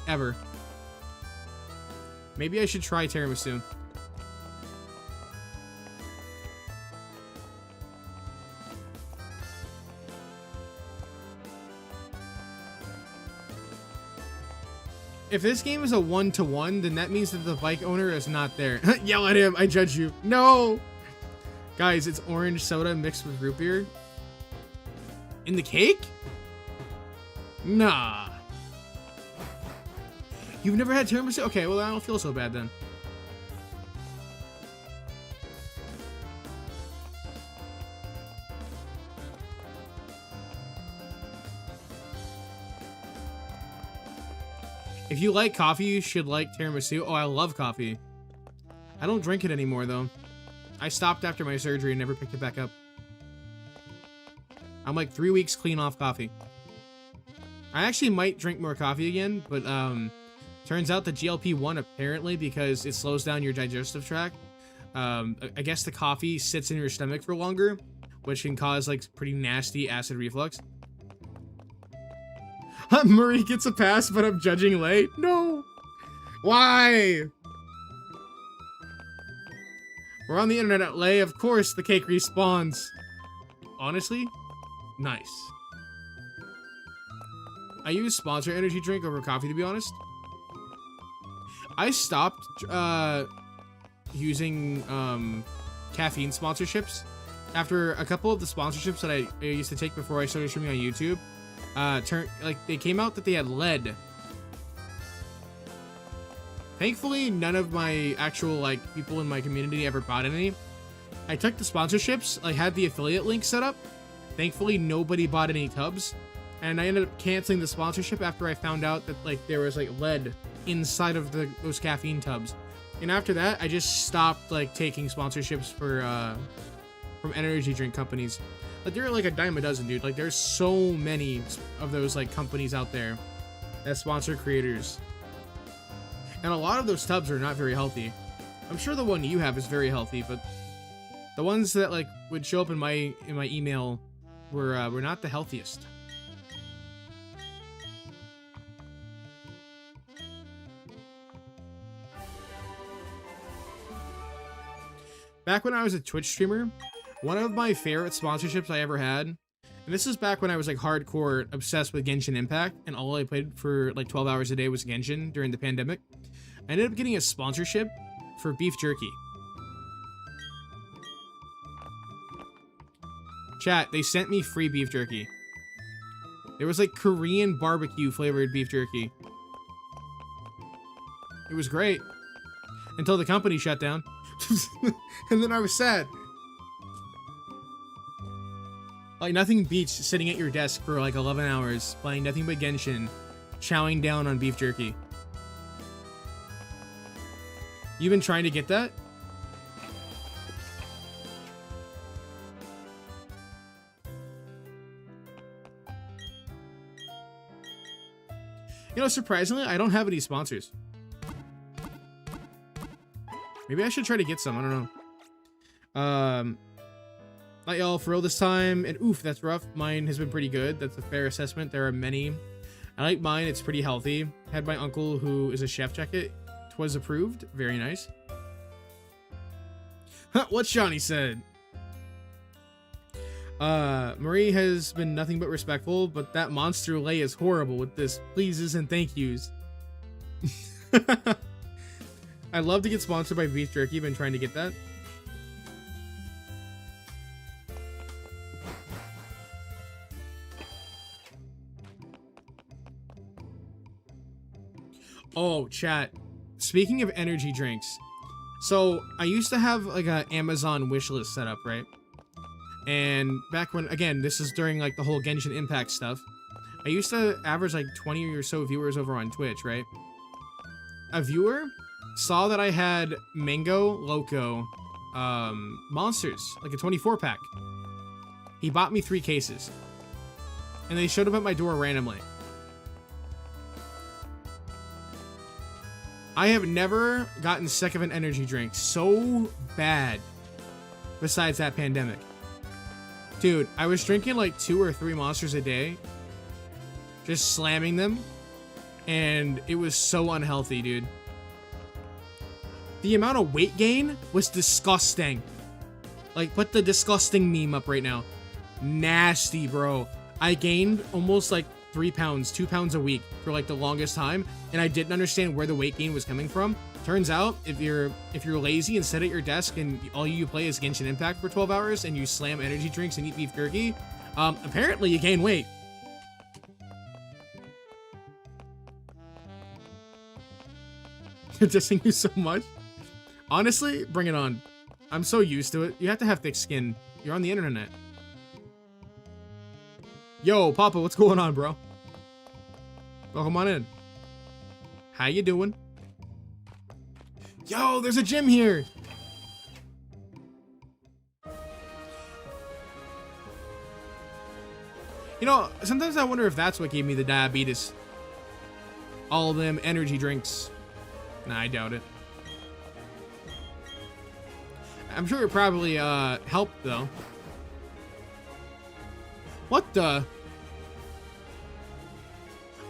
Ever. Maybe I should try tiramisu. If this game is a 1-to-1, then that means that the bike owner is not there. Yell at him, I judge you. No! Guys, it's orange soda mixed with root beer. In the cake? Nah. You've never had tiramisu? Okay, well I don't feel so bad then. If you like coffee, you should like tiramisu. Oh, I love coffee. I don't drink it anymore, though. I stopped after my surgery and never picked it back up. I'm like 3 weeks clean off coffee. I actually might drink more coffee again, but turns out the GLP-1 apparently, because it slows down your digestive tract, I guess the coffee sits in your stomach for longer, which can cause like pretty nasty acid reflux. Murray gets a pass, but I'm judging late. No. Why? We're on the internet at Lay. Of course, the cake respawns. Honestly, nice. I use sponsor energy drink over coffee, to be honest. I stopped using caffeine sponsorships after a couple of the sponsorships that I used to take before I started streaming on YouTube. They came out that they had lead. Thankfully, none of my actual like people in my community ever bought any. I took the sponsorships, I had the affiliate link set up. Thankfully, nobody bought any tubs, and I ended up canceling the sponsorship after I found out that like there was like lead inside of those caffeine tubs. And after that, I just stopped like taking sponsorships for from energy drink companies. Like there are like a dime a dozen, dude. Like there's so many of those like companies out there that sponsor creators. And a lot of those tubs are not very healthy. I'm sure the one you have is very healthy, but the ones that like would show up in my email were not the healthiest. Back when I was a Twitch streamer, one of my favorite sponsorships I ever had, and this is back when I was like hardcore obsessed with Genshin Impact, and all I played for like 12 hours a day was Genshin during the pandemic. I ended up getting a sponsorship for beef jerky. Chat, they sent me free beef jerky. There was like Korean barbecue flavored beef jerky. It was great. Until the company shut down. And then I was sad. Like, nothing beats sitting at your desk for like 11 hours, playing nothing but Genshin, chowing down on beef jerky. You been trying to get that? You know, surprisingly, I don't have any sponsors. Maybe I should try to get some. I don't know. Not y'all for real this time. And oof, that's rough. Mine has been pretty good. That's a fair assessment. There are many. I like mine. It's pretty healthy. Had my uncle who is a chef check it. 'Twas approved. Very nice. What Shawnee said. Marie has been nothing but respectful, but that monster lay is horrible with this pleases and thank yous. I'd love to get sponsored by beef jerky. Been trying to get that. Oh, chat. Speaking of energy drinks, so I used to have like a Amazon wishlist set up, right? And back when, again, this is during like the whole Genshin Impact stuff, I used to average like 20 or so viewers over on Twitch, right? A viewer saw that I had Mango Loco Monsters, like a 24 pack. He bought me 3 cases. And they showed up at my door randomly. I have never gotten sick of an energy drink so bad besides that pandemic. Dude, I was drinking like 2 or 3 Monsters a day. Just slamming them. And it was so unhealthy, dude. The amount of weight gain was disgusting. Like, put the disgusting meme up right now. Nasty, bro. I gained almost like 3 pounds, 2 pounds a week for like the longest time, and I didn't understand where the weight gain was coming from. Turns out, if you're lazy and sit at your desk and all you play is Genshin Impact for 12 hours and you slam energy drinks and eat beef jerky, apparently you gain weight. Dissing you so much. Honestly, bring it on. I'm so used to it. You have to have thick skin. You're on the internet. Yo, Papa, what's going on, bro? Welcome on in. How you doing? Yo, there's a gym here. You know, sometimes I wonder if that's what gave me the diabetes. All of them energy drinks. Nah, I doubt it. I'm sure it probably helped though. What the?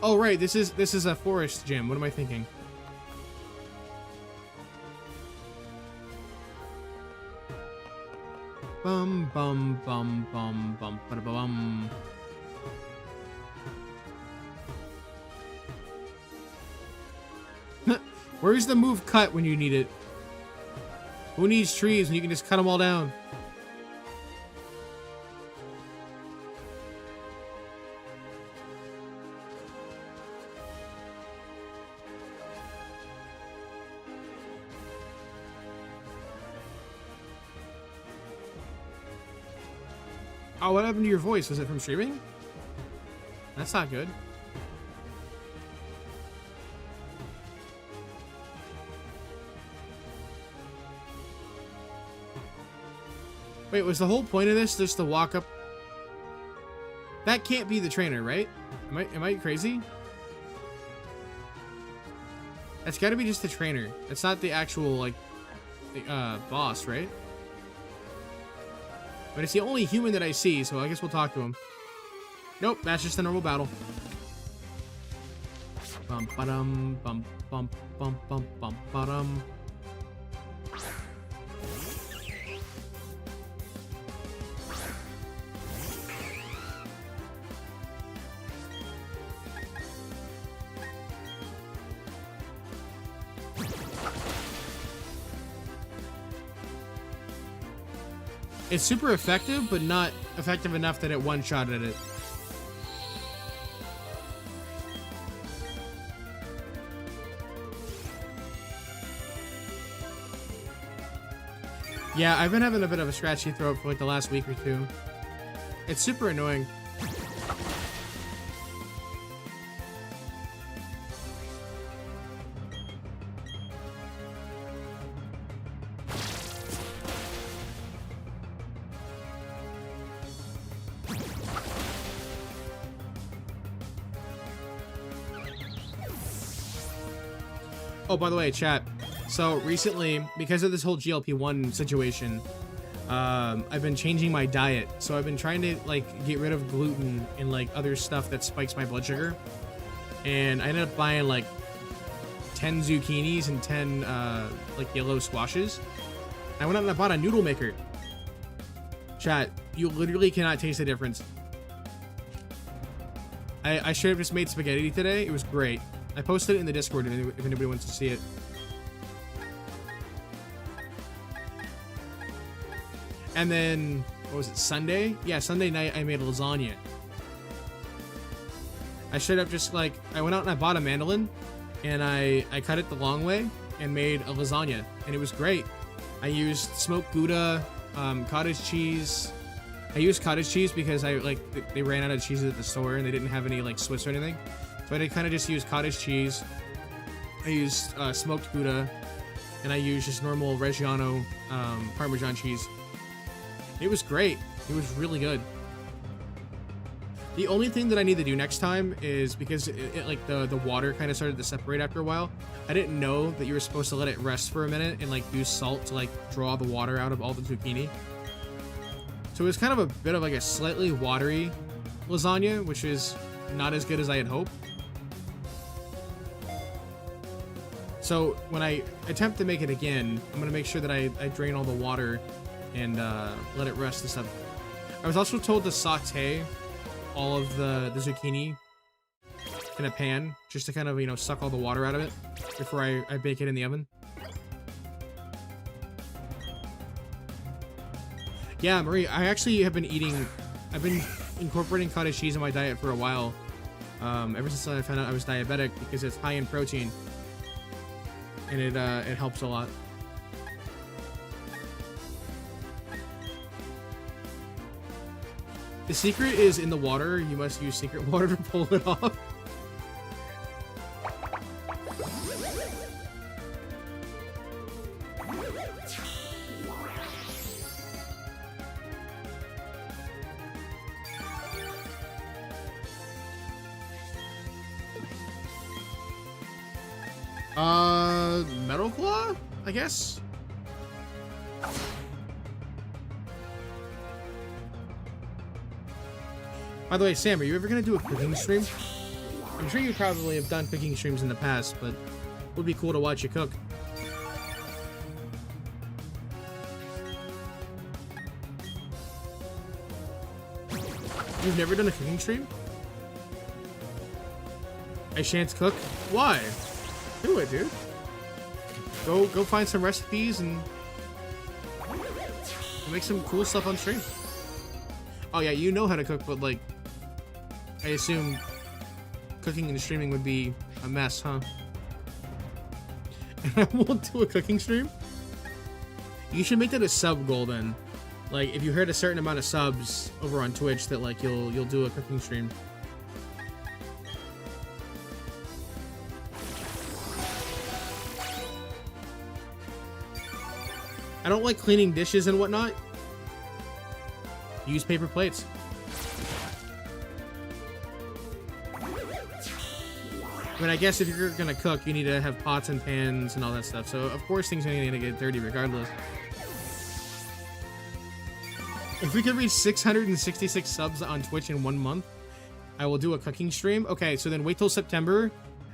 Oh right, this is a forest gym. What am I thinking? Bum bum bum bum bum ba bum. Where's the move cut when you need it? Who needs trees when you can just cut them all down? Oh, what happened to your voice? Was it from streaming? That's not good. Wait, was the whole point of this just to walk up? That can't be the trainer, right? Am I crazy? That's gotta be just the trainer. That's not the actual, like, boss, right? But it's the only human that I see, so I guess we'll talk to him. Nope, that's just a normal battle. Bum ba-dum, bum bum bum bum bum ba-dum. It's super effective, but not effective enough that it one-shotted it. Yeah, I've been having a bit of a scratchy throat for like the last week or two. It's super annoying. Oh, by the way, chat. So recently, because of this whole GLP-1 situation, I've been changing my diet. So I've been trying to like get rid of gluten and like other stuff that spikes my blood sugar. And I ended up buying like 10 zucchinis and 10 like yellow squashes. I went out and I bought a noodle maker. Chat, you literally cannot taste the difference. I straight up just made spaghetti today. It was great. I posted it in the Discord if anybody wants to see it. And then, what was it, Sunday? Yeah, Sunday night I made a lasagna. I straight up just like, I went out and I bought a mandolin and I cut it the long way and made a lasagna. And it was great. I used smoked Gouda, cottage cheese. I used cottage cheese because they ran out of cheese at the store and they didn't have any like Swiss or anything. So I kind of just used cottage cheese. I used smoked Gouda, and I used just normal Reggiano Parmesan cheese. It was great. It was really good. The only thing that I need to do next time is because like the water kind of started to separate after a while. I didn't know that you were supposed to let it rest for a minute and like use salt to like draw the water out of all the zucchini. So it was kind of a bit of like a slightly watery lasagna, which is not as good as I had hoped. So when I attempt to make it again, I'm going to make sure that I drain all the water and let it rest and stuff. I was also told to saute all of the zucchini in a pan just to kind of, you know, suck all the water out of it before I bake it in the oven. Yeah, Marie, I actually have been I've been incorporating cottage cheese in my diet for a while. Ever since I found out I was diabetic, because it's high in protein. And it helps a lot. The secret is in the water. You must use secret water to pull it off. Metal Claw, I guess. By the way, Sam, are you ever gonna do a cooking stream? I'm sure you probably have done cooking streams in the past, but it would be cool to watch you cook. You've never done a cooking stream? I shan't cook? Why? Do it, dude. Go find some recipes and make some cool stuff on stream. Oh yeah, you know how to cook, but like, I assume cooking and streaming would be a mess, huh? And I won't do a cooking stream? You should make that a sub goal then. Like, if you hit a certain amount of subs over on Twitch, that like you'll do a cooking stream. I don't like cleaning dishes and whatnot. Use paper plates. I mean, I guess if you're gonna cook, you need to have pots and pans and all that stuff. So, of course, things are gonna get dirty regardless. If we could reach 666 subs on Twitch in 1 month, I will do a cooking stream. Okay, so then wait till September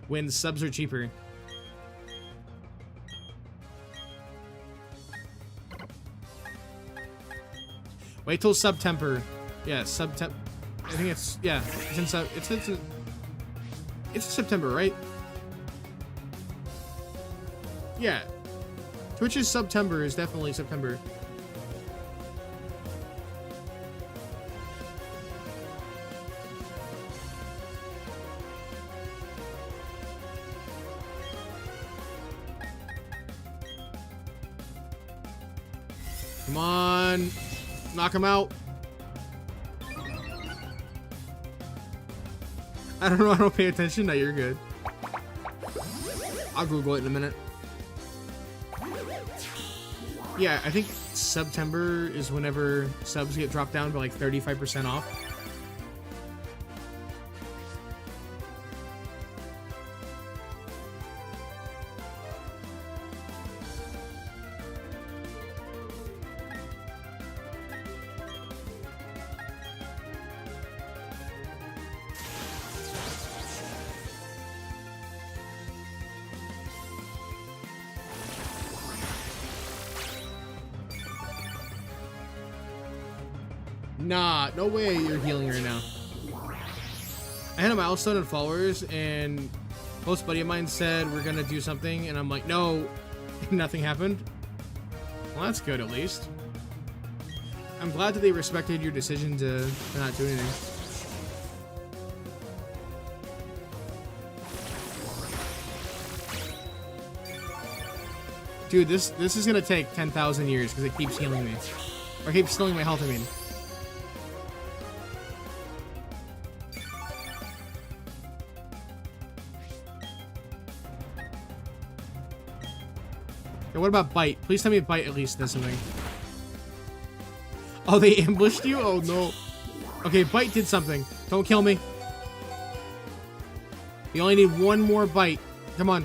when subs are cheaper. Wait till September. Yeah, September. I think it's, yeah, it's September, right? Yeah. Twitch's September is definitely September. Come on. Knock him out. I don't know, I don't pay attention. No, you're good. I'll Google it in a minute. Yeah, I think September is whenever subs get dropped down by like 35% off. Nah, no way you're healing right now. I had a milestone in followers, and a close buddy of mine said we're gonna do something, and I'm like, no, nothing happened. Well, that's good at least. I'm glad that they respected your decision to not do anything. Dude, this is gonna take 10,000 years because it keeps healing me. Or keeps stealing my health, I mean. Okay, what about Bite? Please tell me Bite at least does something. Oh, they ambushed you? Oh, no. Okay, Bite did something. Don't kill me. You only need one more Bite. Come on.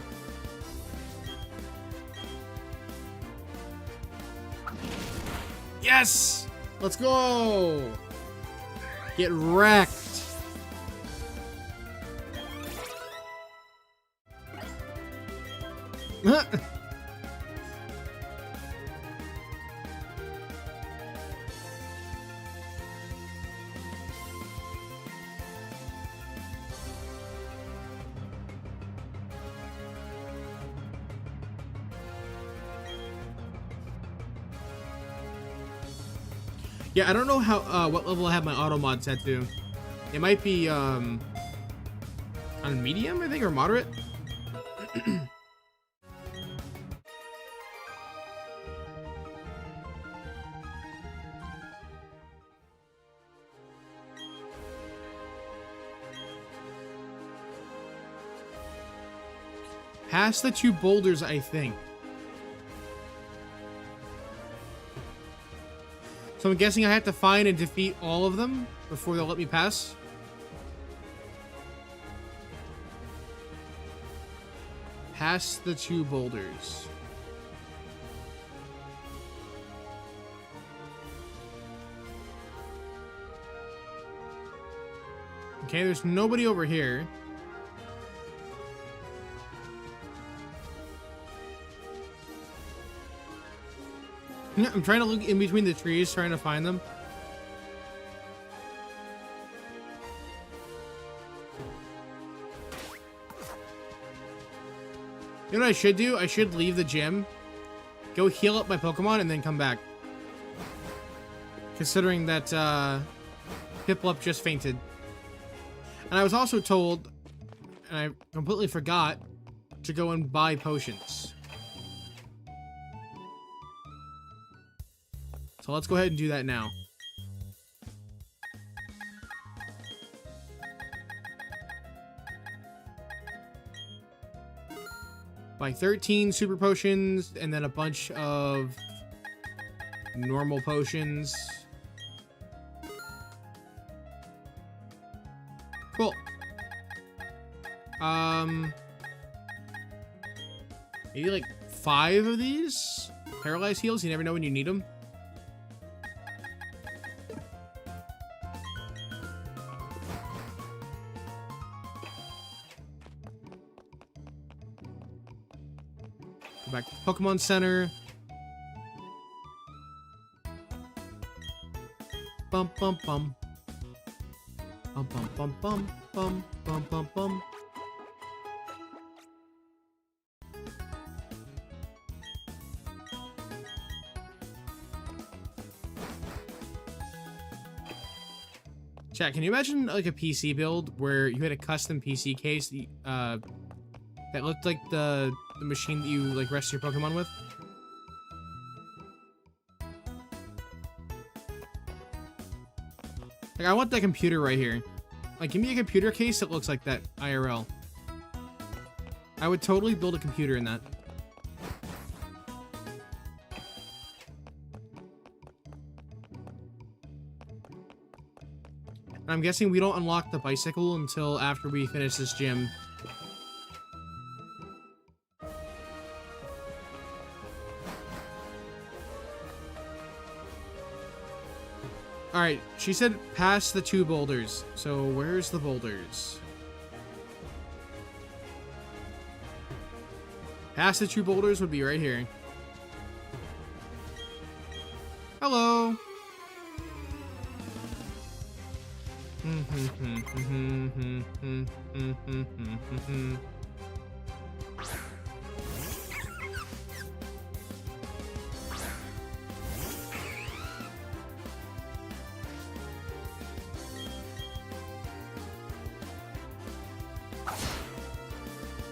Yes! Let's go! Get wrecked. Yeah, I don't know how what level I have my auto mod set to. It might be on medium, I think, or moderate. Past the 2 boulders, I think. So I'm guessing I have to find and defeat all of them before they'll let me pass. Past the 2 boulders. Okay, there's nobody over here. I'm trying to look in between the trees, trying to find them. You know what I should do? I should leave the gym, go heal up my Pokemon, and then come back. Considering that Piplup just fainted. And I was also told, and I completely forgot, to go and buy potions. So let's go ahead and do that now. Buy 13 super potions and then a bunch of normal potions. Cool. Maybe like 5 of these paralyzed heals. You never know when you need them. Back to Pokemon Center. Bum bum bum. Bum bum bum bum bum bum bum bum. Chat, can you imagine like a PC build where you had a custom PC case that looked like the machine that you like rest your Pokemon with? Like, I want that computer right here. Like, give me a computer case that looks like that IRL. I would totally build a computer in that. And I'm guessing we don't unlock the bicycle until after we finish this gym. Alright, she said past the 2 boulders. So where's the boulders? Past the 2 boulders would be right here. Hello.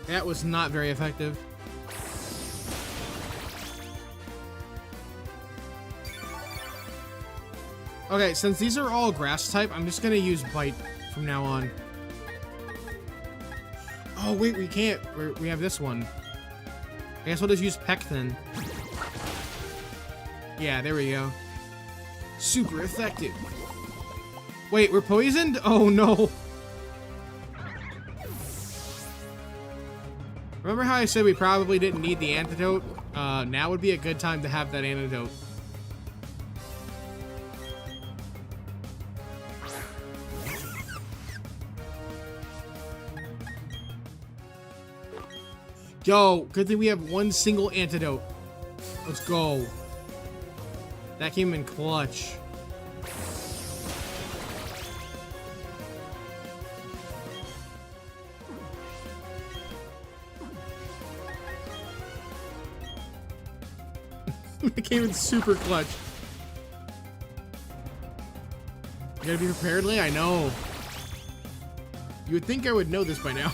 That was not very effective. Okay, since these are all grass type, I'm just gonna use Bite from now on. Oh wait, we can't. We have this one. I guess we'll just use Peck then. Yeah, there we go. Super effective. Wait, we're poisoned? Oh no. Remember how I said we probably didn't need the antidote? Now would be a good time to have that antidote. Yo, good thing we have one single antidote. Let's go. That came in clutch. It came in super clutch. You gotta be prepared, Lay? I know. You would think I would know this by now.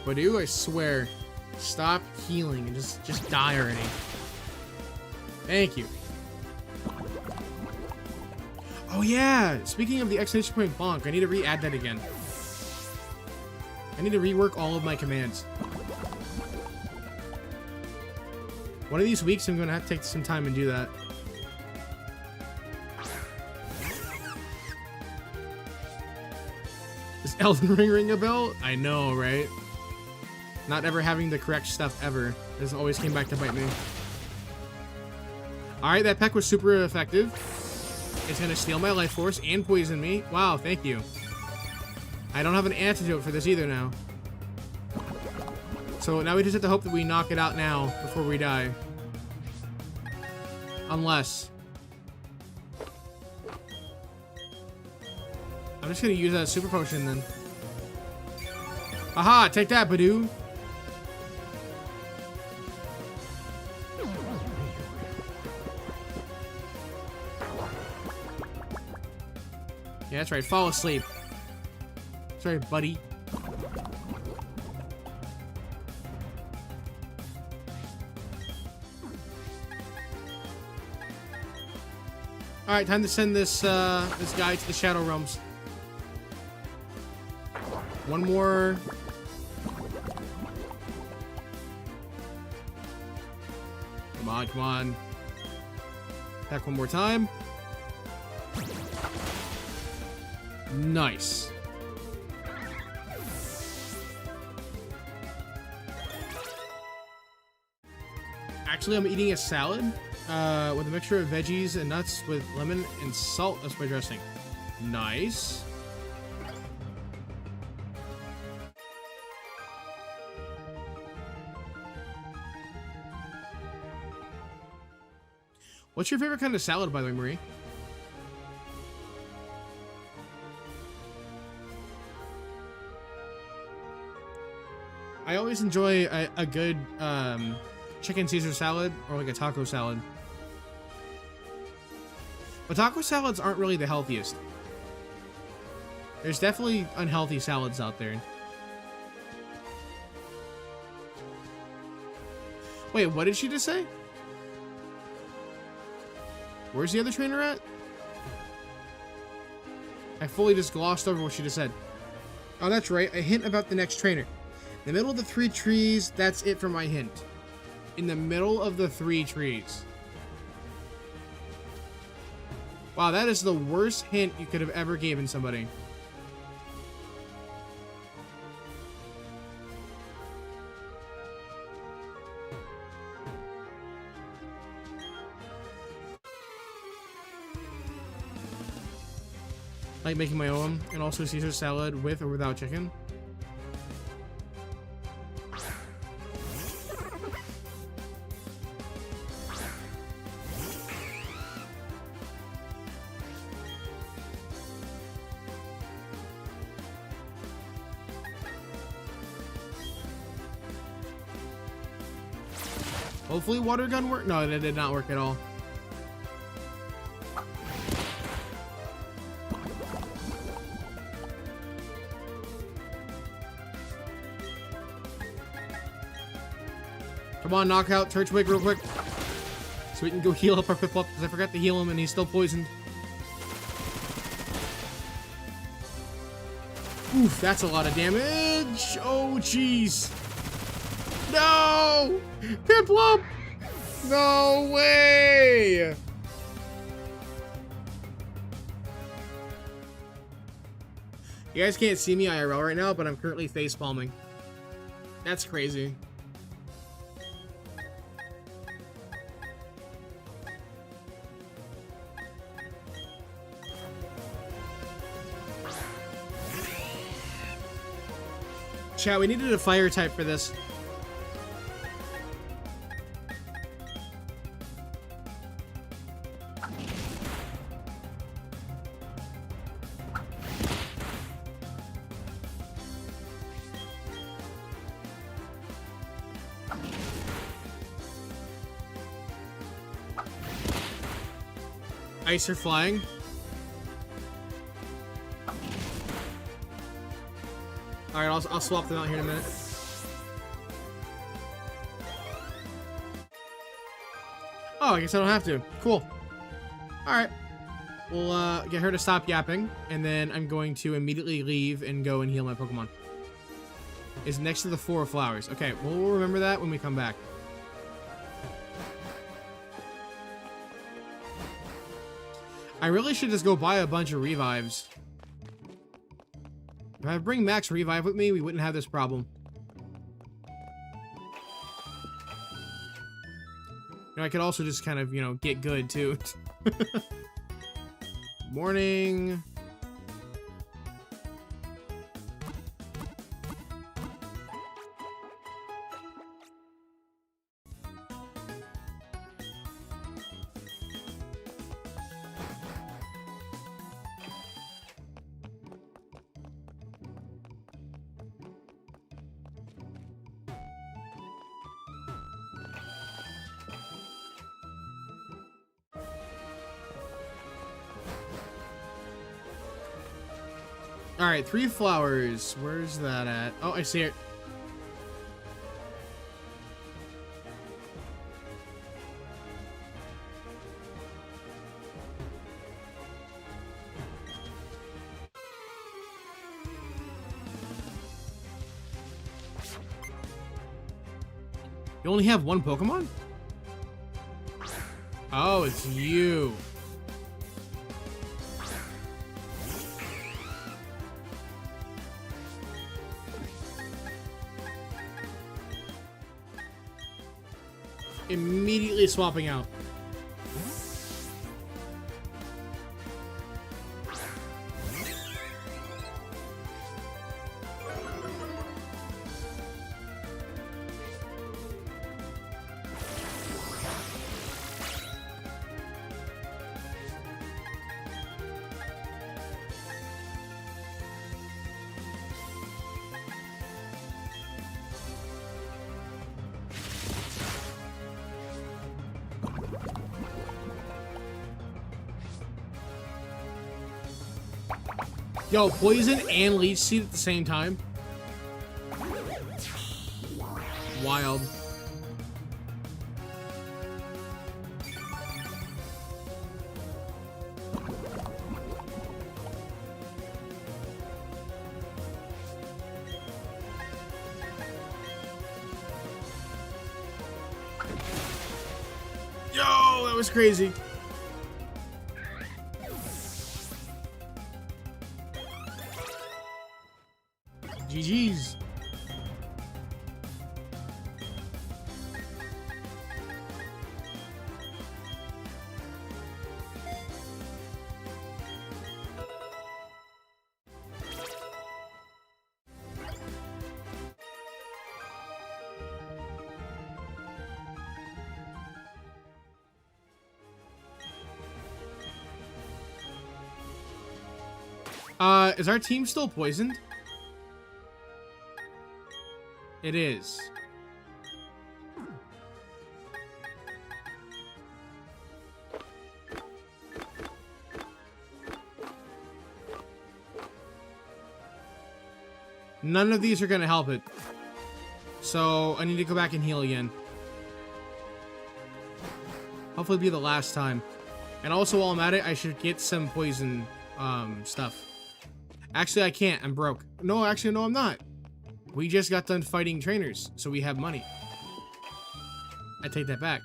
But I swear, stop healing and just die already. Thank you. Oh yeah, speaking of the exclamation point bonk, I need to re-add that again. I need to rework all of my commands. One of these weeks, I'm going to have to take some time and do that. Does Elden Ring ring a bell? I know, right? Not ever having the correct stuff ever. This always came back to bite me. Alright, that peck was super effective. It's going to steal my life force and poison me. Wow, thank you. I don't have an antidote for this either now. So now we just have to hope that we knock it out now before we die. Unless. I'm just gonna use that super potion then. Aha! Take that, Badoo! Yeah, that's right. Fall asleep. That's right, buddy. All right, time to send this this guy to the Shadow Realms. One more. Come on, come on. Back one more time. Nice. Actually, I'm eating a salad with a mixture of veggies and nuts with lemon and salt as my dressing. Nice. What's your favorite kind of salad, by the way, Marie? I always enjoy a good chicken Caesar salad or like a taco salad. But taco salads aren't really the healthiest. There's definitely unhealthy salads out there. Wait, what did she just say? Where's the other trainer at? I fully just glossed over what she just said. Oh, that's right. A hint about the next trainer. In the middle of the 3 trees, that's it for my hint. In the middle of the 3 trees. Wow, that is the worst hint you could have ever given somebody. Like making my own, and also Caesar salad with or without chicken. Hopefully water gun worked. No, it did not work at all. Come on, knock out Turtwig real quick. So we can go heal up our Piplup, because I forgot to heal him and he's still poisoned. Oof, that's a lot of damage. Oh, jeez. No! Piplup! No way! You guys can't see me IRL right now, but I'm currently face palming. That's crazy. Chat, we needed a fire type for this. Ice or flying? Alright, I'll swap them out here in a minute. Oh, I guess I don't have to. Cool. Alright. We'll get her to stop yapping, and then I'm going to immediately leave and go and heal my Pokemon. It's next to the 4 flowers. Okay, we'll remember that when we come back. I really should just go buy a bunch of revives. If I bring Max Revive with me, we wouldn't have this problem. You know, I could also just kind of, you know, get good, too. Morning. Alright, 3 flowers. Where's that at? Oh, I see it. You only have 1 Pokemon? Oh, it's you. Immediately swapping out. Yo, poison and leech seed at the same time. Wild. Yo, that was crazy. GG's. Is our team still poisoned? It is. None of these are gonna help it. So I need to go back and heal again. Hopefully it'll be the last time. And also while I'm at it, I should get some poison stuff. Actually, I can't. I'm broke. No, actually, no, I'm not. We just got done fighting trainers, so we have money. I take that back.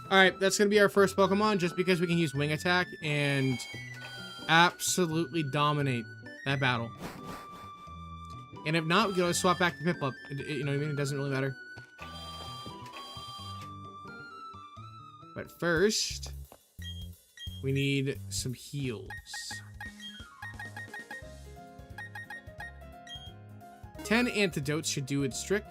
Alright, that's going to be our first Pokemon, just because we can use Wing Attack and absolutely dominate that battle. And if not, we can always swap back to Piplup. You know what I mean? It doesn't really matter. But first, we need some heals. 10 antidotes should do its trick.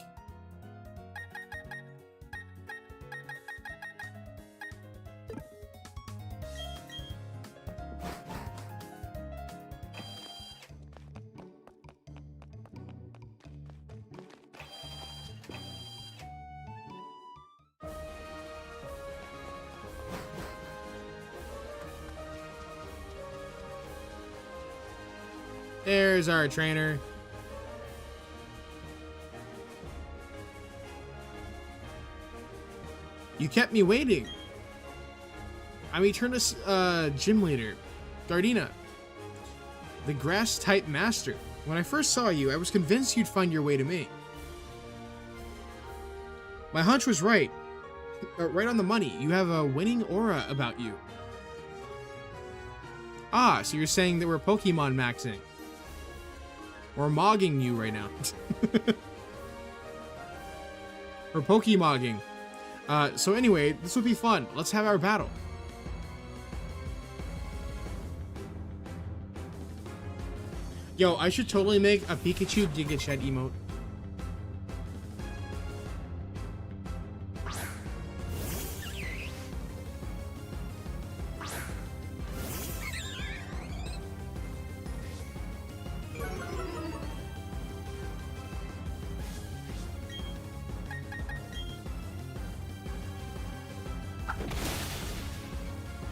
There's our trainer. You kept me waiting. I'm Eternus gym leader, Gardena, the grass type master. When I first saw you, I was convinced you'd find your way to me. My hunch was right. Right on the money. You have a winning aura about you. Ah, so you're saying that we're Pokemon maxing. We're mogging you right now. We're Pokemogging. So anyway, this would be fun. Let's have our battle. Yo, I should totally make a Pikachu Giga Chat emote.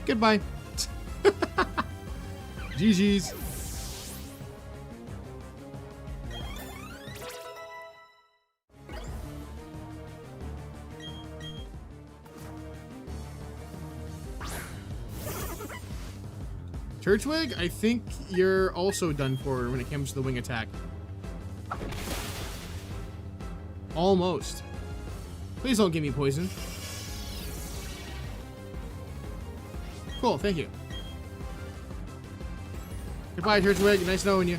Goodbye. GG's. Turtwig, I think you're also done for when it comes to the wing attack. Almost. Please don't give me poison. Cool, thank you. Goodbye, Turtwig. Nice knowing you.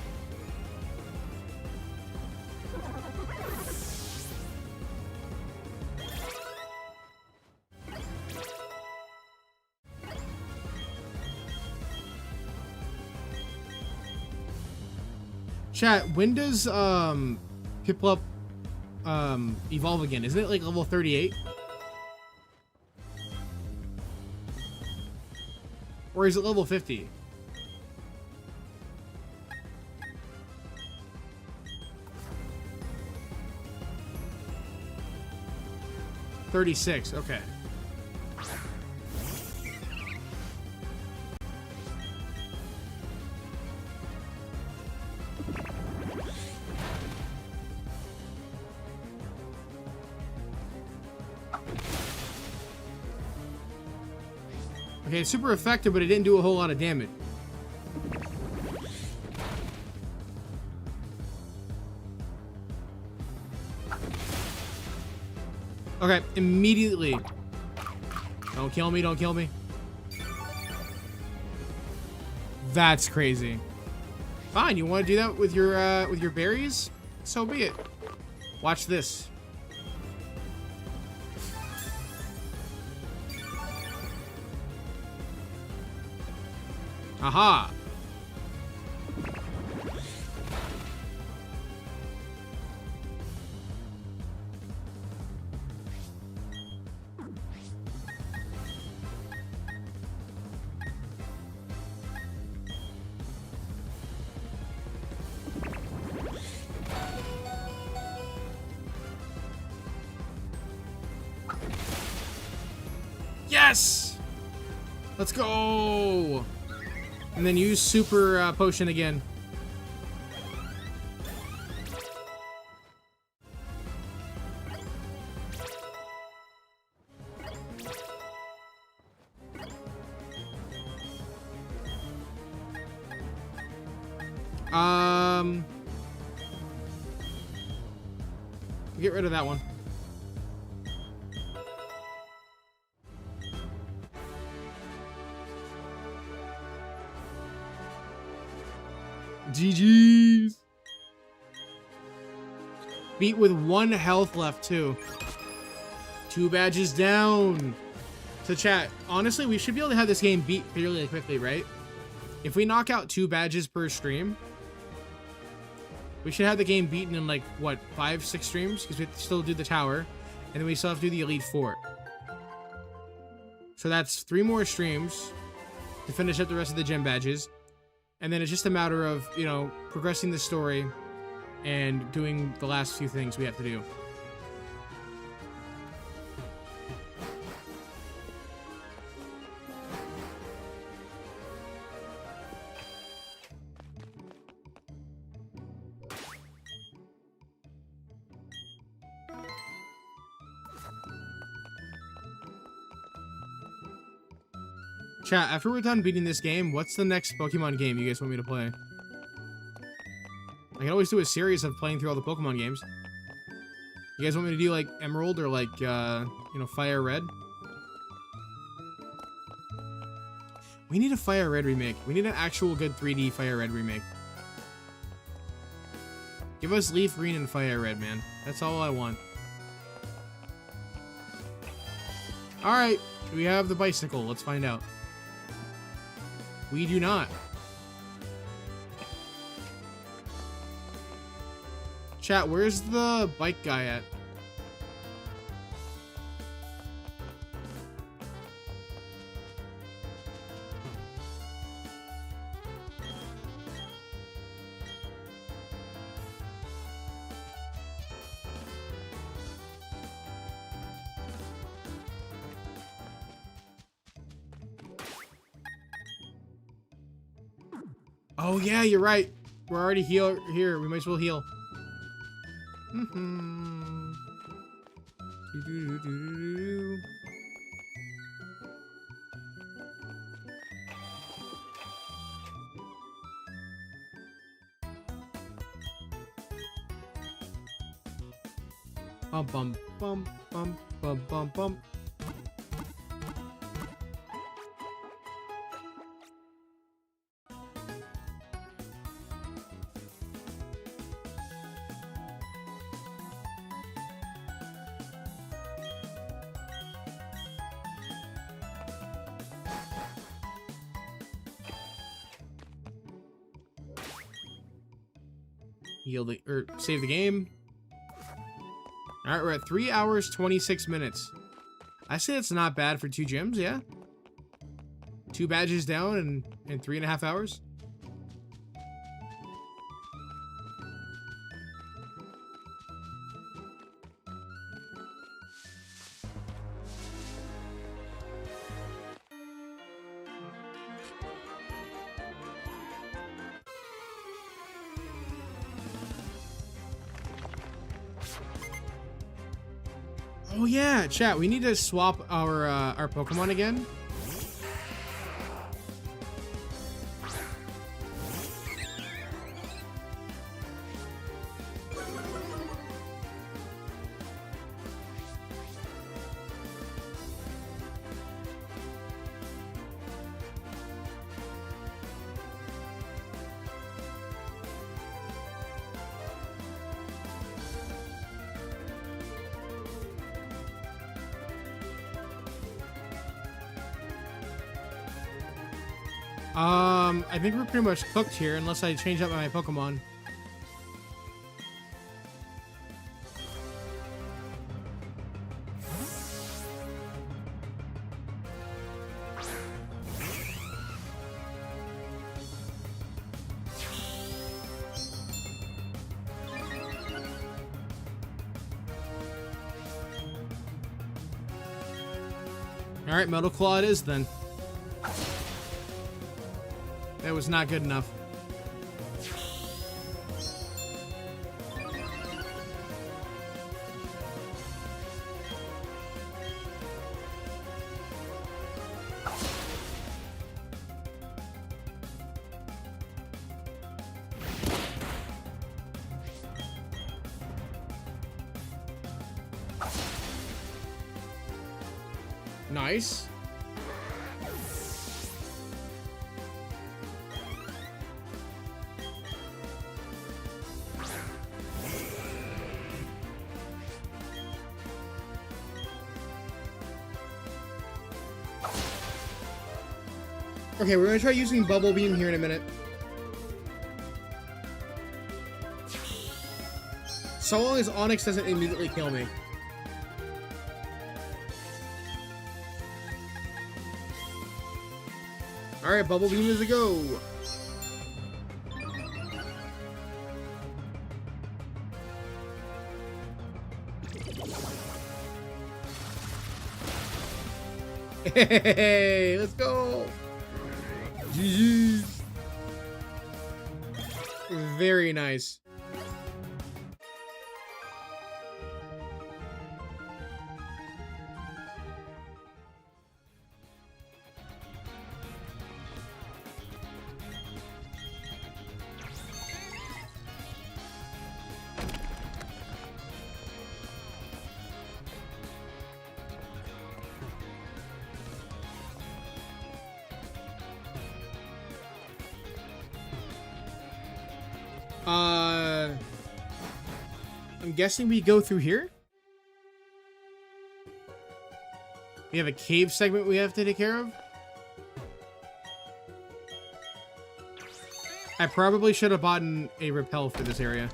Chat, when does Piplup evolve again? Isn't it like level 38? Or is it level 50? $36, okay. Okay, it's super effective, but it didn't do a whole lot of damage. Okay, immediately. Don't kill me, don't kill me. That's crazy. Fine, you want to do that with your berries? So be it. Watch this. Aha! Yes! Let's go! And then use super potion again. Get rid of that one. GG's. Beat with 1 health left too. 2 badges down. So chat, honestly, we should be able to have this game beat fairly quickly, right? If we knock out 2 badges per stream, we should have the game beaten in like, what, 5-6 streams? Because we have to still do the tower, and then we still have to do the Elite Four. So that's 3 more streams to finish up the rest of the gem badges. And then it's just a matter of, you know, progressing the story and doing the last few things we have to do. Chat, after we're done beating this game, what's the next Pokemon game you guys want me to play? I can always do a series of playing through all the Pokemon games. You guys want me to do, like, Emerald or, like, you know, Fire Red? We need a Fire Red remake. We need an actual good 3D Fire Red remake. Give us Leaf Green and Fire Red, man. That's all I want. Alright, we have the bicycle. Let's find out. We do not. Chat, where's the bike guy at? Oh yeah, you're right. We're already here. We might as well heal. Bum bum bum bum bum bum bum. Heal the, or save the game. Alright, we're at 3 hours, 26 minutes. I say it's not bad for 2 gyms, yeah? 2 badges down in 3.5 hours. Oh yeah, chat, we need to swap our Pokemon again. I think we're pretty much cooked here, unless I change up my Pokemon. All right, Metal Claw it is then. That was not good enough. Nice. Okay, we're gonna try using Bubble Beam here in a minute. So long as Onyx doesn't immediately kill me. Alright, Bubble Beam is a go. Hey, let's go. GG. Very nice. I'm guessing we go through here. We have a cave segment we have to take care of. I probably should have bought a repel for this area.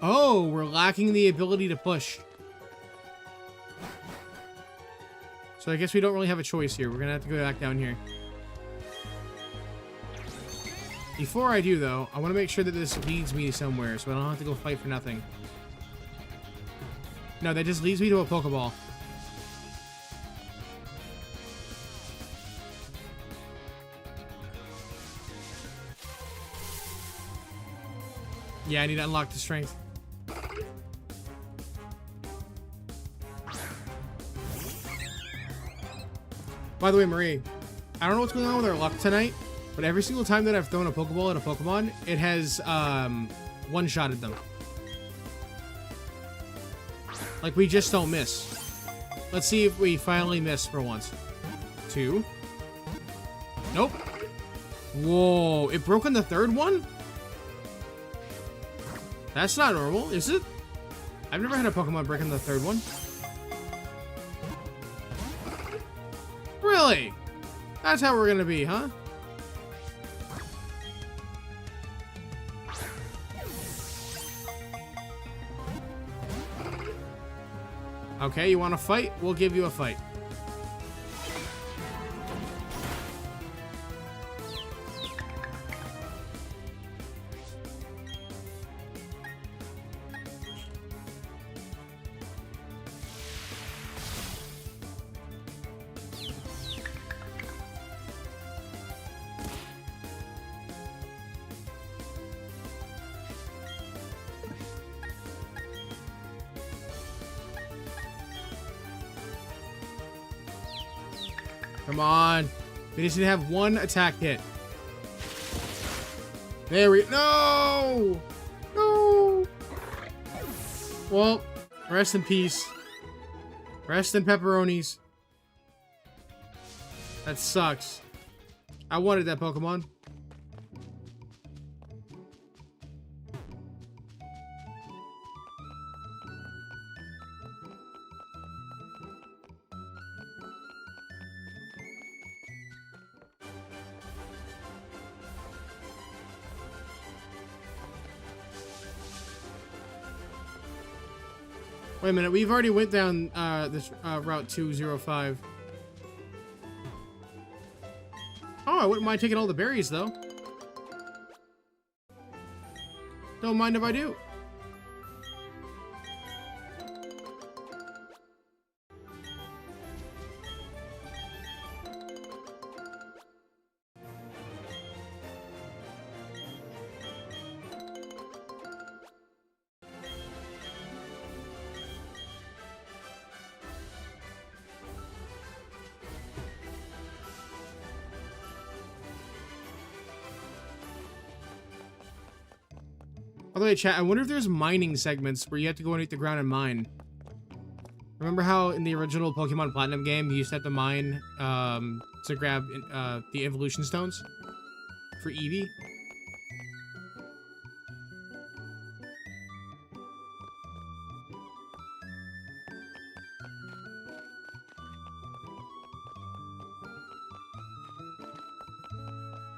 Oh, we're lacking the ability to push. So I guess we don't really have a choice here. We're gonna have to go back down here. Before I do, though, I want to make sure that this leads me somewhere, so I don't have to go fight for nothing. No, that just leads me to a Pokeball. Yeah, I need to unlock the strength. By the way, Marie, I don't know what's going on with our luck tonight, but every single time that I've thrown a Pokeball at a Pokemon, it has one-shotted them. Like, we just don't miss. Let's see if we finally miss for once. 2. Nope. Whoa, it broke on the third one? That's not normal, is it? I've never had a Pokemon break on the third one. Really? That's how we're gonna be, huh? Okay, you want to fight? We'll give you a fight. Come on. We just need to have one attack hit. There we... No! No! Well, rest in peace. Rest in pepperonis. That sucks. I wanted that Pokemon. Wait a minute, we've already went down this Route 205. Oh, I wouldn't mind taking all the berries, though. Don't mind if I do. By the way, chat, I wonder if there's mining segments where you have to go underneath the ground and mine. Remember how in the original Pokemon Platinum game, you used to have to mine to grab the evolution stones for Eevee?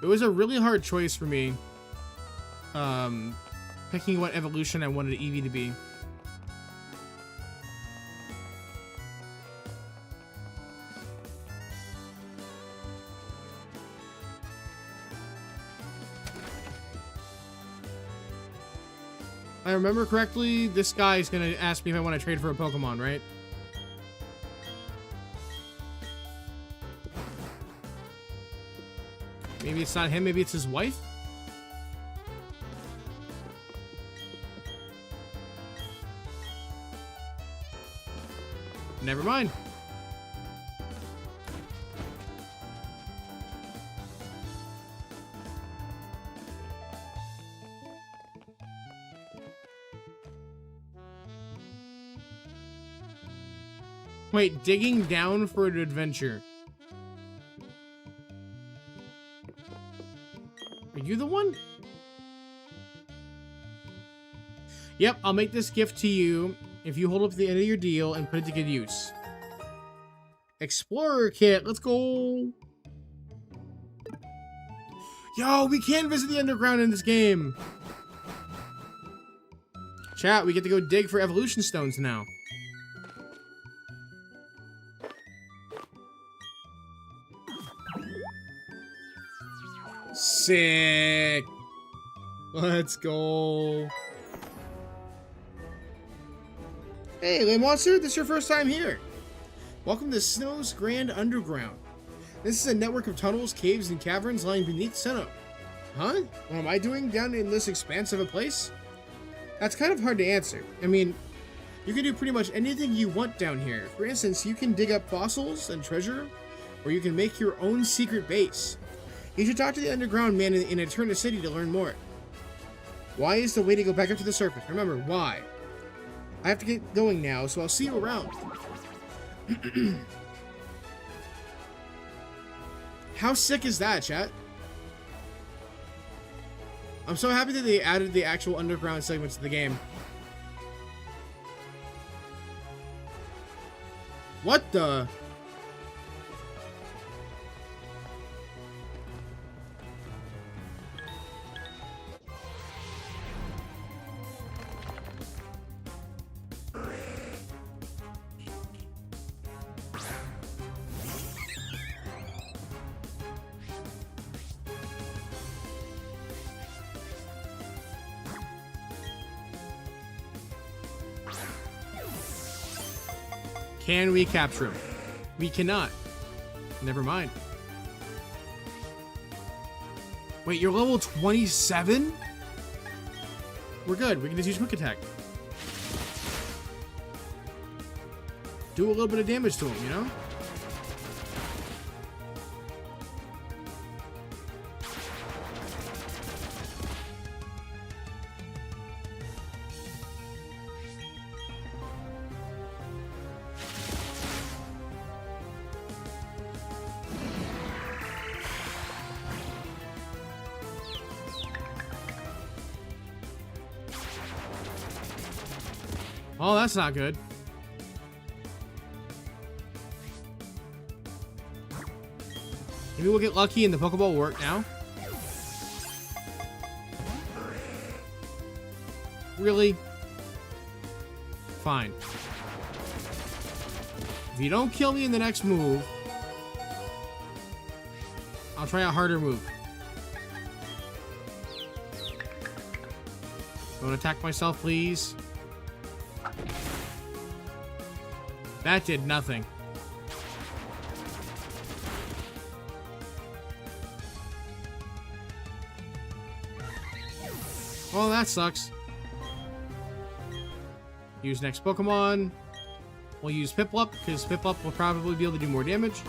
It was a really hard choice for me. Picking what evolution I wanted Eevee to be. If I remember correctly, this guy is gonna ask me if I want to trade for a Pokemon, right? Maybe it's not him, maybe it's his wife? Never mind. Wait, digging down for an adventure. Are you the one? Yep, I'll make this gift to you if you hold up to the end of your deal and put it to good use. Explorer kit, let's go. Yo, we can visit the underground in this game. Chat, we get to go dig for evolution stones now. Sick. Let's go. Hey, Lay Monster, this is your first time here. Welcome to Snow's Grand Underground. This is a network of tunnels, caves, and caverns lying beneath Sinnoh. Huh? What am I doing down in this expanse of a place? That's kind of hard to answer. I mean, you can do pretty much anything you want down here. For instance, you can dig up fossils and treasure, or you can make your own secret base. You should talk to the underground man in Eterna City to learn more. Why is the way to go back up to the surface? Remember, why? I have to get going now, so I'll see you around. How sick is that, chat? I'm so happy that they added the actual underground segments to the game. What the? Can we capture him? We cannot. Never mind. Wait, you're level 27? We're good. We can just use Quick Attack. Do a little bit of damage to him, you know? Oh, that's not good. Maybe we'll get lucky and the Pokeball will work now. Really? Fine. If you don't kill me in the next move, I'll try a harder move. Don't attack myself, please. That did nothing. Well, that sucks. Use next Pokemon. We'll use Piplup, because Piplup will probably be able to do more damage.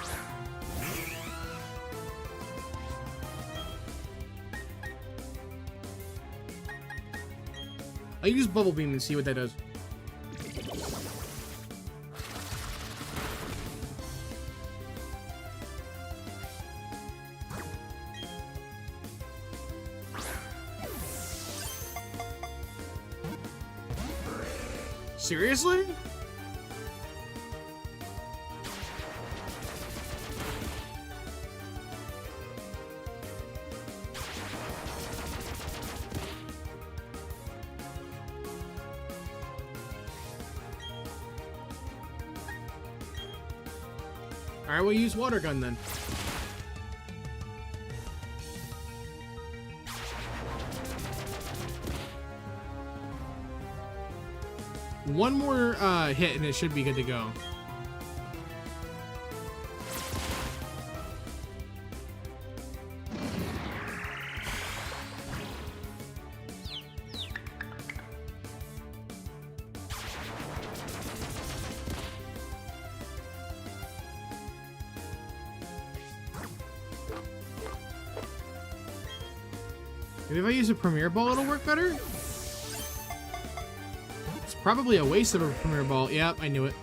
I'll use Bubble Beam and see what that does. Seriously? Alright, we'll use Water Gun then. One more hit and it should be good to go. Maybe if I use a Premier Ball, it'll work better? It's probably a waste of a Premier Ball. Yep, I knew it.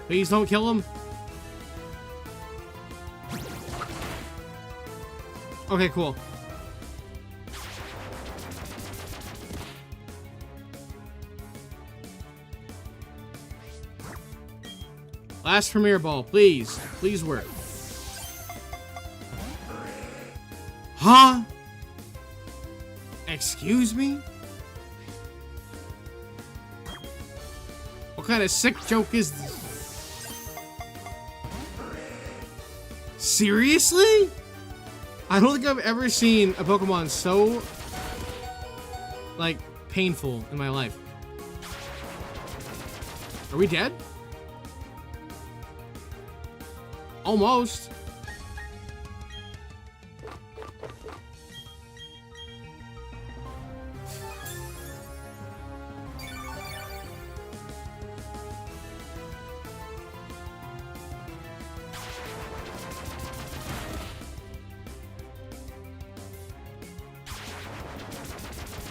Please don't kill him. Okay, cool. Last Premier Ball, please. Please work. Huh? Excuse me? What kind of sick joke is this? Seriously? I don't think I've ever seen a Pokemon so, like, painful in my life. Are we dead? Almost.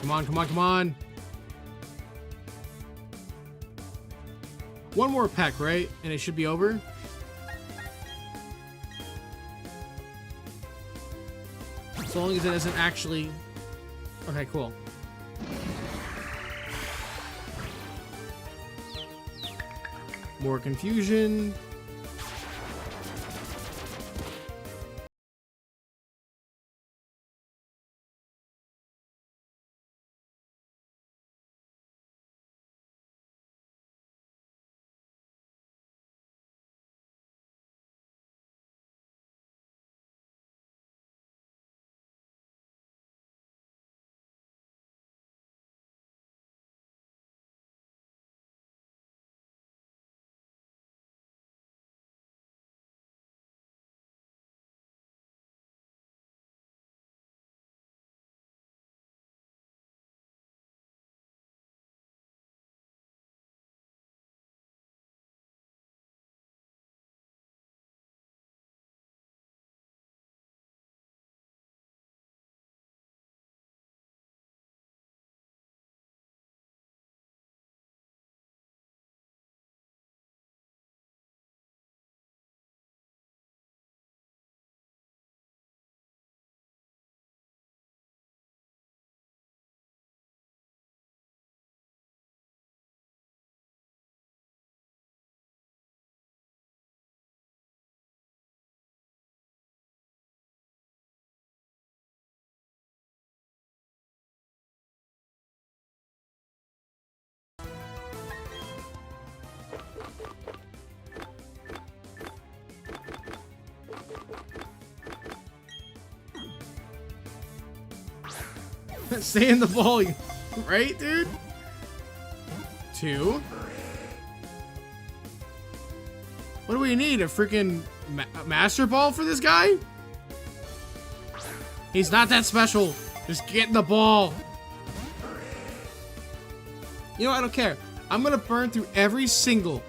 Come on, come on, come on. One more peck, right? And it should be over. As long as it doesn't actually... Okay, cool. More confusion. Stay in the ball, right, dude? 2. What do we need? A freaking master ball for this guy? He's not that special. Just get in the ball. You know, I don't care. I'm gonna burn through every single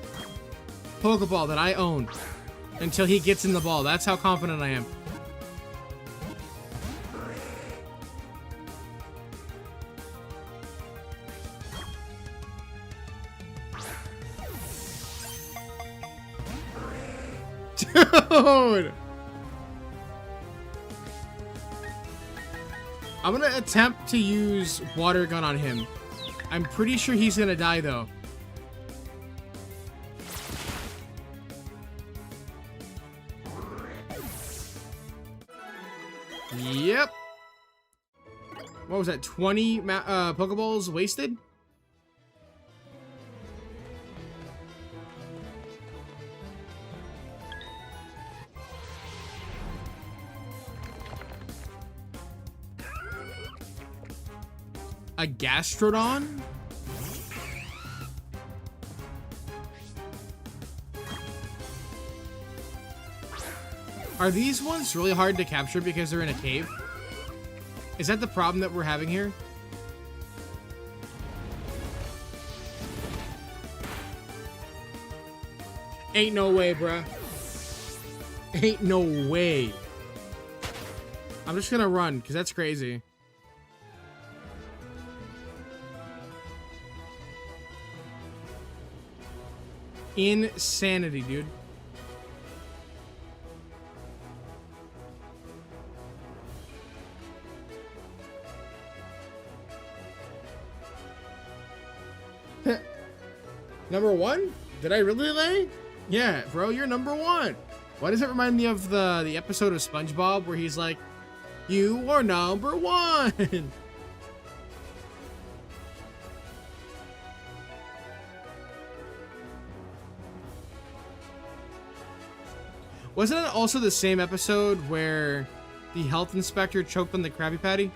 Pokeball that I own until he gets in the ball. That's how confident I am. Dude! I'm gonna attempt to use Water Gun on him. I'm pretty sure he's gonna die though. Yep. What was that? 20 Pokeballs wasted? A Gastrodon? Are these ones really hard to capture because they're in a cave? Is that the problem that we're having here? Ain't no way, bruh. Ain't no way. I'm just gonna run, because that's crazy. Insanity, dude. Number 1? Did I really lay? Yeah, bro, you're number 1. Why does it remind me of the episode of SpongeBob where he's like, "You are number 1." Wasn't it also the same episode where the health inspector choked on the Krabby Patty?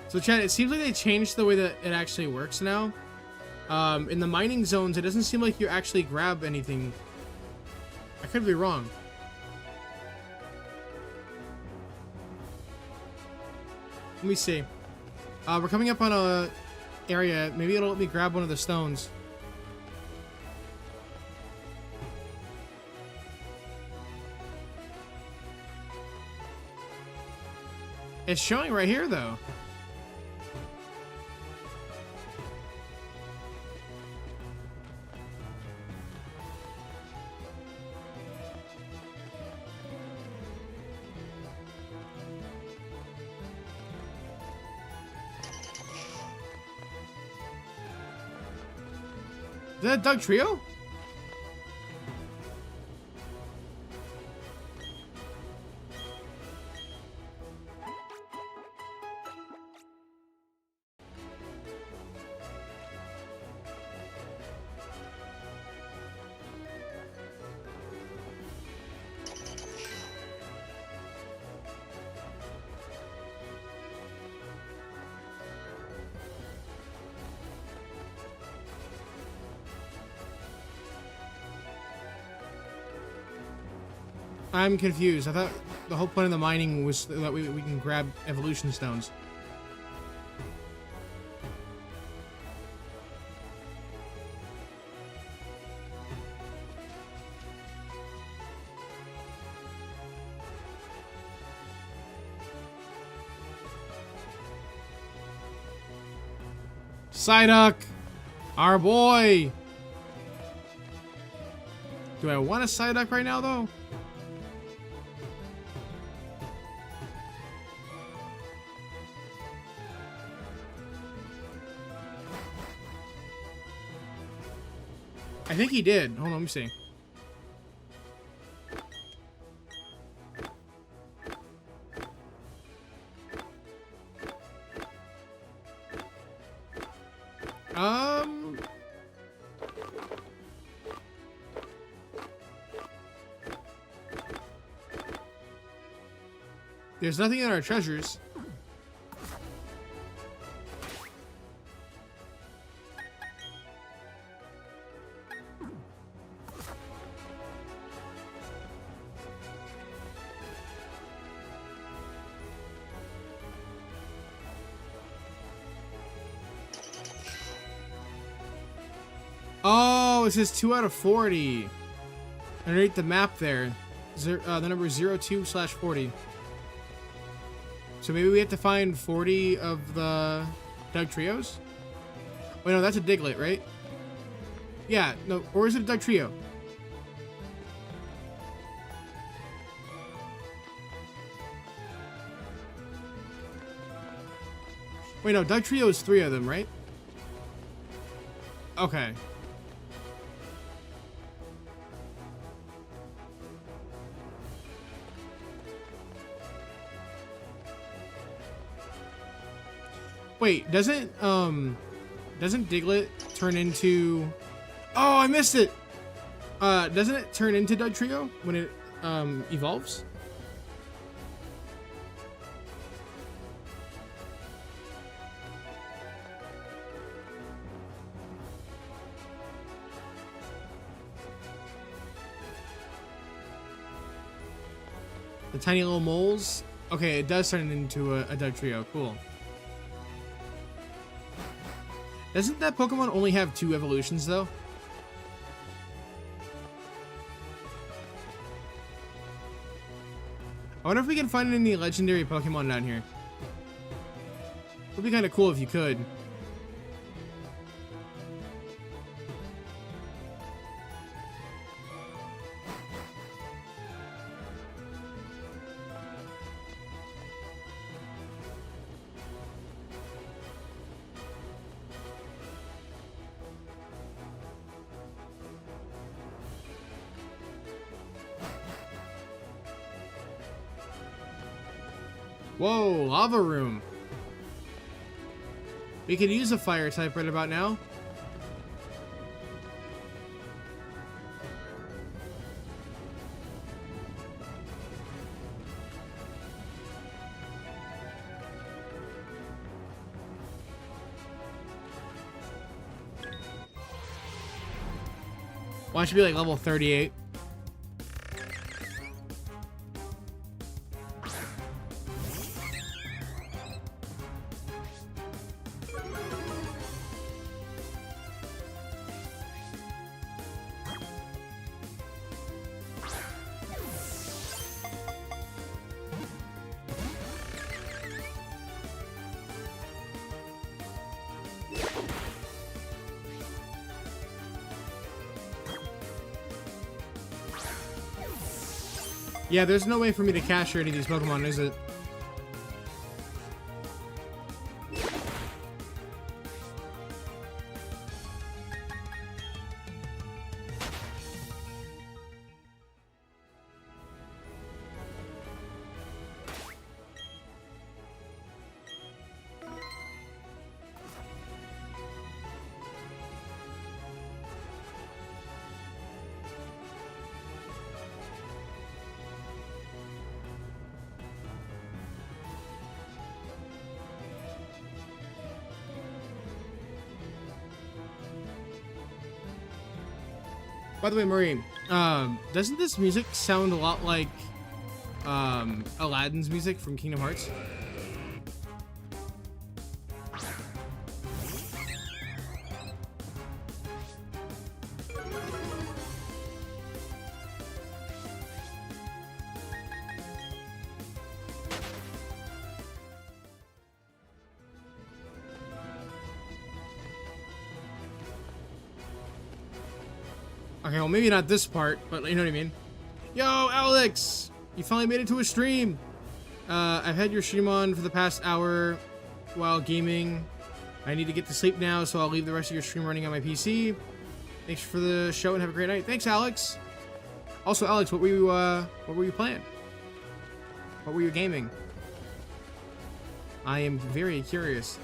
So Chad, it seems like they changed the way that it actually works now. In the mining zones, it doesn't seem like you actually grab anything. I could be wrong. Let me see. We're coming up on a area. Maybe it'll let me grab one of the stones. It's showing right here, though. Is that Doug Trio? I'm confused. I thought the whole point of the mining was that we can grab evolution stones. Psyduck! Our boy! Do I want a Psyduck right now, though? I think he did. Hold on, let me see. There's nothing in our treasures. Oh, it says 2 out of 40. Underneath the map there. The number 02/40. So maybe we have to find 40 of the Doug Trios? Wait, no, that's a Diglett, right? Yeah, no, or is it a Doug Trio? Wait, no, Doug Trio is 3 of them, right? Okay. Wait, doesn't Diglett turn into... Oh, I missed it! Doesn't it turn into Doug Trio when it, evolves? The tiny little moles? Okay, it does turn into a Doug Trio. Cool. Doesn't that Pokemon only have 2 evolutions, though? I wonder if we can find any legendary Pokemon down here. It would be kind of cool if you could. Whoa, lava room. We could use a fire type right about now. Why don't you be like level 38? Yeah, there's no way for me to capture any of these Pokemon, is it? By the way, Marie, doesn't this music sound a lot like Aladdin's music from Kingdom Hearts? Okay, well, maybe not this part, but you know what I mean. Yo, Alex! You finally made it to a stream! I've had your stream on for the past hour while gaming. I need to get to sleep now, so I'll leave the rest of your stream running on my PC. Thanks for the show and have a great night. Thanks, Alex! Also, Alex, what were you playing? What were you gaming? I am very curious.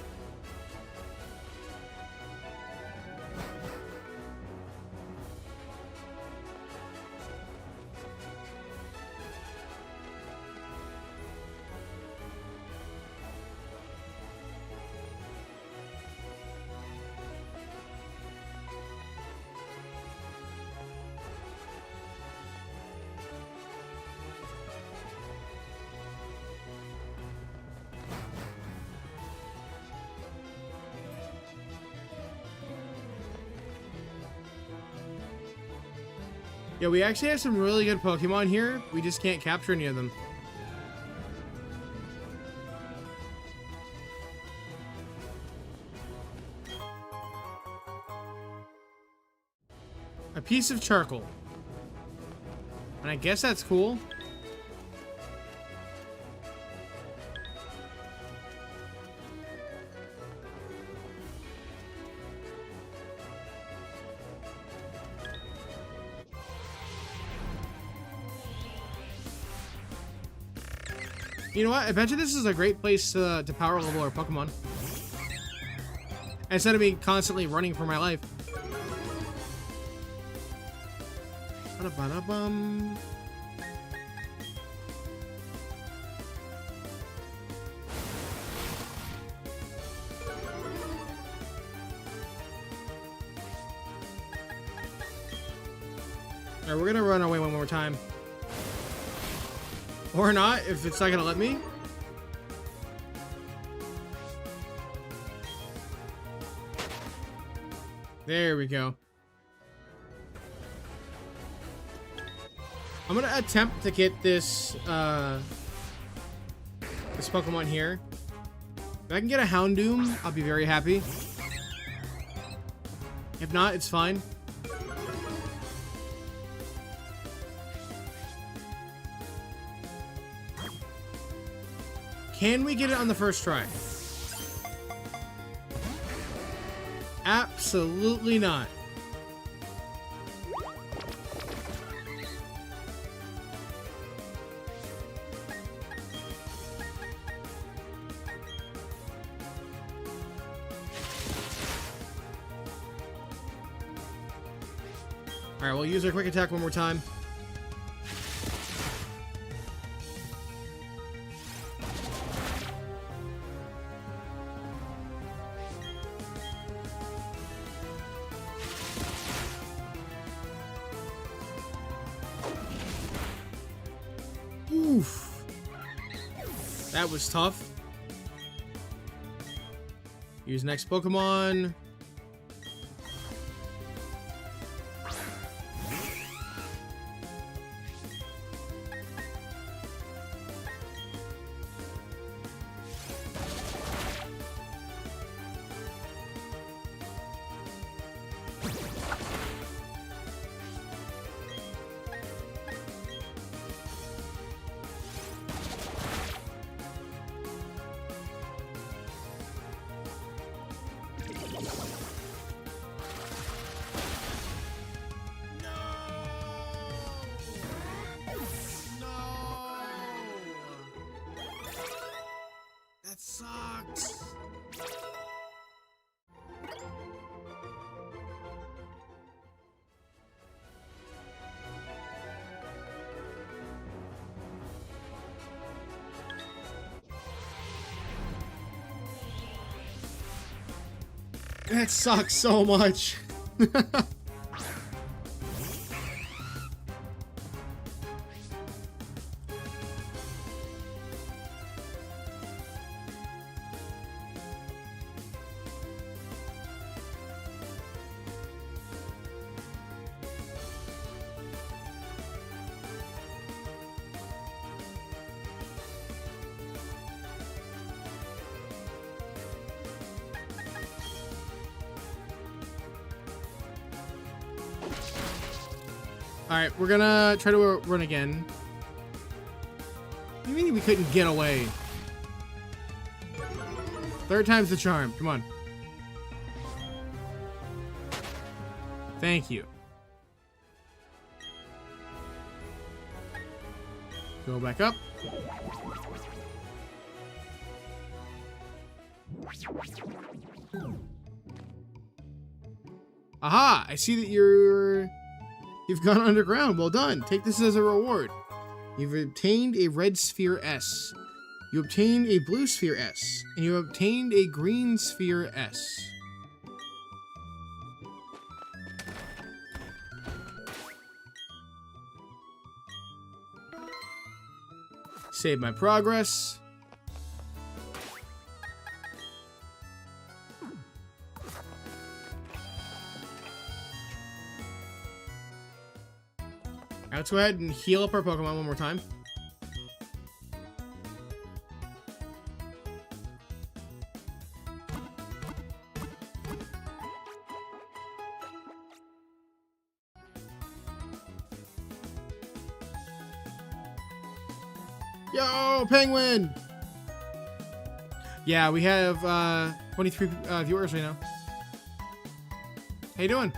Yeah, we actually have some really good Pokemon here. We just can't capture any of them. A piece of charcoal. And I guess that's cool. You know what? I bet you this is a great place to power level our Pokemon. Instead of me constantly running for my life. Ba-da-ba-da-bum. Alright, we're gonna run away one more time. Or not, if it's not gonna let me. There we go. I'm gonna attempt to get this this Pokemon here. If I can get a Houndoom, I'll be very happy. If not, it's fine. Can we get it on the first try? Absolutely not. Alright, we'll use our quick attack one more time. Oof. That was tough. Use next Pokemon. That sucks. That sucks so much. Alright, we're gonna try to run again. What do you mean we couldn't get away? Third time's the charm. Come on. Thank you. Go back up. Aha! I see that you've gone underground. Well done. Take this as a reward. You've obtained a red sphere S. You obtained a blue sphere S. And you obtained a green sphere S. Save my progress. Alright, let's go ahead and heal up our Pokemon one more time. Yo, Penguin! Yeah, we have 23 viewers right now. How you doing?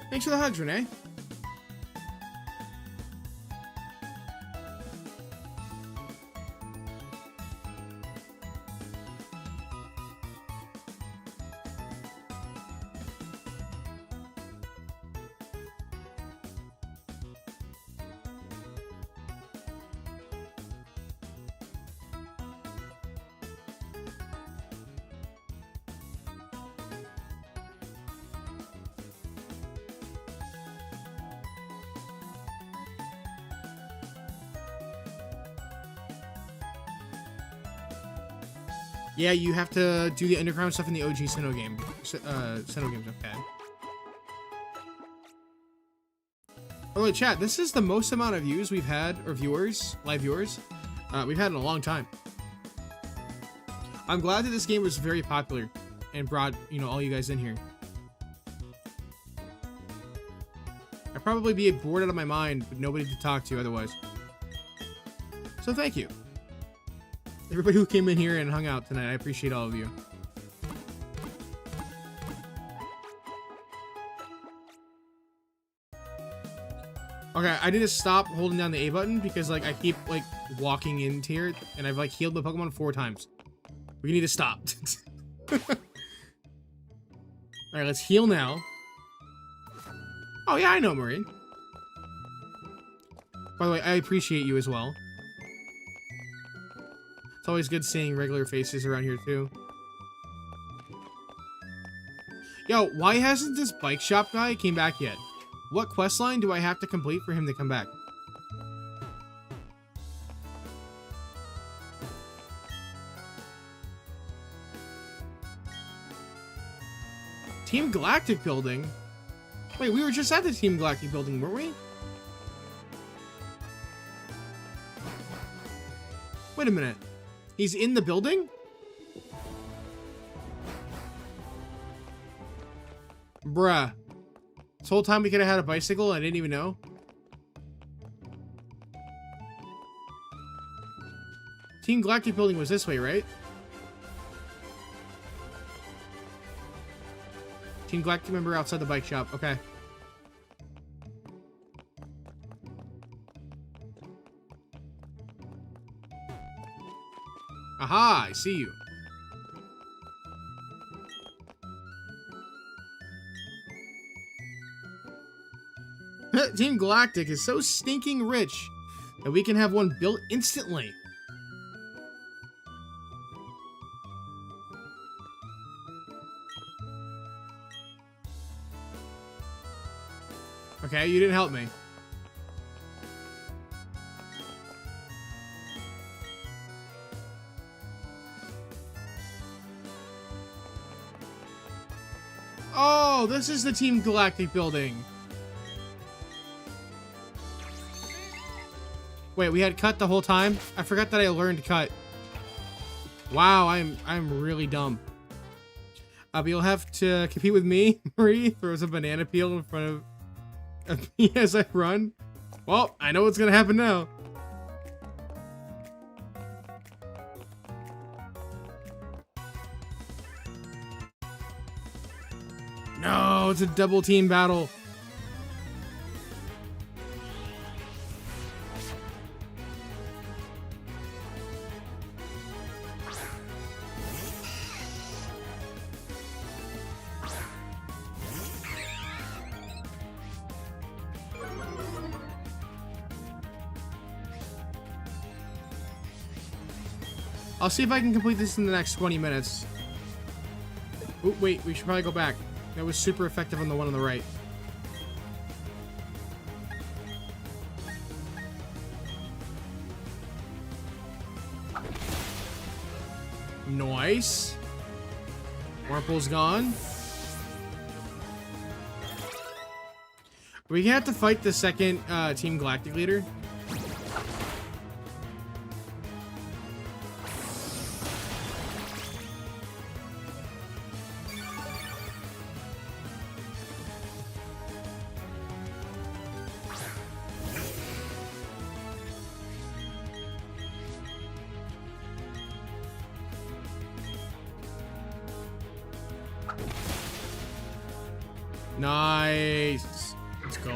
Thanks for the hugs, Renee. Yeah, you have to do the underground stuff in the OG Sinnoh game. Sinnoh games, okay. Oh, wait, chat, this is the most amount of views we've had, or viewers, live viewers, we've had in a long time. I'm glad that this game was very popular and brought, you know, all you guys in here. I'd probably be bored out of my mind with nobody to talk to otherwise. So thank you. Everybody who came in here and hung out tonight, I appreciate all of you. Okay, I need to stop holding down the A button because, like, I keep, like, walking into here and I've, like, healed the Pokemon 4 times. We need to stop. Alright, let's heal now. Oh, yeah, I know, Maureen. By the way, I appreciate you as well. It's always good seeing regular faces around here, too. Yo, why hasn't this bike shop guy came back yet? What questline do I have to complete for him to come back? Team Galactic building? Wait, we were just at the Team Galactic building, weren't we? Wait a minute. He's in the building? Bruh. This whole time we could have had a bicycle, I didn't even know. Team Galactic building was this way, right? Team Galactic member outside the bike shop, okay. Aha, I see you. Team Galactic is so stinking rich that we can have one built instantly. Okay, you didn't help me. Oh, this is the Team Galactic building. Wait, we had cut the whole time? I forgot that I learned cut. Wow, I'm really dumb. But you'll have to compete with me. Marie throws a banana peel in front of me as I run. Well, I know what's gonna happen now. No, it's a double team battle. I'll see if I can complete this in the next 20 minutes. Oh, wait, we should probably go back. That was super effective on the one on the right. Nice. Warple's gone. We have to fight the second Team Galactic leader. Nice. Let's go.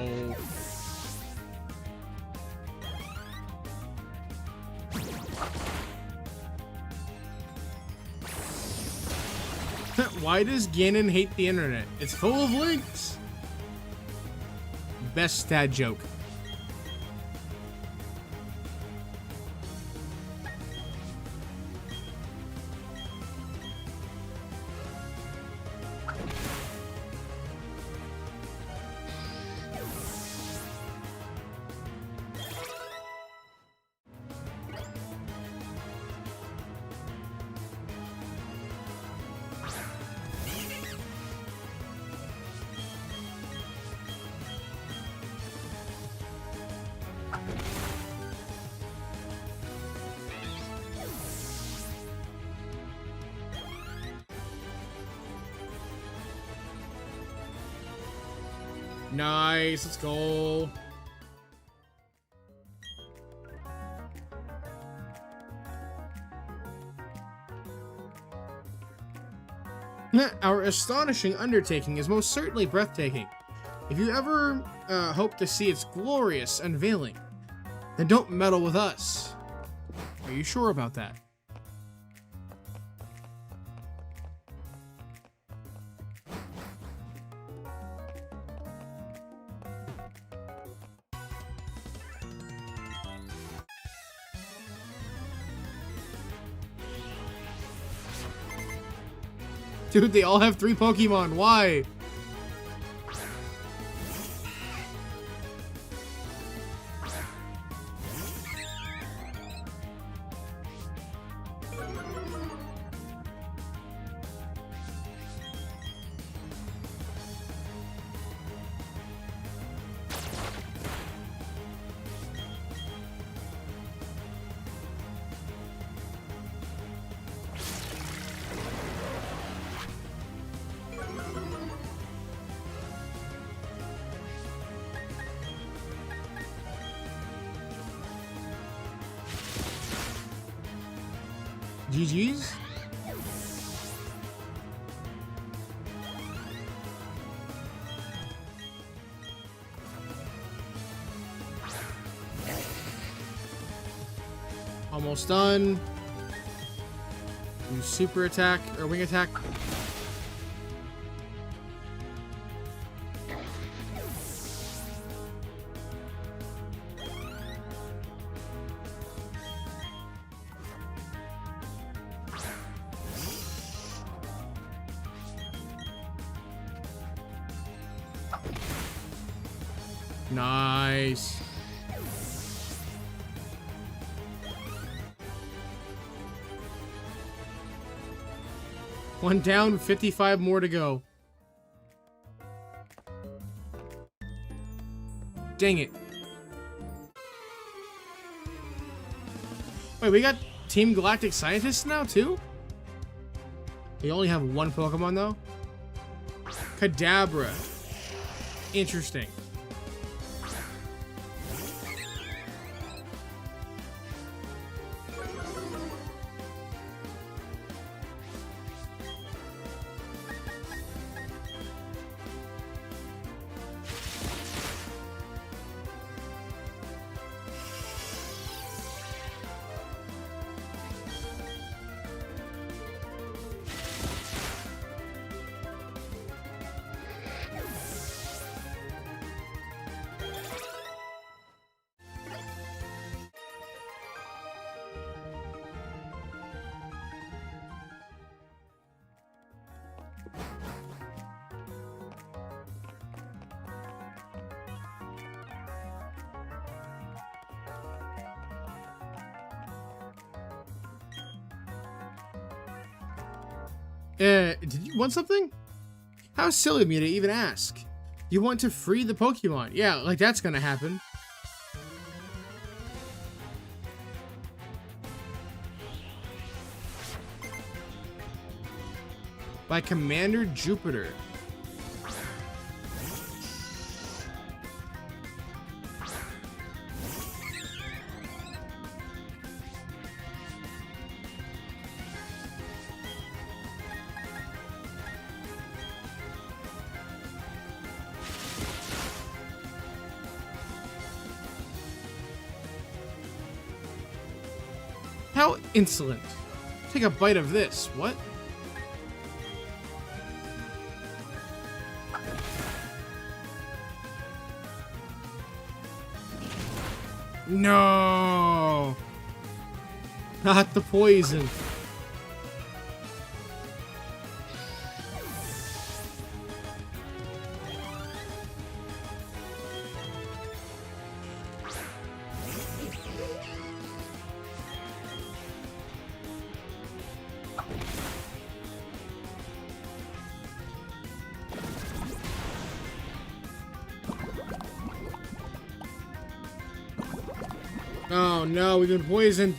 Why does Ganon hate the internet? It's full of links. Best dad joke. Nice, let's go. Our astonishing undertaking is most certainly breathtaking. If you ever hope to see its glorious unveiling, then don't meddle with us. Are you sure about that? Dude, they all have 3 Pokemon. Why? GG's? Almost done. Use super attack or wing attack. Nice. One down, 55 more to go. Dang it. Wait, we got Team Galactic Scientists now, too? They only have one Pokemon, though? Kadabra. Interesting. Did you want something? How silly of me to even ask. You want to free the Pokemon. Yeah, like that's gonna happen. By Commander Jupiter. How insolent. Take a bite of this. What? No. Not the poison. Oh no, we've been poisoned.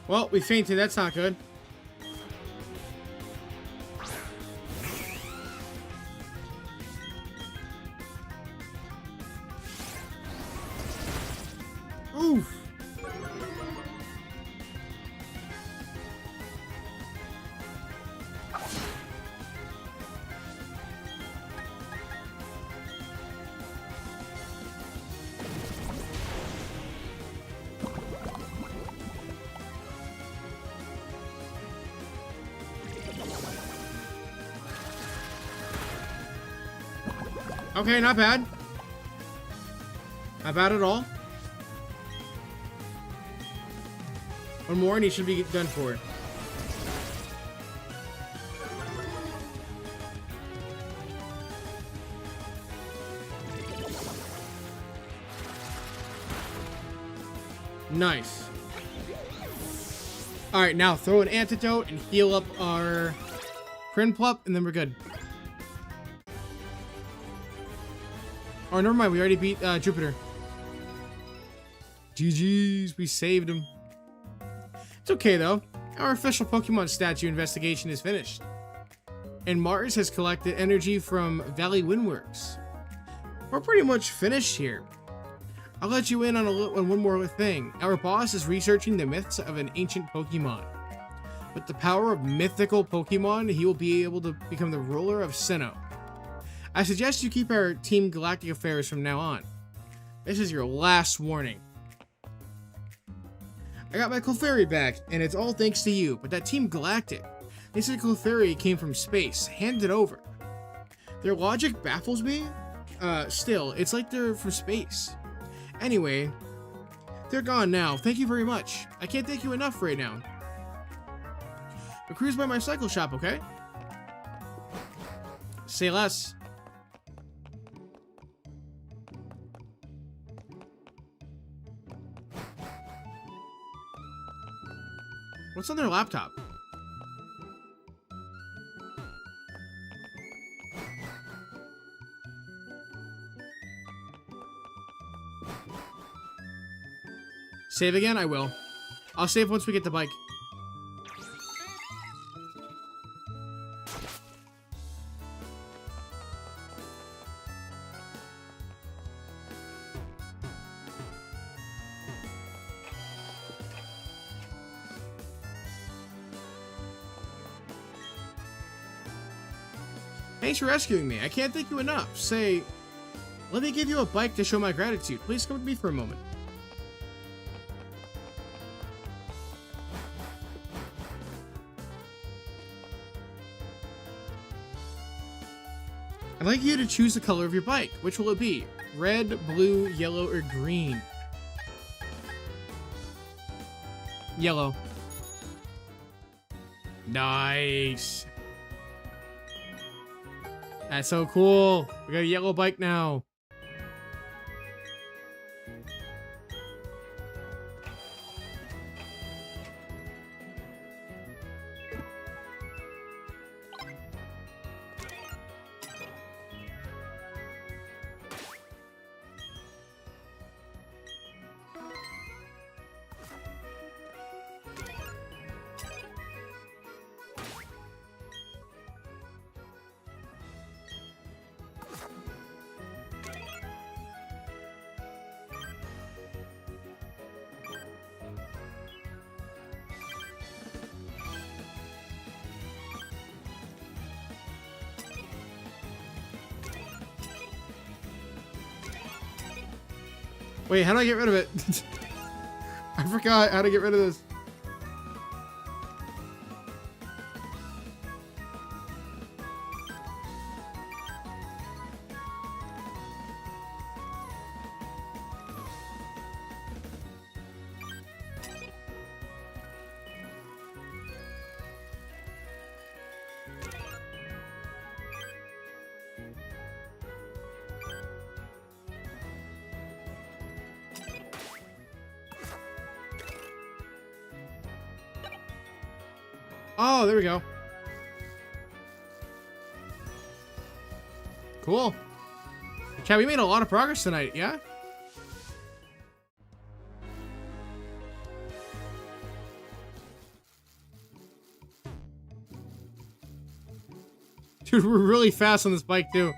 Well, we fainted. That's not good. Oof. Okay, not bad. Not bad at all. One more and he should be done for. Nice. Alright, now throw an antidote and heal up our Prinplup, and then we're good. Oh, never mind. We already beat Jupiter. GG's. We saved him. It's okay, though. Our official Pokemon statue investigation is finished. And Mars has collected energy from Valley Windworks. We're pretty much finished here. I'll let you in on one more thing. Our boss is researching the myths of an ancient Pokemon. With the power of mythical Pokemon, he will be able to become the ruler of Sinnoh. I suggest you keep our Team Galactic affairs from now on. This is your last warning. I got my Clefairy back, and it's all thanks to you, but that Team Galactic, they said Clefairy came from space. Hand it over. Their logic baffles me. Still, it's like they're from space. Anyway, they're gone now. Thank you very much. I can't thank you enough right now. But cruise by my cycle shop, okay? Say less. What's on their laptop? Save again? I will. I'll save once we get the bike. Thanks for rescuing me. I can't thank you enough. Say, let me give you a bike to show my gratitude. Please come with me for a moment. I'd like you to choose the color of your bike. Which will it be? Red, blue, yellow, or green? Yellow. Nice. That's so cool. We got a yellow bike now. Wait, how do I get rid of it? I forgot how to get rid of this. Oh, there we go. Cool. Chat, we made a lot of progress tonight, yeah? Dude, we're really fast on this bike, too.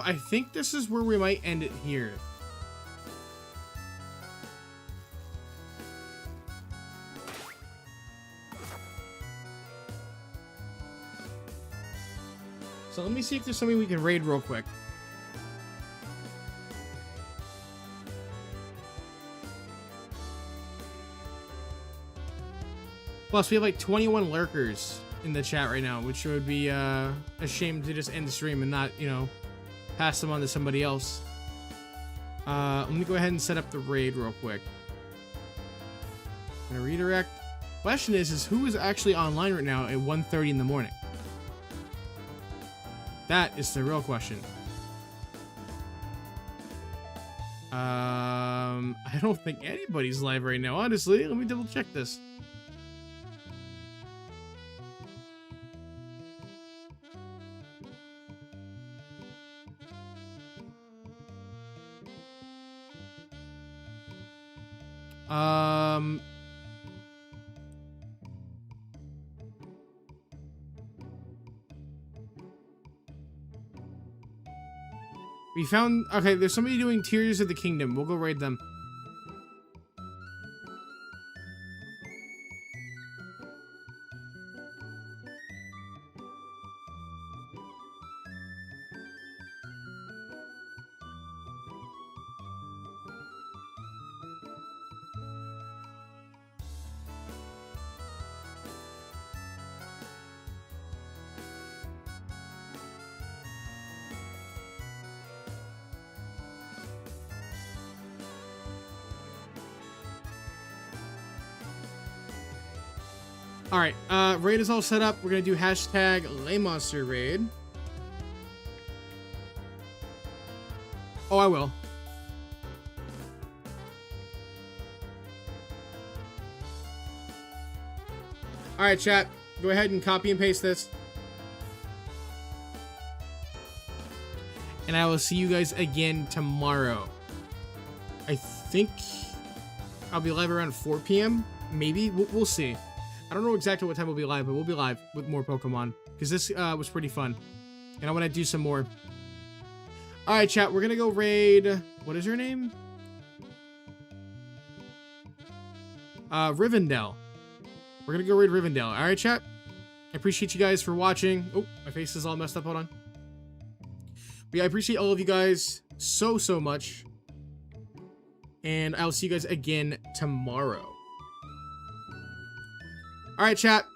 I think this is where we might end it here. So let me see if there's something we can raid real quick. Plus, we have like 21 lurkers in the chat right now, which would be a shame to just end the stream and not, you know, pass them on to somebody else. Let me go ahead and set up the raid real quick. I'm gonna redirect. Question is who is actually online right now at 1:30 in the morning? That is the real question. I don't think anybody's live right now, honestly. Let me double check this. We found... Okay, there's somebody doing Tears of the Kingdom. We'll go raid them. Alright, raid is all set up. We're gonna do hashtag LayMonster raid. Oh, I will. Alright, chat. Go ahead and copy and paste this. And I will see you guys again tomorrow. I think I'll be live around 4 p.m. Maybe. We'll see. I don't know exactly what time we'll be live, but we'll be live with more Pokemon. Because this was pretty fun. And I want to do some more. Alright, chat. We're going to go raid... What is her name? Rivendell. We're going to go raid Rivendell. Alright, chat. I appreciate you guys for watching. Oh, my face is all messed up. Hold on. But yeah, I appreciate all of you guys so much. And I'll see you guys again tomorrow. Alright, chat.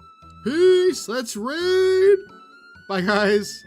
Peace. Let's raid. Bye, guys.